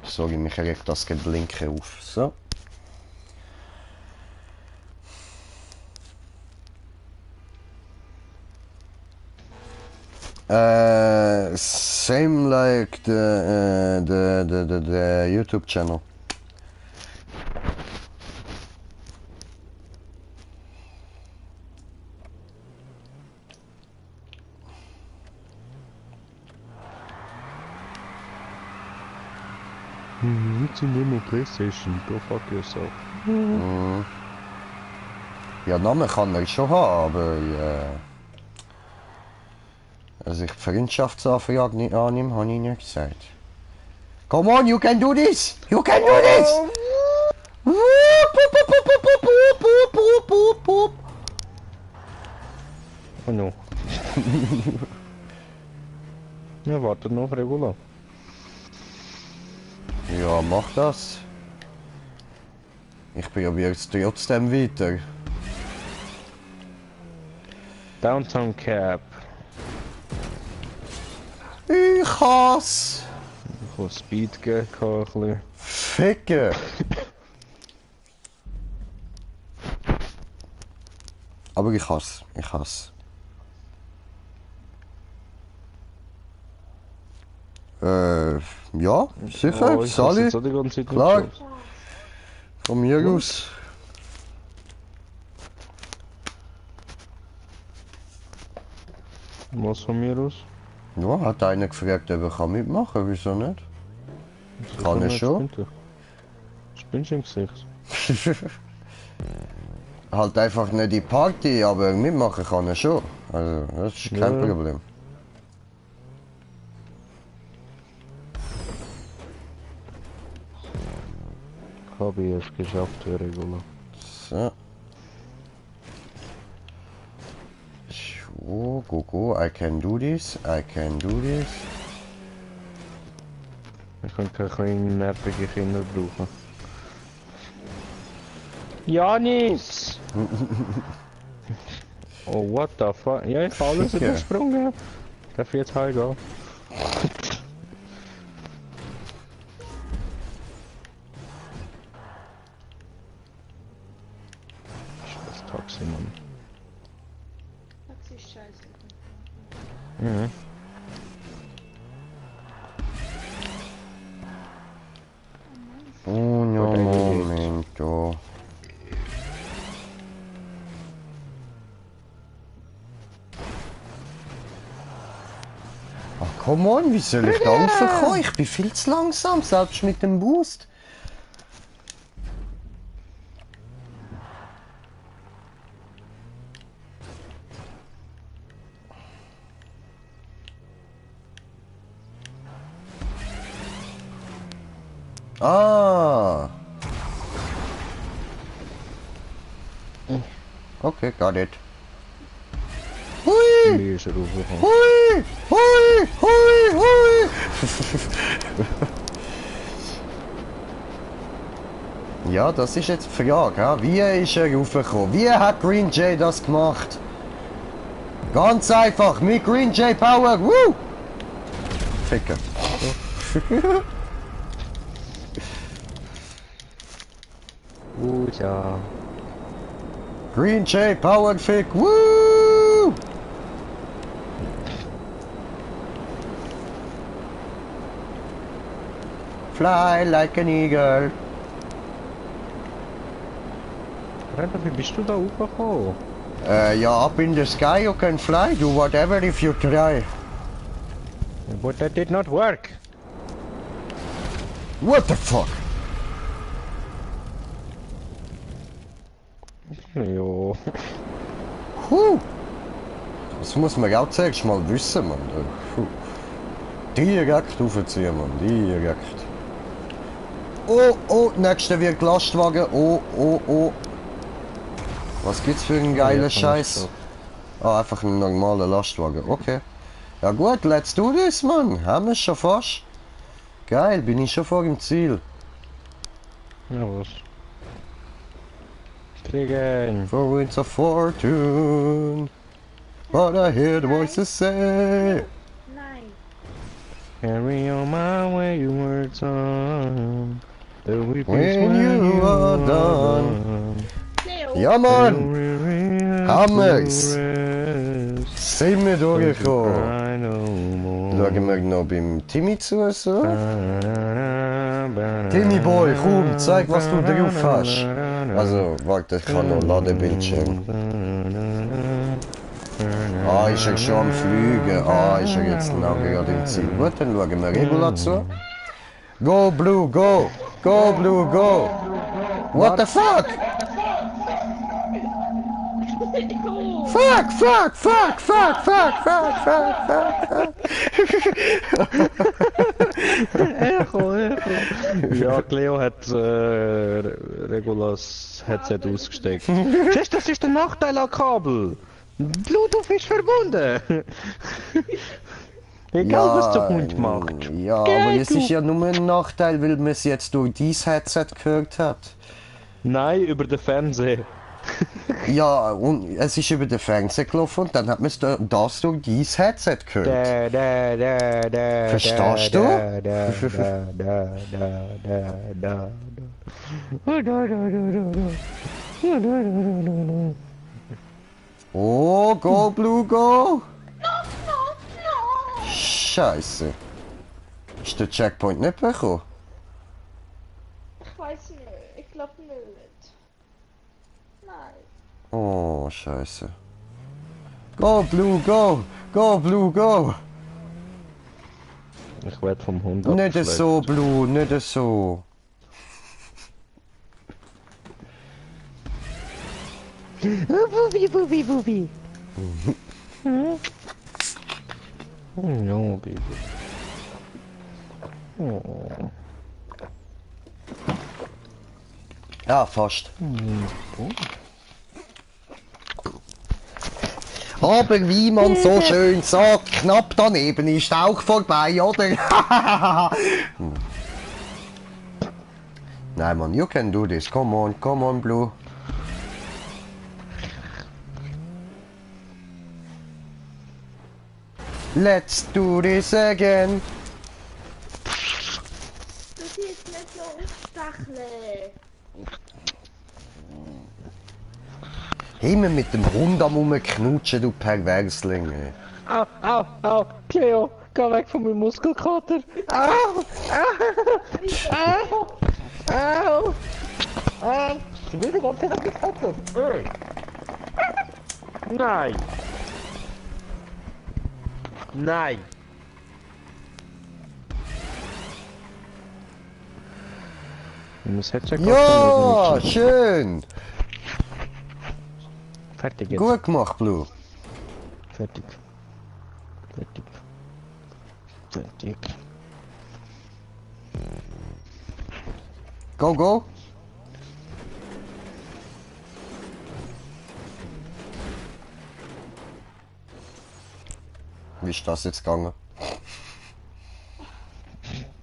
Sorry, mich regt das Geblinke auf. So. Same like the YouTube channel. It's in your PlayStation. Go fuck yourself. Ja, Namen kann er schon haben, aber dass ich die Freundschaftsanfrage nicht annehme, habe ich nicht gesagt. Come on, you can do this! You can do this! Oh no. Ja, warte noch, Regula. Ja, mach das. Ich probiere jetzt trotzdem weiter. Downtown Cap. Ich hasse! Ich habe Speed gegeben, ein bisschen. Ficken! Aber ich hasse. Ich hasse. Ja, sicher, Oh, ich Sally. jetzt auch die ganze Zeit Klar. nicht geschossen. Von mir aus. Was von mir aus? Ja, hat einer gefragt, ob er mitmachen kann, wieso nicht? Kann er schon. Spinnst du im Gesicht? Halt einfach nicht die Party, aber mitmachen kann er schon. Also, das ist kein Ja. Problem. Habe ich es geschafft, Regula. So. Go, I can do this, I can do this. Ich kann keine kleinen nervige Kinder brauchen. Janis! Oh, what the fuck? Ja, ich habe alles Ja. übersprungen. Darf ich jetzt heimgehen? Scheiß Taxi, Mann. Das ist scheiße. Mhm. Uno Oder momento. Ach, come on, wie soll ich da raufkommen? Ich bin viel zu langsam, selbst mit dem Boost. Ah. Okay, got it. Hui! Wie ist er raufgekommen? Hui! Hui! Hui! Hui! Ja, das ist jetzt die Frage. Ja? Wie ist er raufgekommen? Wie hat Green Jay das gemacht? Ganz einfach, mit Green Jay Power. Woo! Ficken. Ja. Green Jay Power Fick. Woo! Fly like an eagle. Alter, wie bist du da hochgekommen? Ja, up in the sky you can fly, do whatever if you try. But that did not work. What the fuck? Jo. Huh. Das muss man auch zuerst mal wissen, Mann. Puh. Direkt aufziehen, Mann. Direkt. Oh, oh, nächster wird Lastwagen. Oh, oh, oh. Was gibt's für einen geilen Scheiß? Ah, einfach ein normaler Lastwagen. Okay. Ja gut, let's do this, Mann. Haben wir schon fast. Geil, bin ich schon vor dem Ziel. Ja, was? Kriegen. For winds of fortune. What I hear the voices say. Nein. Carry on my wayward son. When you are done. Leo. Ja, Mann. Hammers. Sind wir durchgekommen. Schauen wir noch beim Timmy zu. So. Timmy Boy, komm, zeig, was du drauf hast. Also, warte, ich kann noch Ladebildschirm. Ah, ist er schon am Fliegen? Ah, ist er jetzt genau gerade im Ziel? Gut, dann schauen wir Regula zu. Go Blue, go! Go Blue, go! What the fuck? Fuck, fuck, fuck, fuck, fuck, fuck, fuck, fuck, fuck. Echo. Ja, Cleo hat Regulas Headset ausgesteckt. Siehst du, das ist der Nachteil an Kabel. Bluetooth ist verbunden. Egal, was der Hund macht. Ja, aber es ist ja nur ein Nachteil, weil man es jetzt durch dieses Headset gehört hat. Nein, über den Fernseher. Ja, und es ist über den Fernseher gelaufen und dann hat man es das durch dieses Headset gehört. Verstehst du? Oh, go Blue, go! Scheiße. Ist der Checkpoint nicht bekommen? Ich weiß nicht. Ich glaube nicht. Nein. Oh, scheiße. Go Blue, go! Go Blue, go! Ich werde vom Hund Nicht abgeschleppt. so, Blue, nicht so. Bubi. No, Baby. Oh. Ja, fast. Aber wie man so schön sagt, knapp daneben ist auch vorbei, oder? Nein, man, you can do this. Come on, Blue. Let's do this again. Du siehst nicht so aufstacheln. Immer mit dem Hund am rumknutschen, du Perversling. Au, Cleo, geh weg von meinem Muskelkater. Au. Ich will die ganze Zeit abgekattet. Nein. Das hätte Ja, schön. Fertig jetzt. Gut gemacht, Blue. Fertig. Go, go. Wie ist das jetzt gegangen?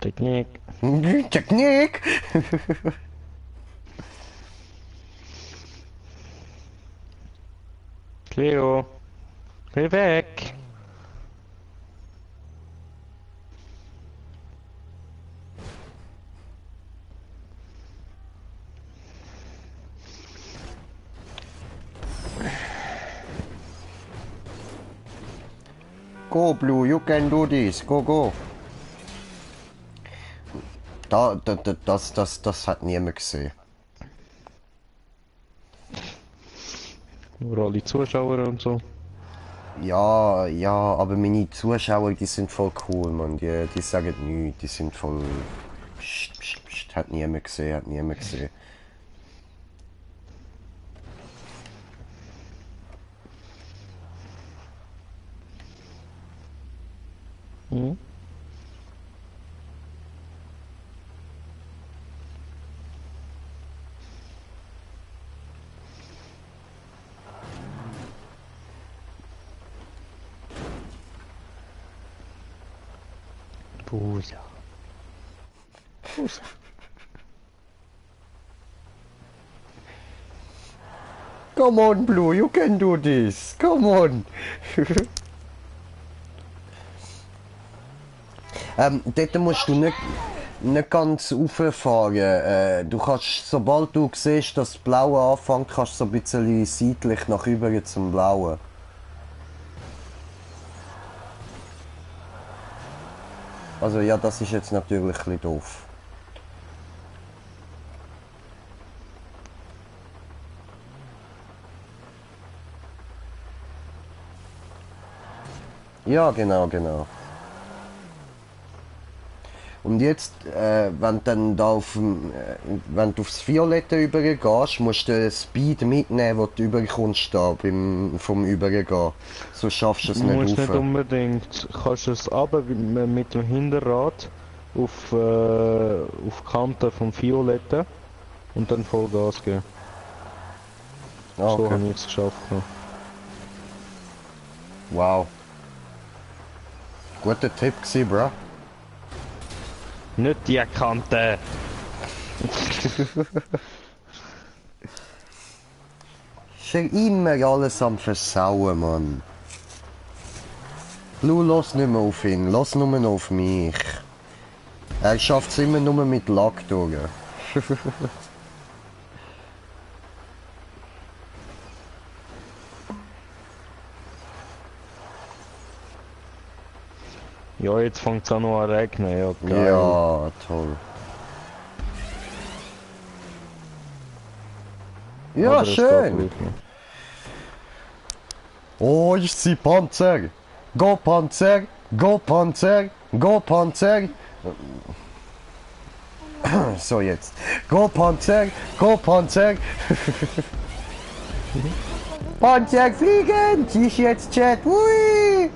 Technik. Technik! Cleo. Geh weg. Go, Blue, you can do this. Go, go. Das hat niemand gesehen. Nur alle Zuschauer und so. Ja, ja, aber meine Zuschauer, die sind voll cool, man. Die sagen nichts, die sind voll... Psst, psst, psst, hat niemand gesehen, hat niemand gesehen. Mhm. Buja. Come on, Blue, you can do this. Come on. Dort musst du nicht ganz rauffahren. Du kannst, sobald du siehst, dass das Blaue anfängt, kannst du so ein bisschen seitlich nach über zum Blauen. Also ja, das ist jetzt natürlich ein bisschen doof. Ja, genau, genau. Und jetzt, wenn du dann da wenn du aufs Violette übergehst, musst du den Speed mitnehmen, wo du überkommst da vom Übergehen. So schaffst du es Du musst nicht nicht rauf. unbedingt, kannst es aber mit dem Hinterrad auf die Kante vom Violetten und dann voll Gas geben. Ah, So okay. habe ich es geschafft. Ja. Wow. Guter Tipp gsi, bro. Nicht die Kante! Ist ja immer alles am Versauen, Mann. Blue, lass nicht mehr auf ihn, lass nur noch auf mich. Er schafft es immer nur mit Lack durch. Ja, jetzt fängt es auch noch an regnen, ja geil. Ja, toll. Ja, Aber es geht schön. gleich noch. Oh, ich zieh Panzer. Go Panzer, go Panzer, go Panzer. So jetzt. Go Panzer, go Panzer. Panzer fliegen, ich jetzt Jet. Hui.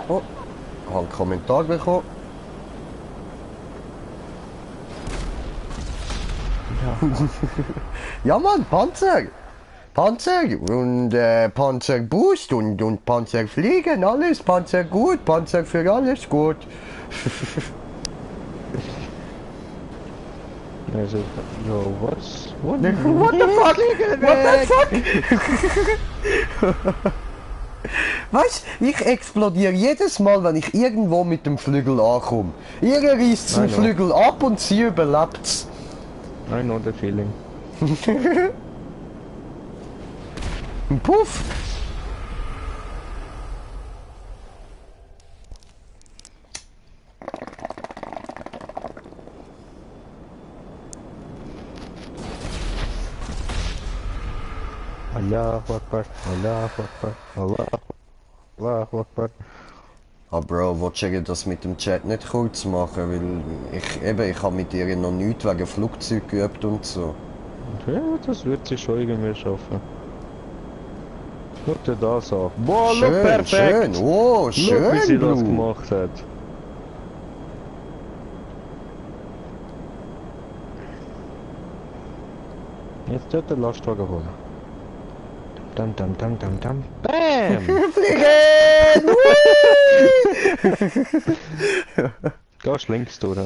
Oh, ich habe einen Kommentar bekommen. Ja Mann, Panzer! Panzer und Panzer Boost und Panzer fliegen, alles, Panzer gut, Panzer für alles gut. Also, yo, was? What? What the fuck? What the fuck? Weißt, ich explodiere jedes Mal, wenn ich irgendwo mit dem Flügel ankomme. Ihr reißt den I know. Flügel ab und sie überlebt's. I know the feeling. Puff! Allahu Akbar, Allahu Akbar, Allahu Akbar. Ah Bro, willst du das mit dem Chat nicht kurz machen? Weil ich habe mit ihr noch nichts wegen Flugzeug geübt und so. Ja, das wird sie schon irgendwie schaffen. Schau dir das an. Boah, look, Schön, perfekt! schön, oh, Look, wie sie schön, das Blue. gemacht hat. Jetzt dort den Lastwagen holen. Dam, dam, dam, dam, dam. Bam! Fliegen! Hui! Gehst links durch.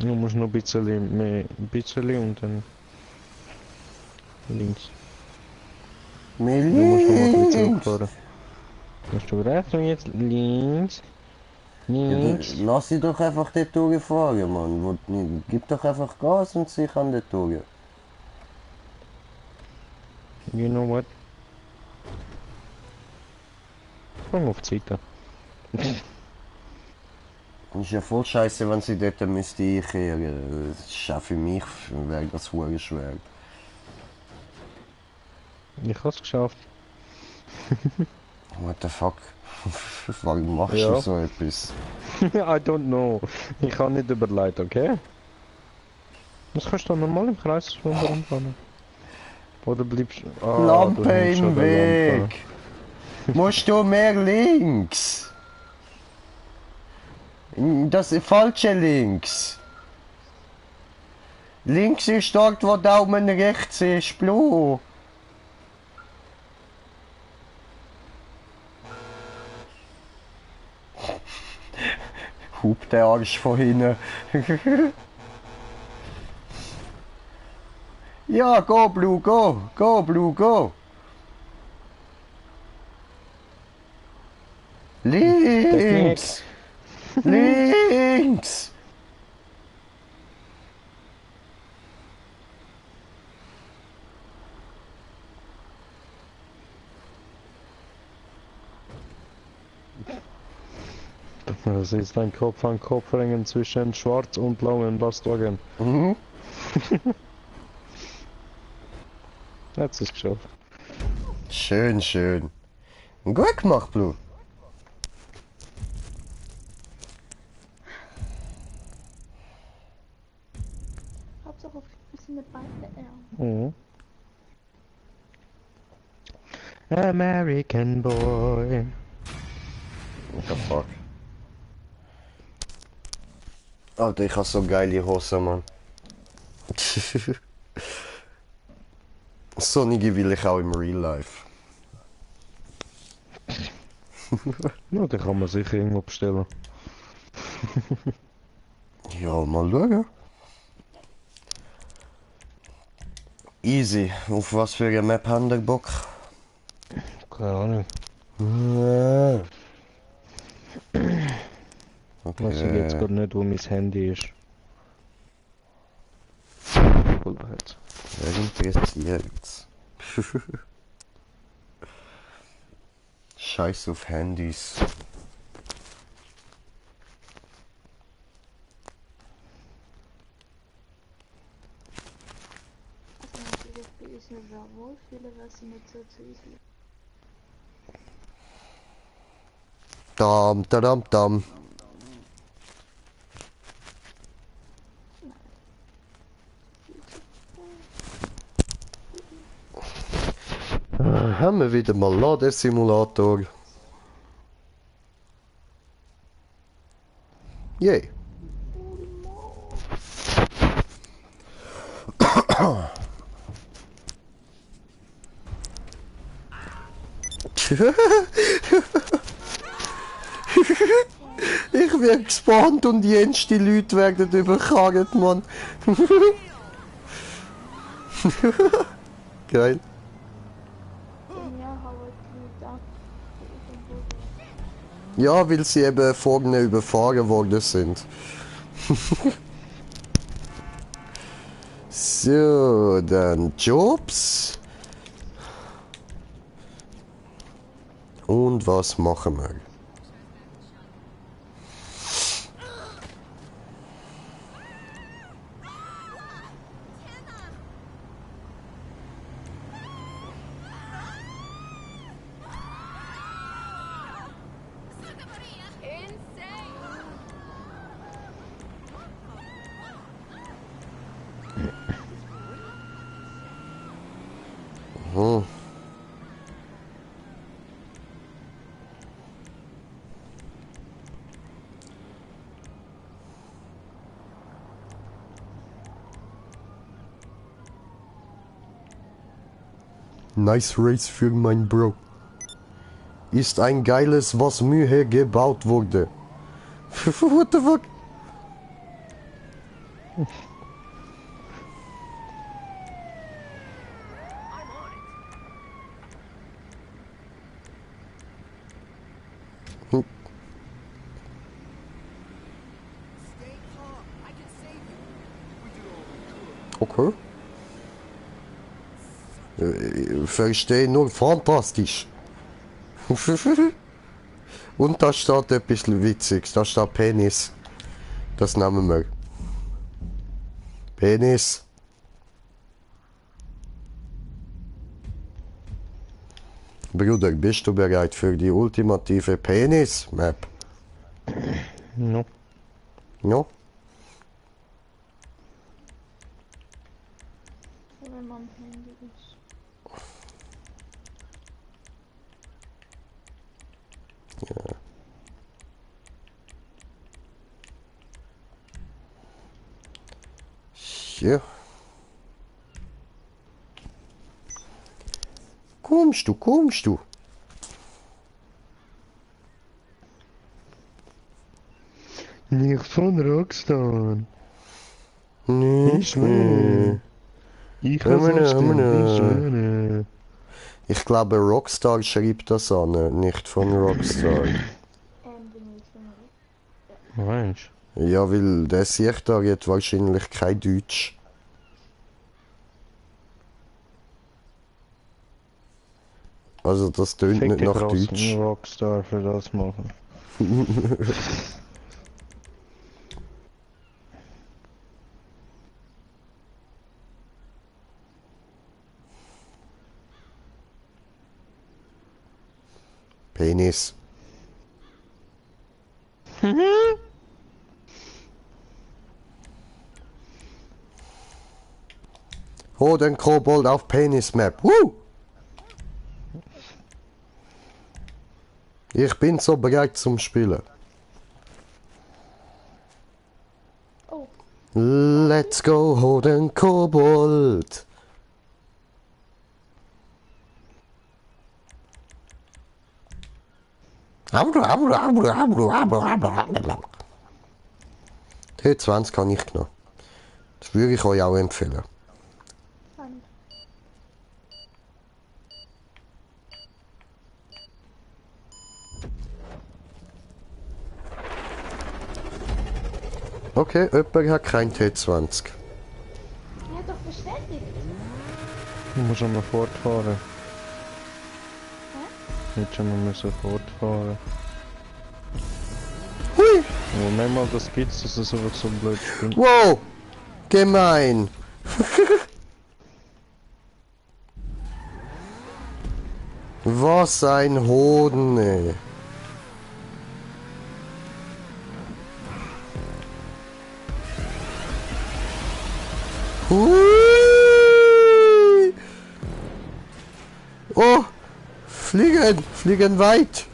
Du musst noch ein bisschen mehr, ein bisschen und dann links. Mehr Du musst noch mal ein bisschen links. zurückfahren. Hast du rechts und jetzt links. Ja, Links. lass sie doch einfach dort durchfahren, Mann. Gib doch einfach Gas und sie kann dort durch. You know what? Fang auf die Seite. Ist ja voll scheiße, wenn sie dort müsste einkehren. Das ist auch für mich wäre das hure schwer. Ich hab's geschafft. What the fuck? Warum machst Ja. du so etwas? I don't know. Ich kann nicht überleiten, okay? Das kannst du doch normal im Kreis rumfahren. Oder bleibst du... Ah, Lampe du hängst im an der Lampe. Weg! Musst du mehr links? Das ist falsche links. Links ist dort, wo Daumen rechts ist, blau. Hupt der Arsch von hinten. Ja, go Blue, go! Go Blue, go! Links! Links! Das ist ein Kopf an Kopf ringen zwischen Schwarz und blauen Lastwagen. Mhm. Jetzt ist es geschafft. Schön, schön. Gut gemacht, Blue. Hauptsache ein bisschen mit beiden Mhm. American Boy. What the fuck? Alter, ich hab so geile Hosen, Mann. Sonnige will ich auch im Real Life. Ja, den kann man sicher irgendwo bestellen. Ja, mal schauen. Easy. Auf was für eine Map haben ihr Bock? Keine Ahnung. Weiß ich jetzt Okay. gerade nicht, wo mein Handy ist. Cool, jetzt. Wer interessiert's? Scheiß auf Handys. Also natürlich will ich mich da wohlfühlen, was sie nicht so zu easy. Dam, dam, dam. Haben wir wieder mal Ladesimulator. Yay. Ich werde gespannt und jetzt die Leute werden überkarrt, Mann. Geil. Ja, Howard liegt ab. Ja, weil sie eben vorne überfahren worden sind. So, dann Jobs. Und was machen wir? Hm. Nice Race für mein Bro. Ist ein geiles, was Mühe gebaut wurde. What the fuck? Okay. Ich verstehe nur fantastisch. Und da steht etwas Witziges. Da steht Penis. Das nehmen wir. Penis. Bruder, bist du bereit für die ultimative Penis-Map? No. No? Wenn man am Handy ist. Ja. Kommst du, kommst du? Nicht von Rockstar. Nee, Ich schwöre. Ich Hör kann mal, es hör mal. ich schwöre. Ich glaube, Rockstar schreibt das an, nicht von Rockstar. Bin ich schon mal. Meinst Ja, weil der sieht da jetzt wahrscheinlich kein Deutsch. Also das tönt du? nicht nach Fick dich Deutsch. Rockstar für das machen. Penis. Oh, den Kobold auf Penis Map. Ich bin so bereit zum Spielen. Oh, Let's go, hol den Kobold. T20 kann ich genommen. Das würde ich euch auch empfehlen. fand. Okay, jemand hat kein T20. Er hat doch bestätigt. Du musst schon mal fortfahren. Jetzt schon mal müssen fortfahren. Hui! Und manchmal das gibt's, dass es einfach so blöd springt. Wow! Gemein! Was ein Hoden, ey. Hui! Oh! Fliegen! Fliegen weit!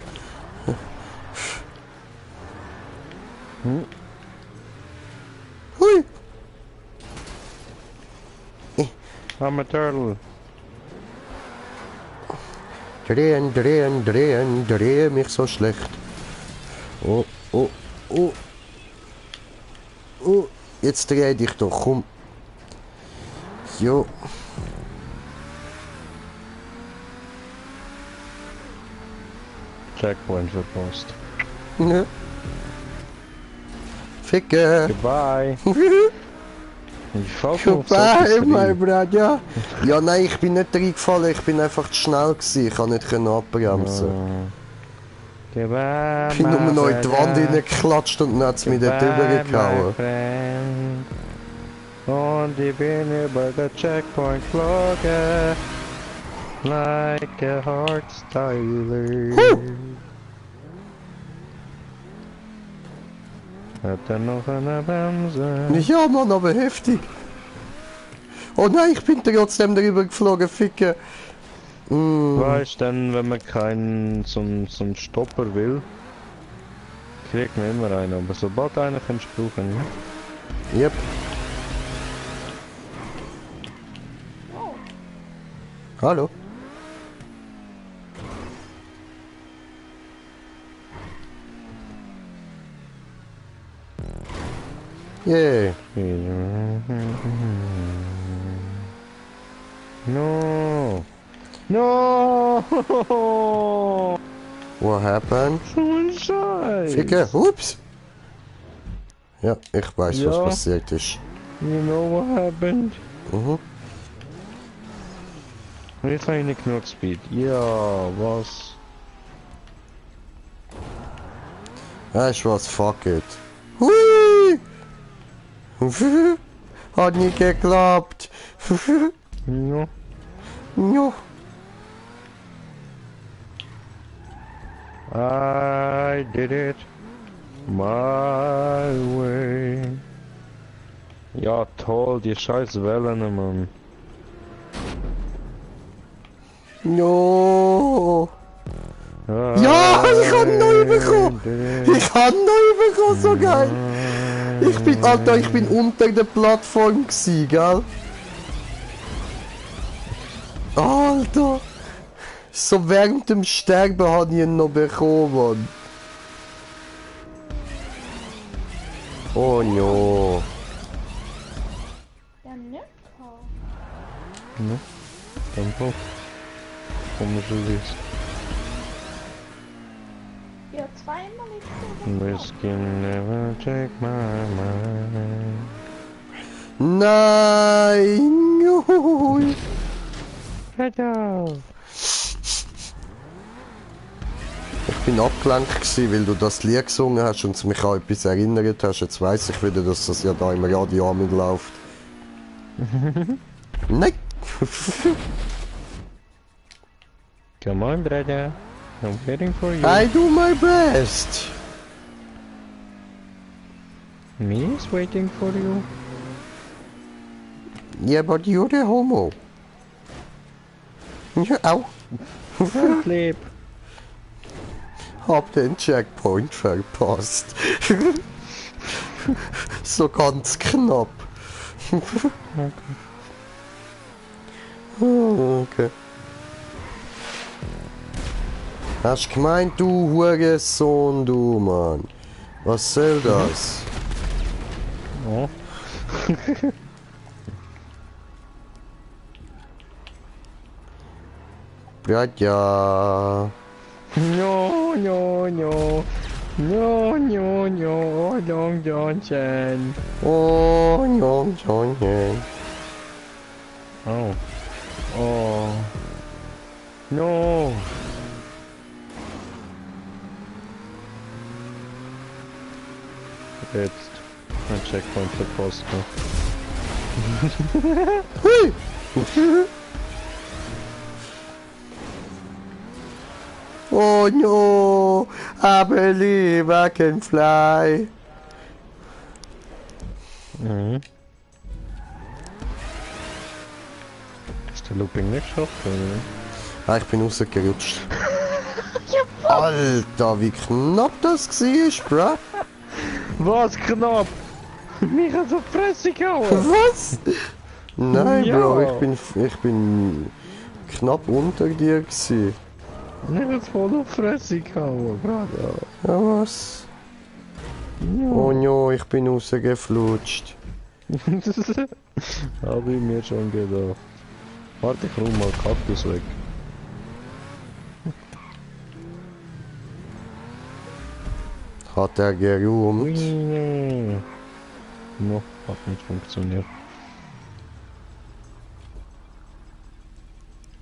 Hui! I'm a turtle. Drehen, drehen, drehen, drehe mich so schlecht. Oh, oh, oh. Oh, jetzt dreh dich doch, komm. Jo. Checkpoint verpasst. Ne? Ficke. Goodbye. Ich fall Goodbye, mein Bruder. Ja, nein, ich bin nicht reingefallen, ich bin einfach zu schnell gewesen. Ich kann nicht abbremsen. Goodbye, Ich bin nur noch in die Wand reingeklatscht und dann hat es mich dort rübergehauen. Und ich bin über den Checkpoint geflogen. Like a Hardstyler. Hat er noch eine Bremse? Ja, Mann, aber heftig. Oh nein, ich bin trotzdem drüber geflogen, Ficke. Weißt du, dann, wenn man keinen zum Stopper will, kriegt man immer einen. Aber sobald einer kannst du brauchen, ja? Yep. Hallo? Yeah. No! No! What happened? So ein Scheiß! Ficke, ups! Ja, ich weiß, was Ja. passiert ist. You know what happened? Mhm. Jetzt habe ich nicht genug Speed. Ja, was? Weißt du was, fuck it. Hui! Hat nicht geklappt. Ja. Ja. I did it my way. Ja, toll, die scheiß Wellen, Mann. No. Ja, ich hab neu bekommen. Ich hab neu bekommen, so geil. Alter, ich bin unter der Plattform gsi, gell? Alter. So während dem Sterben hab ich ihn noch bekommen. Oh no. Ja, ne? Ne? Tempo. Komische Sicht. Ja, zweimal nicht so. Whiskey never take my mind. Nein. Juhu. Hello. Ich bin abgelenkt gewesen, weil du das Lied gesungen hast und es mich an etwas erinnert hast. Jetzt weiss ich wieder, dass das ja da im Radio mitläuft. Nein! Come on, brother. I'm waiting for you. I do my best! Me is waiting for you. Yeah, but you're the homo. Ja, au. Flip. Hab den Checkpoint verpasst. So ganz knapp. Okay. Hast du gemeint, du Hurensohn, du Mann? Was soll das? Oh. Ja. No, no, no. No, no, no. Long Johnson. Oh, Jong, Jong, Jong. Oh. Oh. No. Jetzt ein Checkpoint verpasst. Hui! Oh no, I believe I can fly. Mhm. Ist der Looping nicht geschafft, oder? Ah, ich bin rausgerutscht. Alter, wie knapp das war, bro. Was knapp? Mich hat so Fresse gehauen! Was? Nein, Ja. Bro, ich bin knapp unter dir gsi. Mich hat voll auf Fresse gehauen, gerade. Ja, was? Oh no, ich bin rausgeflutscht. Habe ich mir schon gedacht. Warte, ich rum mal Kaktus weg. Hat er geruht? Ui. No, hat nicht funktioniert.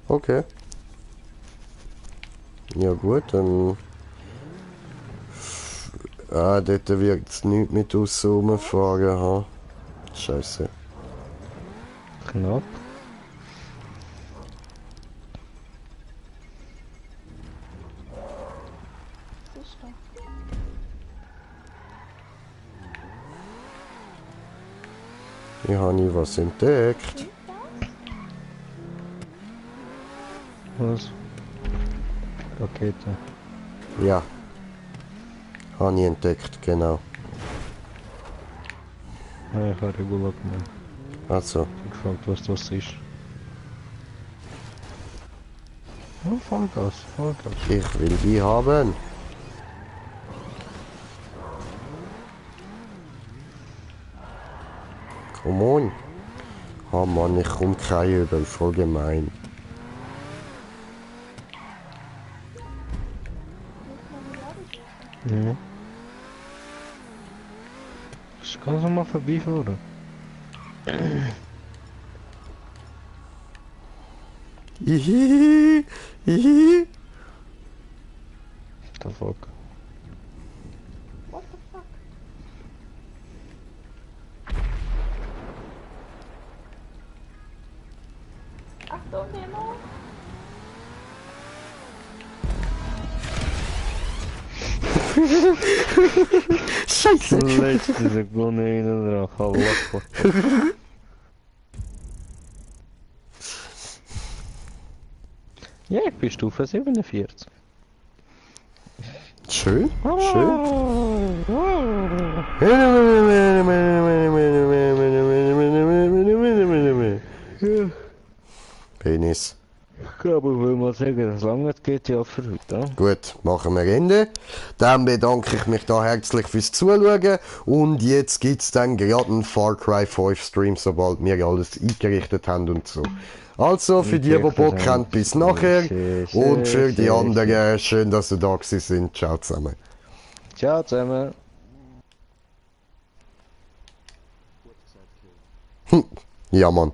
Okay. Ja gut, dann... Ah, dort wird es nichts mit aussen rumfahren, ha? Scheiße. Knapp. Was ist da? Ich habe nie was entdeckt. Was? Rakete. Ja. Habe ich entdeckt, genau. Ja, ich habe Regular gemeint. Also, Ich gefragt, was das ist. Oh, Vollgas, Vollgas. ich will die haben. Come on. Oh Mann, ich komm kein Übel, voll gemein. Ja. Ich kann so mal vorbeifahren. Hihihi, hihihi. The fuck? What the fuck? Achtung, Demo! Scheiße. Letzte Sekunde hinten dran, Allah. Ja, ich bin Stufe 47. Schön, schön. Penis. Ich glaube, ich will mal sagen, das lange GTA für heute. Gut, machen wir Ende. Dann bedanke ich mich da herzlich fürs Zuschauen. Und jetzt gibt es dann gerade einen Far Cry 5 Stream, sobald wir alles eingerichtet haben und so. Also, für die Bock haben, bis nachher. Und für die anderen, schön, dass ihr da gewesen sind. Ciao zusammen. Ciao zusammen. Ja, Mann.